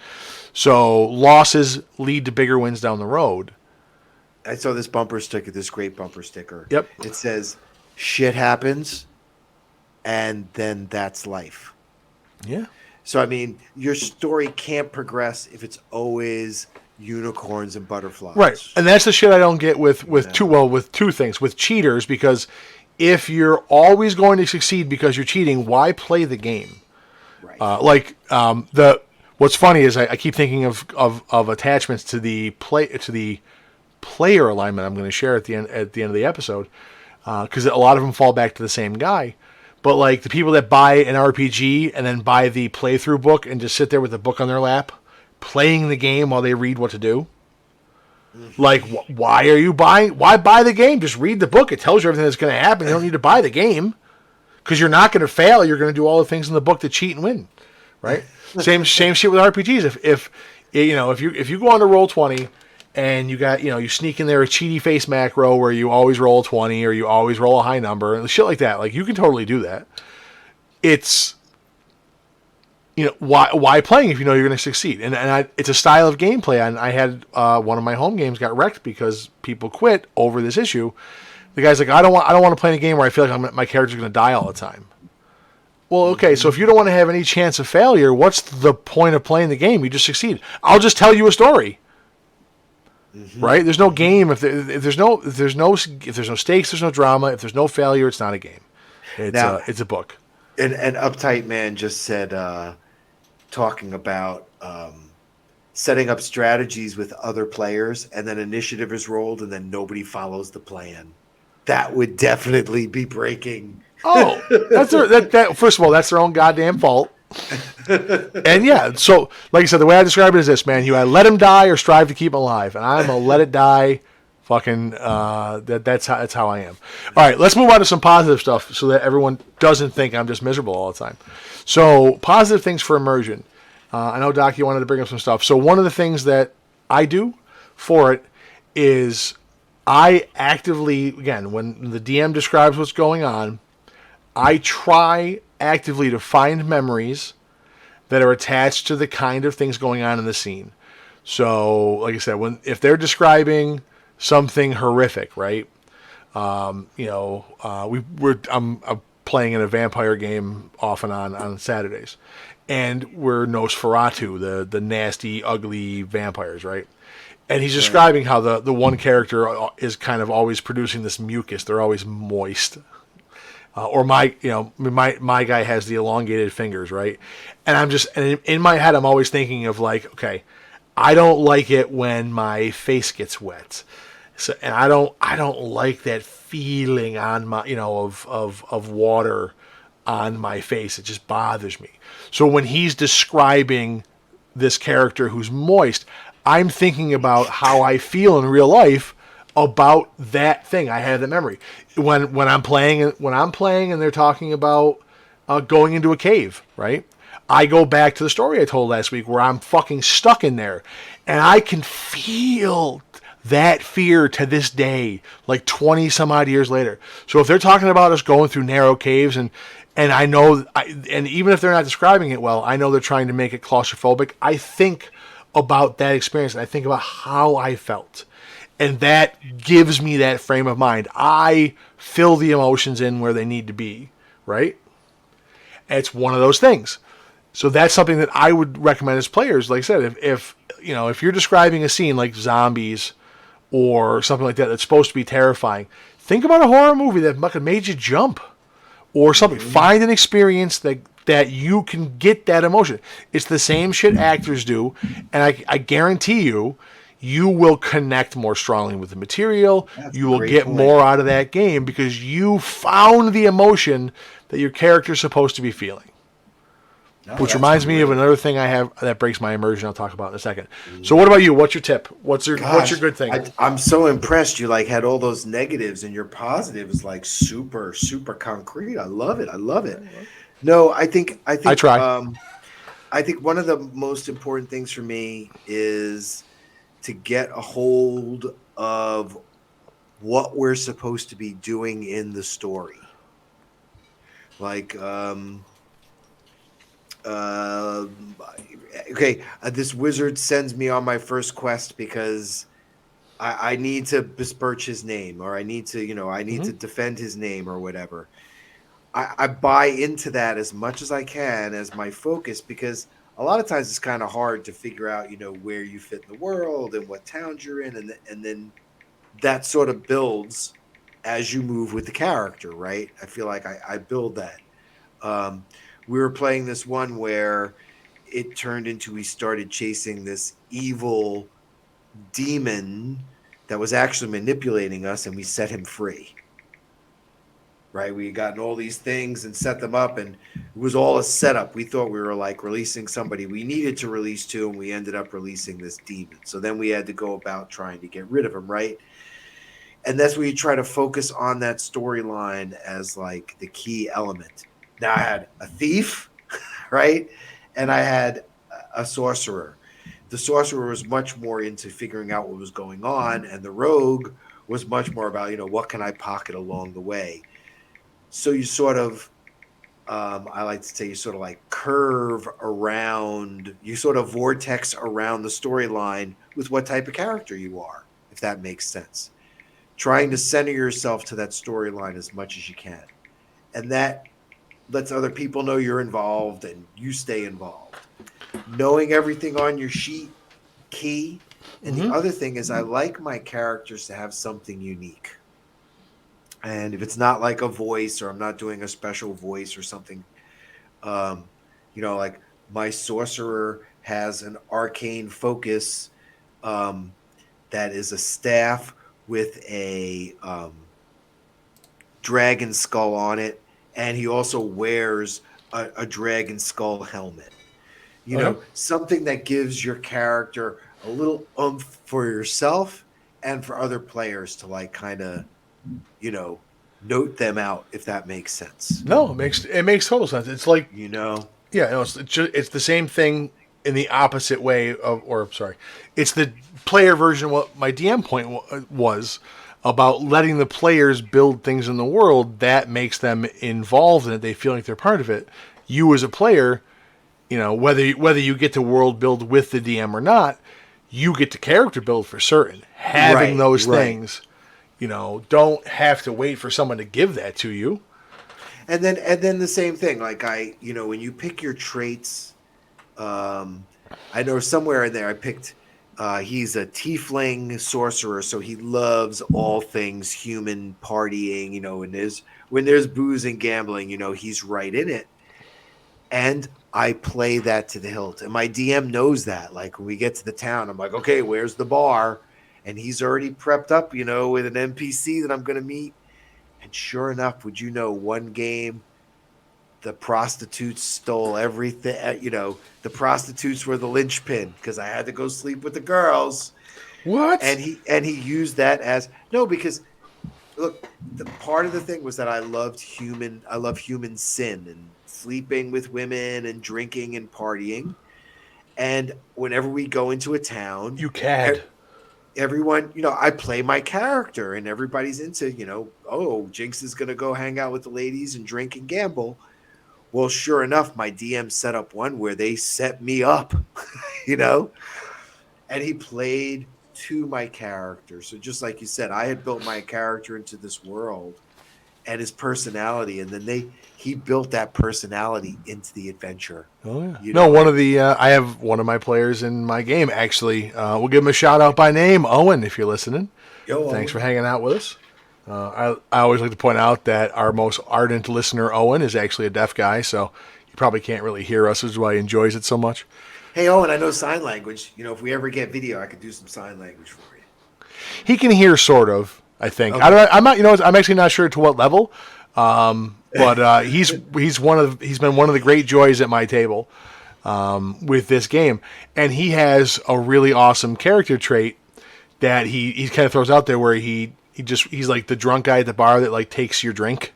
A: So losses lead to bigger wins down the road.
B: I saw this bumper sticker, this great bumper sticker.
A: Yep.
B: It says, "Shit happens, and then that's life."
A: Yeah.
B: So I mean, your story can't progress if it's always unicorns and butterflies.
A: Right. And that's the shit I don't get with two things. With cheaters, because if you're always going to succeed because you're cheating, why play the game?
B: Right.
A: What's funny is I keep thinking of attachments to the player alignment I'm going to share at the end of the episode, because a lot of them fall back to the same guy. But like the people that buy an RPG and then buy the playthrough book and just sit there with the book on their lap, playing the game while they read what to do. Like, why are you buying? Why buy the game? Just read the book. It tells you everything that's going to happen. You don't need to buy the game because you're not going to fail. You're going to do all the things in the book to cheat and win, right? Same shit with RPGs. If you go on to Roll20 and you sneak in there a cheaty face macro where you always roll a 20 or you always roll a high number and shit like that, like you can totally do that. It's why playing if you know you're going to succeed? And it's a style of gameplay. And I had one of my home games got wrecked because people quit over this issue. The guy's like, I don't want to play in a game where I feel like my character's going to die all the time. Well, okay, so if you don't want to have any chance of failure, what's the point of playing the game? You just succeed. I'll just tell you a story. Right? There's no game if there's no stakes, there's no drama. If there's no failure, it's not a game. It's a book.
B: And Uptight Man just said, talking about setting up strategies with other players, and then initiative is rolled, and then nobody follows the plan. That would definitely be breaking.
A: Oh, first of all, that's their own goddamn fault. And yeah, so like I said, the way I describe it is this, man: you either let him die or strive to keep him alive, and I'm gonna let it die. Fucking that's how I am. All right, let's move on to some positive stuff so that everyone doesn't think I'm just miserable all the time. So positive things for immersion. I know, Doc, you wanted to bring up some stuff. So one of the things that I do for it is I actively, again, when the DM describes what's going on, I try actively to find memories that are attached to the kind of things going on in the scene. So, like I said, if they're describing something horrific, right? I'm playing in a vampire game off and on Saturdays, and we're Nosferatu, the nasty, ugly vampires, right? And he's describing how the one character is kind of always producing this mucus. They're always moist. Or my guy has the elongated fingers, right? And in my head, I'm always thinking of like, okay, I don't like it when my face gets wet. So, and I don't like that feeling on my, of water on my face. It just bothers me. So when he's describing this character who's moist, I'm thinking about how I feel in real life about that thing. I have the memory when I'm playing and they're talking about going into a cave, right? I go back to the story I told last week where I'm fucking stuck in there, and I can feel that fear to this day, like 20 some odd years later. So if they're talking about us going through narrow caves and I know, and even if they're not describing it well, I know they're trying to make it claustrophobic. I think about that experience, and I think about how I felt. And that gives me that frame of mind. I fill the emotions in where they need to be, right? And it's one of those things. So that's something that I would recommend as players. Like I said, if you're describing a scene like zombies or something like that that's supposed to be terrifying, think about a horror movie that made you jump or something. Mm-hmm. Find an experience that you can get that emotion. It's the same shit actors do, and I guarantee you will connect more strongly with the material. You will get more out of that game because you found the emotion that your character is supposed to be feeling. Which reminds me of another thing I have that breaks my immersion I'll talk about in a second. So what about you? What's your tip? What's your good thing?
B: I'm so impressed. You had all those negatives and your positive is super, super concrete. I love it. No, I think
A: I try.
B: I think one of the most important things for me is to get a hold of what we're supposed to be doing in the story. Uh, okay, this wizard sends me on my first quest because I need to besmirch his name, or I need to, I need to defend his name or whatever. I buy into that as much as I can as my focus, because a lot of times it's kind of hard to figure out, where you fit in the world and what towns you're in, and then that sort of builds as you move with the character, right? I feel like I build that. Um, we were playing this one where it turned into we started chasing this evil demon that was actually manipulating us, and we set him free. Right? We had gotten all these things and set them up, and it was all a setup. We thought we were like releasing somebody we needed to release to, and we ended up releasing this demon. So then we had to go about trying to get rid of him, right? And that's where you try to focus on that storyline as like the key element. Now I had a thief, right? And I had a sorcerer. The sorcerer was much more into figuring out what was going on, and the rogue was much more about, what can I pocket along the way? So you sort of, I like to say, you sort of like curve around, you sort of vortex around the storyline with what type of character you are, if that makes sense. Trying to center yourself to that storyline as much as you can. And that lets other people know you're involved and you stay involved. Knowing everything on your sheet, key. And the other thing is I like my characters to have something unique. And if it's not like a voice, or I'm not doing a special voice or something, like my sorcerer has an arcane focus that is a staff with a dragon skull on it, and he also wears a dragon skull helmet. Something that gives your character a little oomph for yourself and for other players to like kind of, note them out, if that makes sense.
A: No, it makes total sense. It's like,
B: Yeah, no,
A: it's the same thing in the opposite way it's the player version of what my DM point was about letting the players build things in the world that makes them involved in it. They feel like they're part of it. You as a player, whether you get to world build with the DM or not, you get to character build for certain. Having those things, don't have to wait for someone to give that to you.
B: And then the same thing, like when you pick your traits, I know somewhere in there I picked, he's a tiefling sorcerer, so he loves all things human partying, when there's booze and gambling, he's right in it. And I play that to the hilt. And my DM knows that. Like when we get to the town, I'm like, okay, where's the bar? And he's already prepped up, with an NPC that I'm going to meet. And sure enough, would you know, one game, the prostitutes stole everything. The prostitutes were the linchpin because I had to go sleep with the girls.
A: What?
B: And he used that as because look, the part of the thing was that I love human sin and sleeping with women and drinking and partying. And whenever we go into a town,
A: you cad.
B: Everyone, I play my character, and everybody's into, Jinx is going to go hang out with the ladies and drink and gamble. Well, sure enough, my DM set up one where they set me up, and he played to my character. So just like you said, I had built my character into this world and his personality, and then he built that personality into the adventure.
A: Oh yeah. I have one of my players in my game actually. We'll give him a shout out by name, Owen, if you're listening.
B: Yo,
A: thanks for hanging out with us. I always like to point out that our most ardent listener, Owen, is actually a deaf guy, so he probably can't really hear us, which is why he enjoys it so much.
B: Hey, Owen, I know sign language. If we ever get video, I could do some sign language for you.
A: He can hear sort of, I think. Okay. I'm not. I'm actually not sure to what level. But he's been one of the great joys at my table with this game, and he has a really awesome character trait that he kind of throws out there where he's like the drunk guy at the bar that like takes your drink,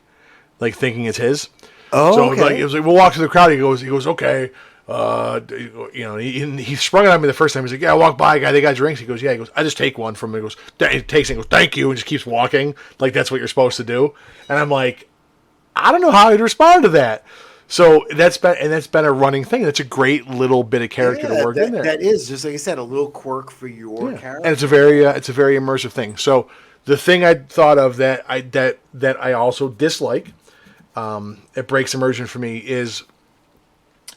A: like thinking it's his.
B: Oh,
A: so
B: okay.
A: it was like we'll walk through the crowd. He goes okay. He sprung it on me the first time. He's like, yeah, I walked by a guy, they got drinks. He goes, yeah. He goes, I just take one from him. He goes, he takes it and goes, thank you, and just keeps walking like that's what you're supposed to do. And I'm like, I don't know how I'd respond to that. So that's been a running thing. That's a great little bit of character to work in there.
B: That is, just like I said, a little quirk for your
A: Yeah.
B: character.
A: And it's a very immersive thing. So the thing I thought of that I also dislike, it breaks immersion for me is,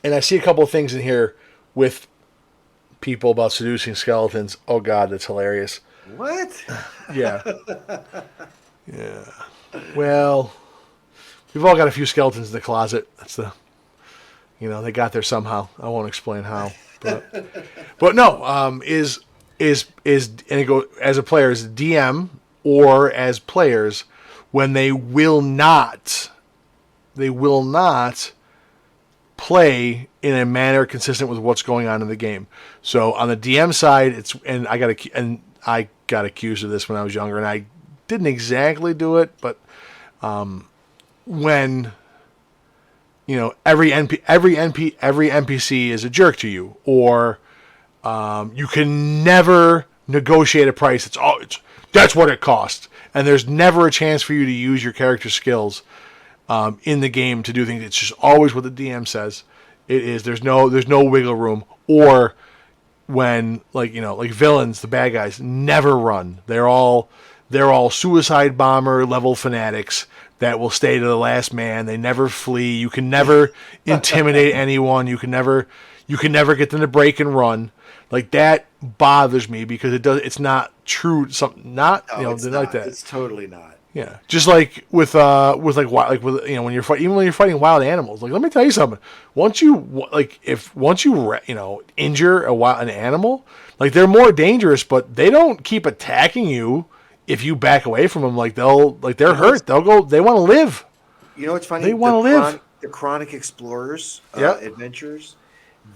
A: and I see a couple of things in here with people about seducing skeletons. Oh God, that's hilarious.
B: What?
A: Yeah. Yeah. Well, we've all got a few skeletons in the closet. That's they got there somehow. I won't explain how, but no, is and it goes as a player, as a DM or as players, when they will not play in a manner consistent with what's going on in the game. So on the DM side, I got accused of this when I was younger, and I didn't exactly do it, but when every NPC is a jerk to you, or you can never negotiate a price. That's what it costs, and there's never a chance for you to use your character skills in the game to do things. It's just always what the DM says. It is. There's no wiggle room. Or when like villains, the bad guys never run. They're all suicide bomber level fanatics that will stay to the last man. They never flee. You can never intimidate anyone. You can never get them to break and run. Like that bothers me because it's not true. Something not
B: It's
A: they're
B: not.
A: like that.
B: It's totally not.
A: Yeah, just like when you're fighting wild animals. Like, let me tell you something. Once you injure an animal, like they're more dangerous, but they don't keep attacking you if you back away from them. Like they're hurt. They'll go. They want to live.
B: You know what's funny?
A: They want to live.
B: The Chronic Explorers
A: Yep.
B: adventures.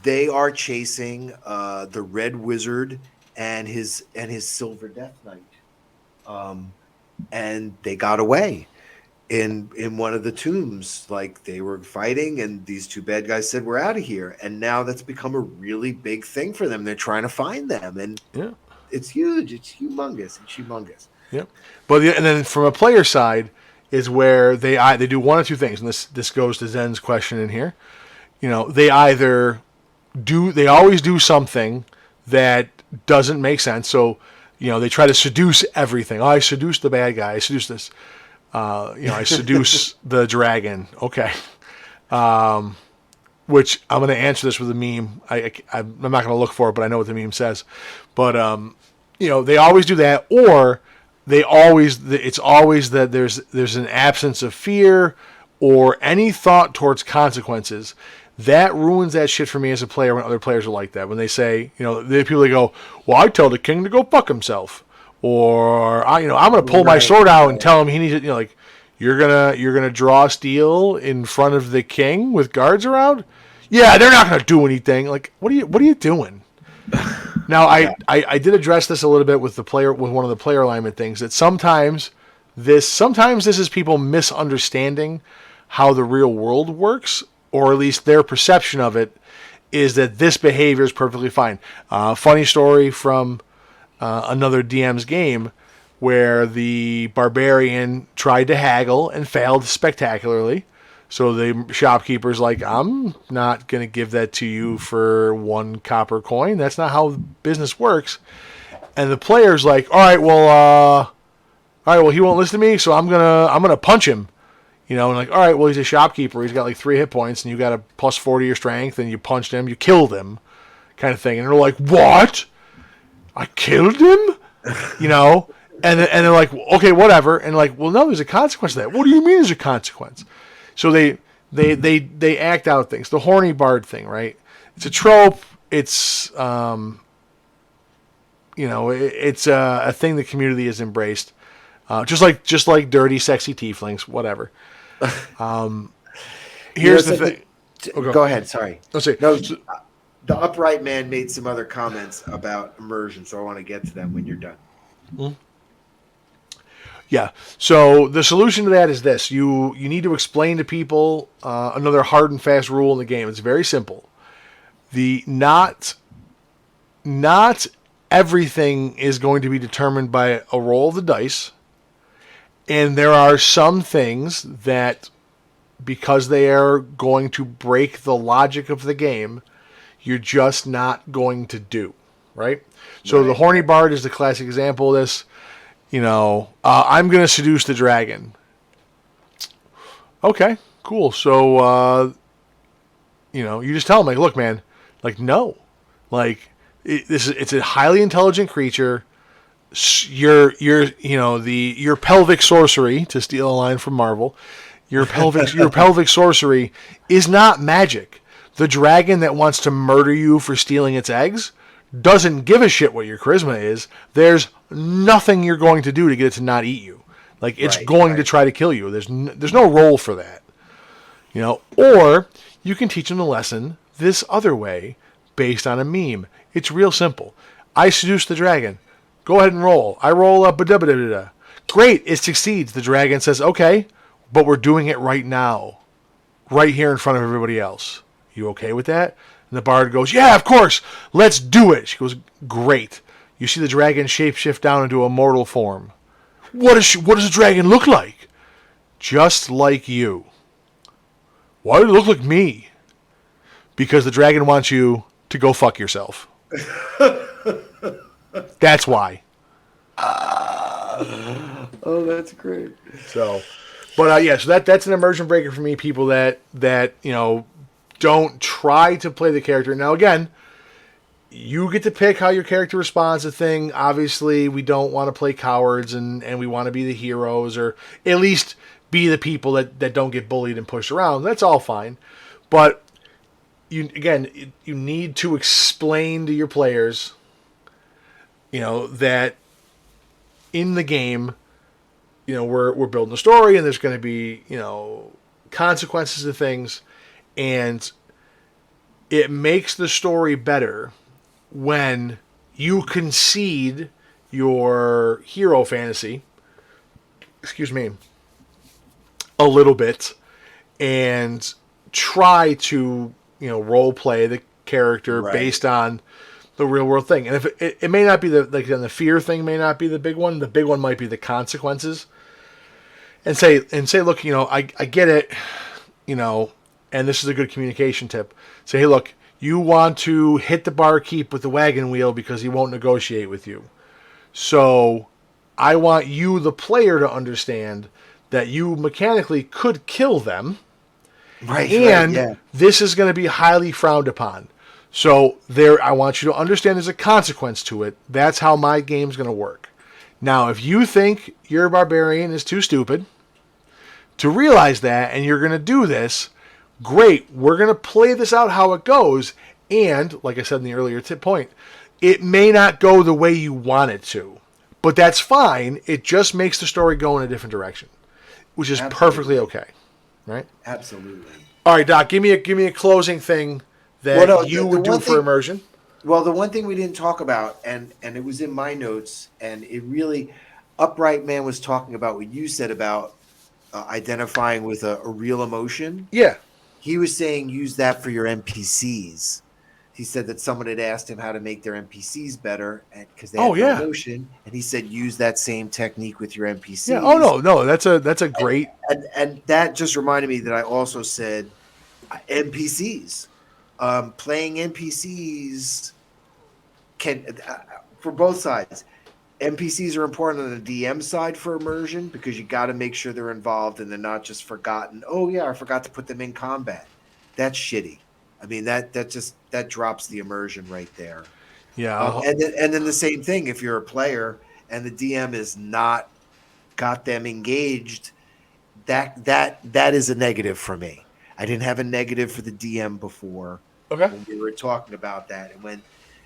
B: They are chasing the Red Wizard and his Silver Death Knight. And they got away in one of the tombs. Like they were fighting, and these two bad guys said, "We're out of here." And now that's become a really big thing for them. They're trying to find them, and it's huge. It's humongous. It's humongous.
A: Yep. But and then from a player side is where they do one of two things, and this goes to Zen's question in here. They always do something that doesn't make sense. So. They try to seduce everything. Oh, I seduced the bad guy. I seduced this. I seduce the dragon. Okay. Which I'm going to answer this with a meme. I'm not going to look for it, but I know what the meme says. But, they always do that, or it's always that there's an absence of fear or any thought towards consequences. That ruins that shit for me as a player when other players are like that. When they say, the people that go, well, I tell the king to go fuck himself. Or, I'm going to pull my sword out and tell him he needs it. You're going to draw steel in front of the king with guards around? Yeah, they're not going to do anything. Like, what are you doing? Now, I did address this a little bit with one of the player alignment things, that sometimes this is people misunderstanding how the real world works, or at least their perception of it is that this behavior is perfectly fine. Funny story from another DM's game where the barbarian tried to haggle and failed spectacularly. So the shopkeeper's like, I'm not going to give that to you for 1 copper coin. That's not how business works. And the player's like, all right, well, he won't listen to me, so I'm gonna punch him. And like, all right, well, he's a shopkeeper. He's got like 3 hit points, and you got a plus 4 to your strength, and you punched him, you killed him, kind of thing. And they're like, what? I killed him? And they're like, well, okay, whatever. And like, well, no, there's a consequence to that. What do you mean there's a consequence? So they act out things. The horny bard thing, right? It's a trope. It's it's a thing the community has embraced. Just like dirty, sexy tieflings, whatever. Here's the thing.
B: Go ahead. Sorry.
A: Let's see.
B: No, the upright man made some other comments about immersion, so I want to get to them when you're done.
A: Mm-hmm. Yeah. So the solution to that is this: you need to explain to people another hard and fast rule in the game. It's very simple. Not everything is going to be determined by a roll of the dice. And there are some things that because they are going to break the logic of the game, you're just not going to do, right? So the horny bard is the classic example of this. I'm going to seduce the dragon. Okay, cool. So, you just tell him, like, look, man, like, no. Like, it's a highly intelligent creature. Your pelvic sorcery, to steal a line from Marvel, your pelvic sorcery is not magic. The dragon that wants to murder you for stealing its eggs doesn't give a shit what your charisma is. There's nothing you're going to do to get it to not eat you. Like, it's going to try to kill you. There's no role for that. Or you can teach them the lesson this other way based on a meme. It's real simple. I seduce the dragon. Go ahead and roll. I roll up. Great. It succeeds. The dragon says, okay, but we're doing it right now. Right here in front of everybody else. You okay with that? And the bard goes, yeah, of course. Let's do it. She goes, great. You see the dragon shapeshift down into a mortal form. What does the dragon look like? Just like you. Why did it look like me? Because the dragon wants you to go fuck yourself. That's why.
B: Oh, that's great.
A: So, but so that's an immersion breaker for me. People that don't try to play the character. Now, again, you get to pick how your character responds to thing. Obviously, we don't want to play cowards, and we want to be the heroes, or at least be the people that don't get bullied and pushed around. That's all fine. But you need to explain to your players, that in the game, we're building a story, and there's going to be, consequences to things, and it makes the story better when you concede your hero fantasy, a little bit, and try to, role play the character based on the real world thing. And if it may not be the fear thing may not be the big one. The big one might be the consequences. And say, look, I get it, and this is a good communication tip. Say, hey, look, you want to hit the barkeep with the wagon wheel because he won't negotiate with you. So I want you, the player, to understand that you mechanically could kill them. And this is going to be highly frowned upon. So I want you to understand there's a consequence to it. That's how my game's going to work. Now, if you think your barbarian is too stupid to realize that, and you're going to do this, great. We're going to play this out how it goes. And, like I said in the earlier point, it may not go the way you want it to. But that's fine. It just makes the story go in a different direction, which is perfectly okay. Right?
B: Absolutely.
A: All right, Doc, give me a closing thing that you would do for immersion.
B: Well, the one thing we didn't talk about, and it was in my notes, and it really, Upright Man was talking about what you said about identifying with a real emotion.
A: Yeah.
B: He was saying use that for your NPCs. He said that someone had asked him how to make their NPCs better because they had no emotion, and he said use that same technique with your NPCs.
A: Yeah. Oh no, that's a great.
B: And that just reminded me that I also said NPCs. Playing NPCs can for both sides. NPCs are important on the DM side for immersion because you got to make sure they're involved and they're not just forgotten. Oh yeah, I forgot to put them in combat. That's shitty. I mean that drops the immersion right there.
A: Yeah.
B: And then the same thing if you're a player and the DM is not got them engaged, that is a negative for me. I didn't have a negative for the DM before.
A: Okay.
B: When we were talking about that, and when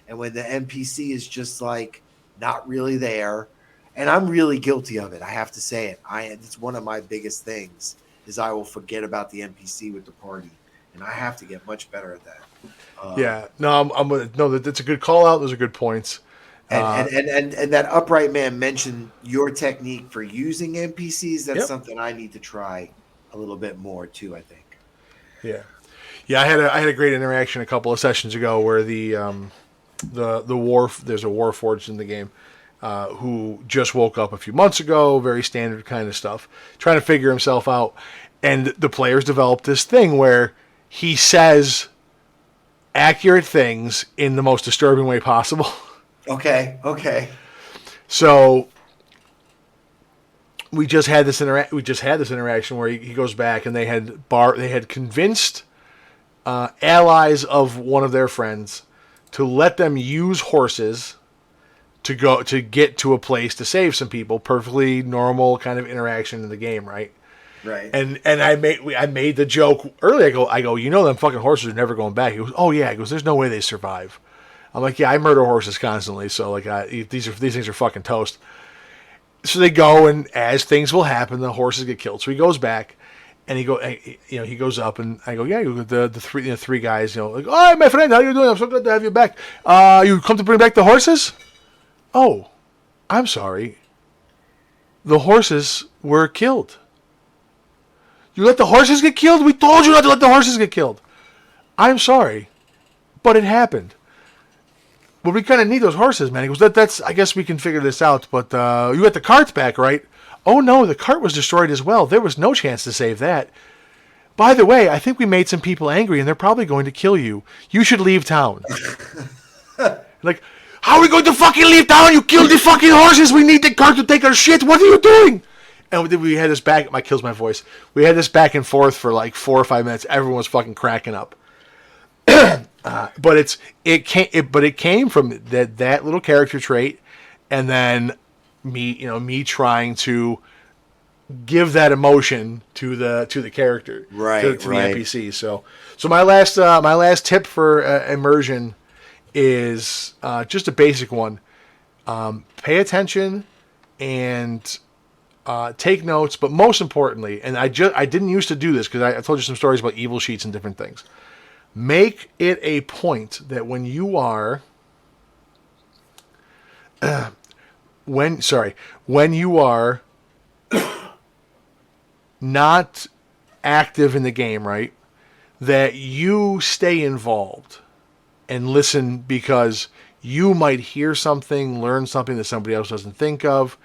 B: the NPC is just like not really there, and I'm really guilty of it. I have to say it. It's one of my biggest things is I will forget about the NPC with the party, and I have to get much better at that. That's a good call out. Those are good points. And that Upright Man mentioned your technique for using NPCs. That's something I need to try a little bit more too, I think.
A: Yeah. Yeah, I had a great interaction a couple of sessions ago where there's a Warforged in the game who just woke up a few months ago, very standard kind of stuff, trying to figure himself out. And the players developed this thing where he says accurate things in the most disturbing way possible.
B: Okay.
A: So we just had this interaction where he goes back and they had convinced allies of one of their friends to let them use horses to get to a place to save some people. Perfectly normal kind of interaction in the game, right?
B: Right.
A: And I made the joke earlier. I go, them fucking horses are never going back. He goes, oh yeah. He goes, there's no way they survive. I'm like, yeah, I murder horses constantly, so like these things are fucking toast. So they go, and as things will happen, the horses get killed. So he goes back, and he goes up, and I go, yeah, the three guys, like, oh, my friend, how you doing? I'm so glad to have you back. You come to bring back the horses? Oh, I'm sorry. The horses were killed. You let the horses get killed? We told you not to let the horses get killed. I'm sorry, but it happened. But we kind of need those horses, man. He goes, that's. I guess we can figure this out, but you got the cart back, right? Oh, no, the cart was destroyed as well. There was no chance to save that. By the way, I think we made some people angry, and they're probably going to kill you. You should leave town. Like, how are we going to fucking leave town? You killed the fucking horses. We need the cart to take our shit. What are you doing? And we had this back. My kills my voice. We had this back and forth for like 4 or 5 minutes. Everyone was fucking cracking up. But it came from that little character trait, and then me trying to give that emotion to the character,
B: right,
A: to the NPC. So my last tip for immersion is just a basic one. Pay attention and take notes, but most importantly, and I didn't used to do this because I told you some stories about evil sheets and different things. Make it a point that when you are when you are not active in the game, right, that you stay involved and listen, because you might hear something, learn something that somebody else doesn't think of.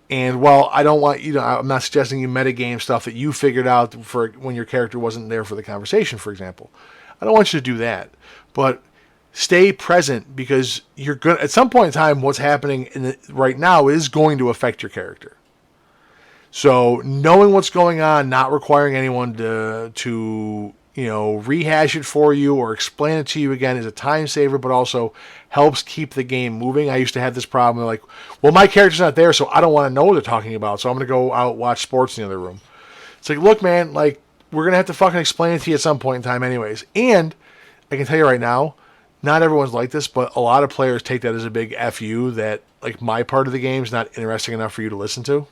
A: And while I don't want I'm not suggesting you metagame stuff that you figured out for when your character wasn't there for the conversation, for example. I don't want you to do that, but stay present, because you're going at some point in time, what's happening right now is going to affect your character. So knowing what's going on, not requiring anyone to rehash it for you or explain it to you again, is a time saver, but also helps keep the game moving. I used to have this problem, like, well, my character's not there, so I don't want to know what they're talking about, so I'm going to go out watch sports in the other room. It's like, look, man, like, we're going to have to fucking explain it to you at some point in time anyways. And I can tell you right now, not everyone's like this, but a lot of players take that as a big FU that, like, my part of the game is not interesting enough for you to listen to.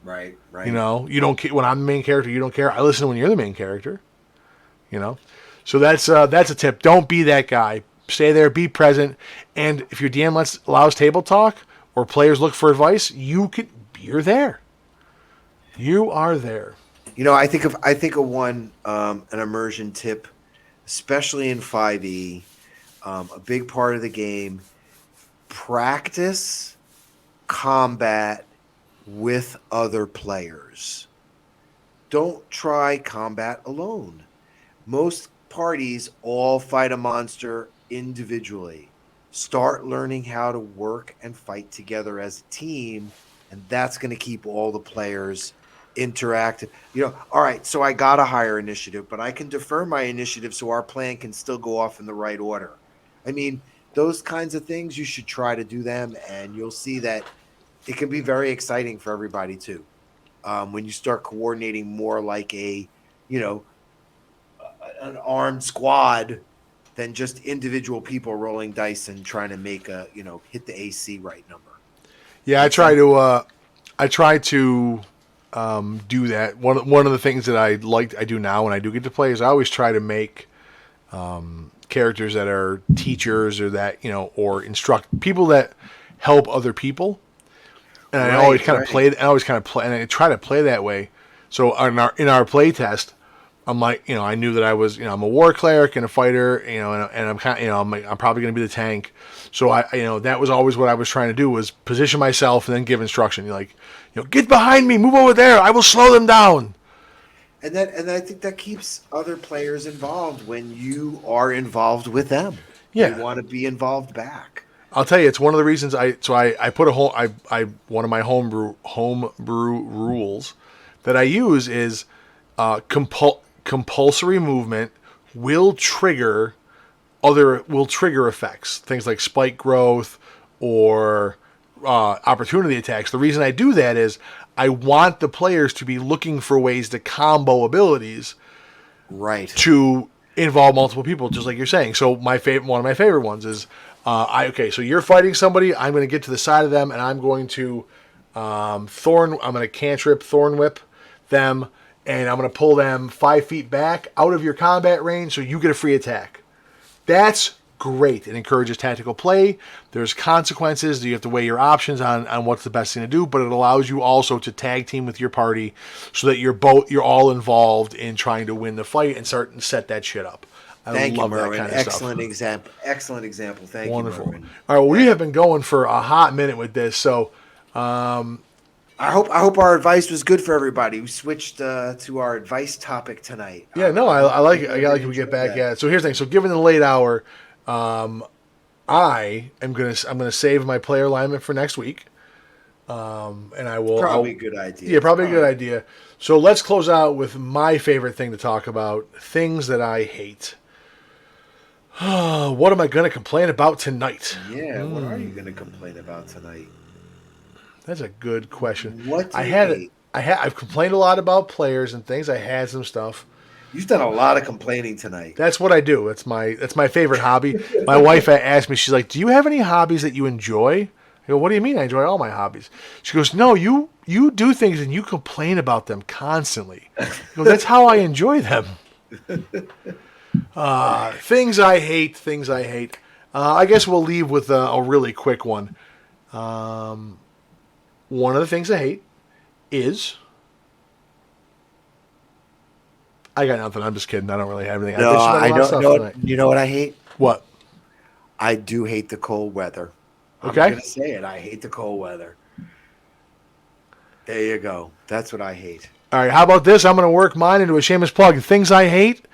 B: Right.
A: You don't when I'm the main character, you don't care. I listen when you're the main character. So that's a tip. Don't be that guy. Stay there, be present, and if your DM allows table talk or players look for advice, you're there. You are there.
B: I think of one an immersion tip, especially in 5e. A big part of the game: practice combat with other players. Don't try combat alone. Most parties all fight a monster individually. Start learning how to work and fight together as a team, and that's going to keep all the players interactive. All right, so I got a higher initiative, but I can defer my initiative so our plan can still go off in the right order. I mean, those kinds of things, you should try to do them, and you'll see that it can be very exciting for everybody too. When you start coordinating more like an armed squad than just individual people rolling dice and trying to make hit the AC right number.
A: Yeah, I try to do that. One of the things that I do now when I do get to play is I always try to make characters that are teachers or that or instruct people that help other people. And I always kind of play, and I try to play that way. So in our play test, I'm like, I knew that I was, I'm a war cleric and a fighter, and I'm kind of, I'm probably going to be the tank. So that was always what I was trying to do, was position myself and then give instruction. You're like, get behind me, move over there, I will slow them down.
B: And I think that keeps other players involved when you are involved with them.
A: Yeah.
B: They want to be involved back.
A: I'll tell you, it's one of the reasons I put one of my homebrew rules that I use is compulsory movement will trigger effects, things like spike growth or opportunity attacks. The reason I do that is I want the players to be looking for ways to combo abilities,
B: right,
A: to involve multiple people, just like you're saying. So one of my favorite ones is so you're fighting somebody. I'm going to get to the side of them, and I'm going to I'm going to cantrip Thorn Whip them, and I'm going to pull them 5 feet back out of your combat range, so you get a free attack. That's great. It encourages tactical play. There's consequences. You have to weigh your options on what's the best thing to do, but it allows you also to tag team with your party so that you're all involved in trying to win the fight and start and set that shit up.
B: Thank you, Merwin.
A: Kind of
B: Excellent
A: stuff.
B: example. Excellent example. Thank
A: Wonderful.
B: you, Merwin.
A: All right, well, we have been going for a hot minute with this, so
B: I hope our advice was good for everybody. We switched to our advice topic tonight.
A: Yeah, no, I like it. I like it. We get back at it. So here's the thing. So given the late hour, I'm gonna save my player alignment for next week, and I will
B: Probably a good idea.
A: Yeah, probably a good idea. So let's close out with my favorite thing to talk about: things that I hate. What am I going to complain about tonight?
B: Yeah, what are you going to complain about tonight?
A: That's a good question.
B: What do you hate?
A: I've complained a lot about players and things. I had some stuff.
B: You've done a lot of complaining tonight.
A: That's what I do. That's my favorite hobby. My wife asked me, she's like, "Do you have any hobbies that you enjoy?" I go, "What do you mean? I enjoy all my hobbies." She goes, "No, you do things and you complain about them constantly." I go, "That's how I enjoy them." Things I hate. I guess we'll leave with a really quick one. One of the things I hate is... I got nothing. I'm just kidding. I don't really have anything.
B: No, I don't know. You know what I hate?
A: What?
B: I do hate the cold weather.
A: Okay.
B: I'm going to say it. I hate the cold weather. There you go. That's what I hate.
A: All right. How about this? I'm going to work mine into a shameless plug. The things I hate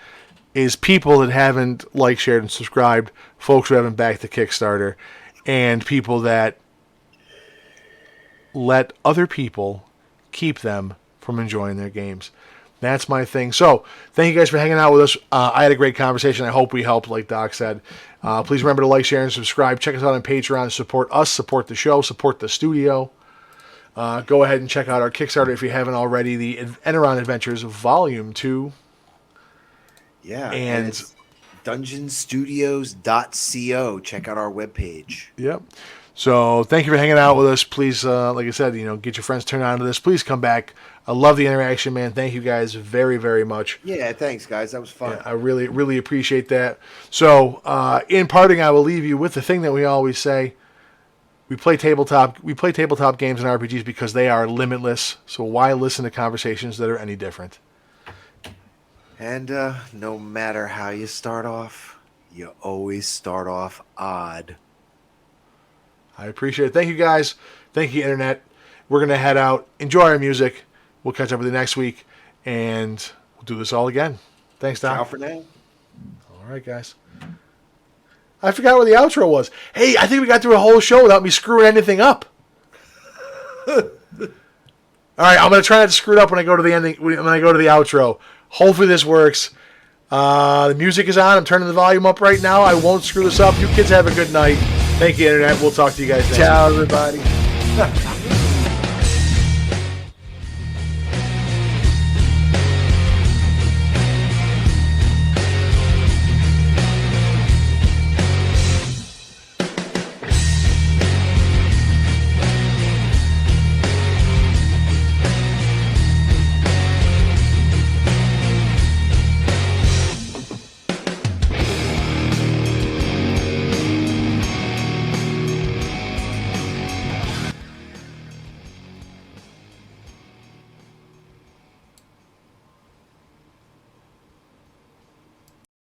A: is people that haven't liked, shared, and subscribed, folks who haven't backed the Kickstarter, and people that let other people keep them from enjoying their games. That's my thing. So, thank you guys for hanging out with us. I had a great conversation. I hope we helped, like Doc said. Please remember to like, share, and subscribe. Check us out on Patreon. Support us, support the show, support the studio. Go ahead and check out our Kickstarter if you haven't already. The Enron Adventures Volume 2.
B: Yeah,
A: and
B: it's dungeonstudios.co. Check out our webpage.
A: Yep. So thank you for hanging out with us. Please, like I said, get your friends turned on to this. Please come back. I love the interaction, man. Thank you guys very, very much.
B: Yeah, thanks, guys. That was fun.
A: Yeah, I really, really appreciate that. So, in parting, I will leave you with the thing that we always say. We play tabletop games and RPGs because they are limitless. So why listen to conversations that are any different?
B: And no matter how you start off, you always start off odd.
A: I appreciate it. Thank you, guys. Thank you, Internet. We're going to head out. Enjoy our music. We'll catch up with you next week, and we'll do this all again. Thanks, Doc.
B: Ciao for now.
A: All right, guys. I forgot where the outro was. Hey, I think we got through a whole show without me screwing anything up. All right, I'm going to try not to screw it up when I go to the ending. When I go to the outro. Hopefully this works. The music is on. I'm turning the volume up right now. I won't screw this up. You kids have a good night. Thank you, Internet. We'll talk to you guys next week.
B: Ciao, everybody.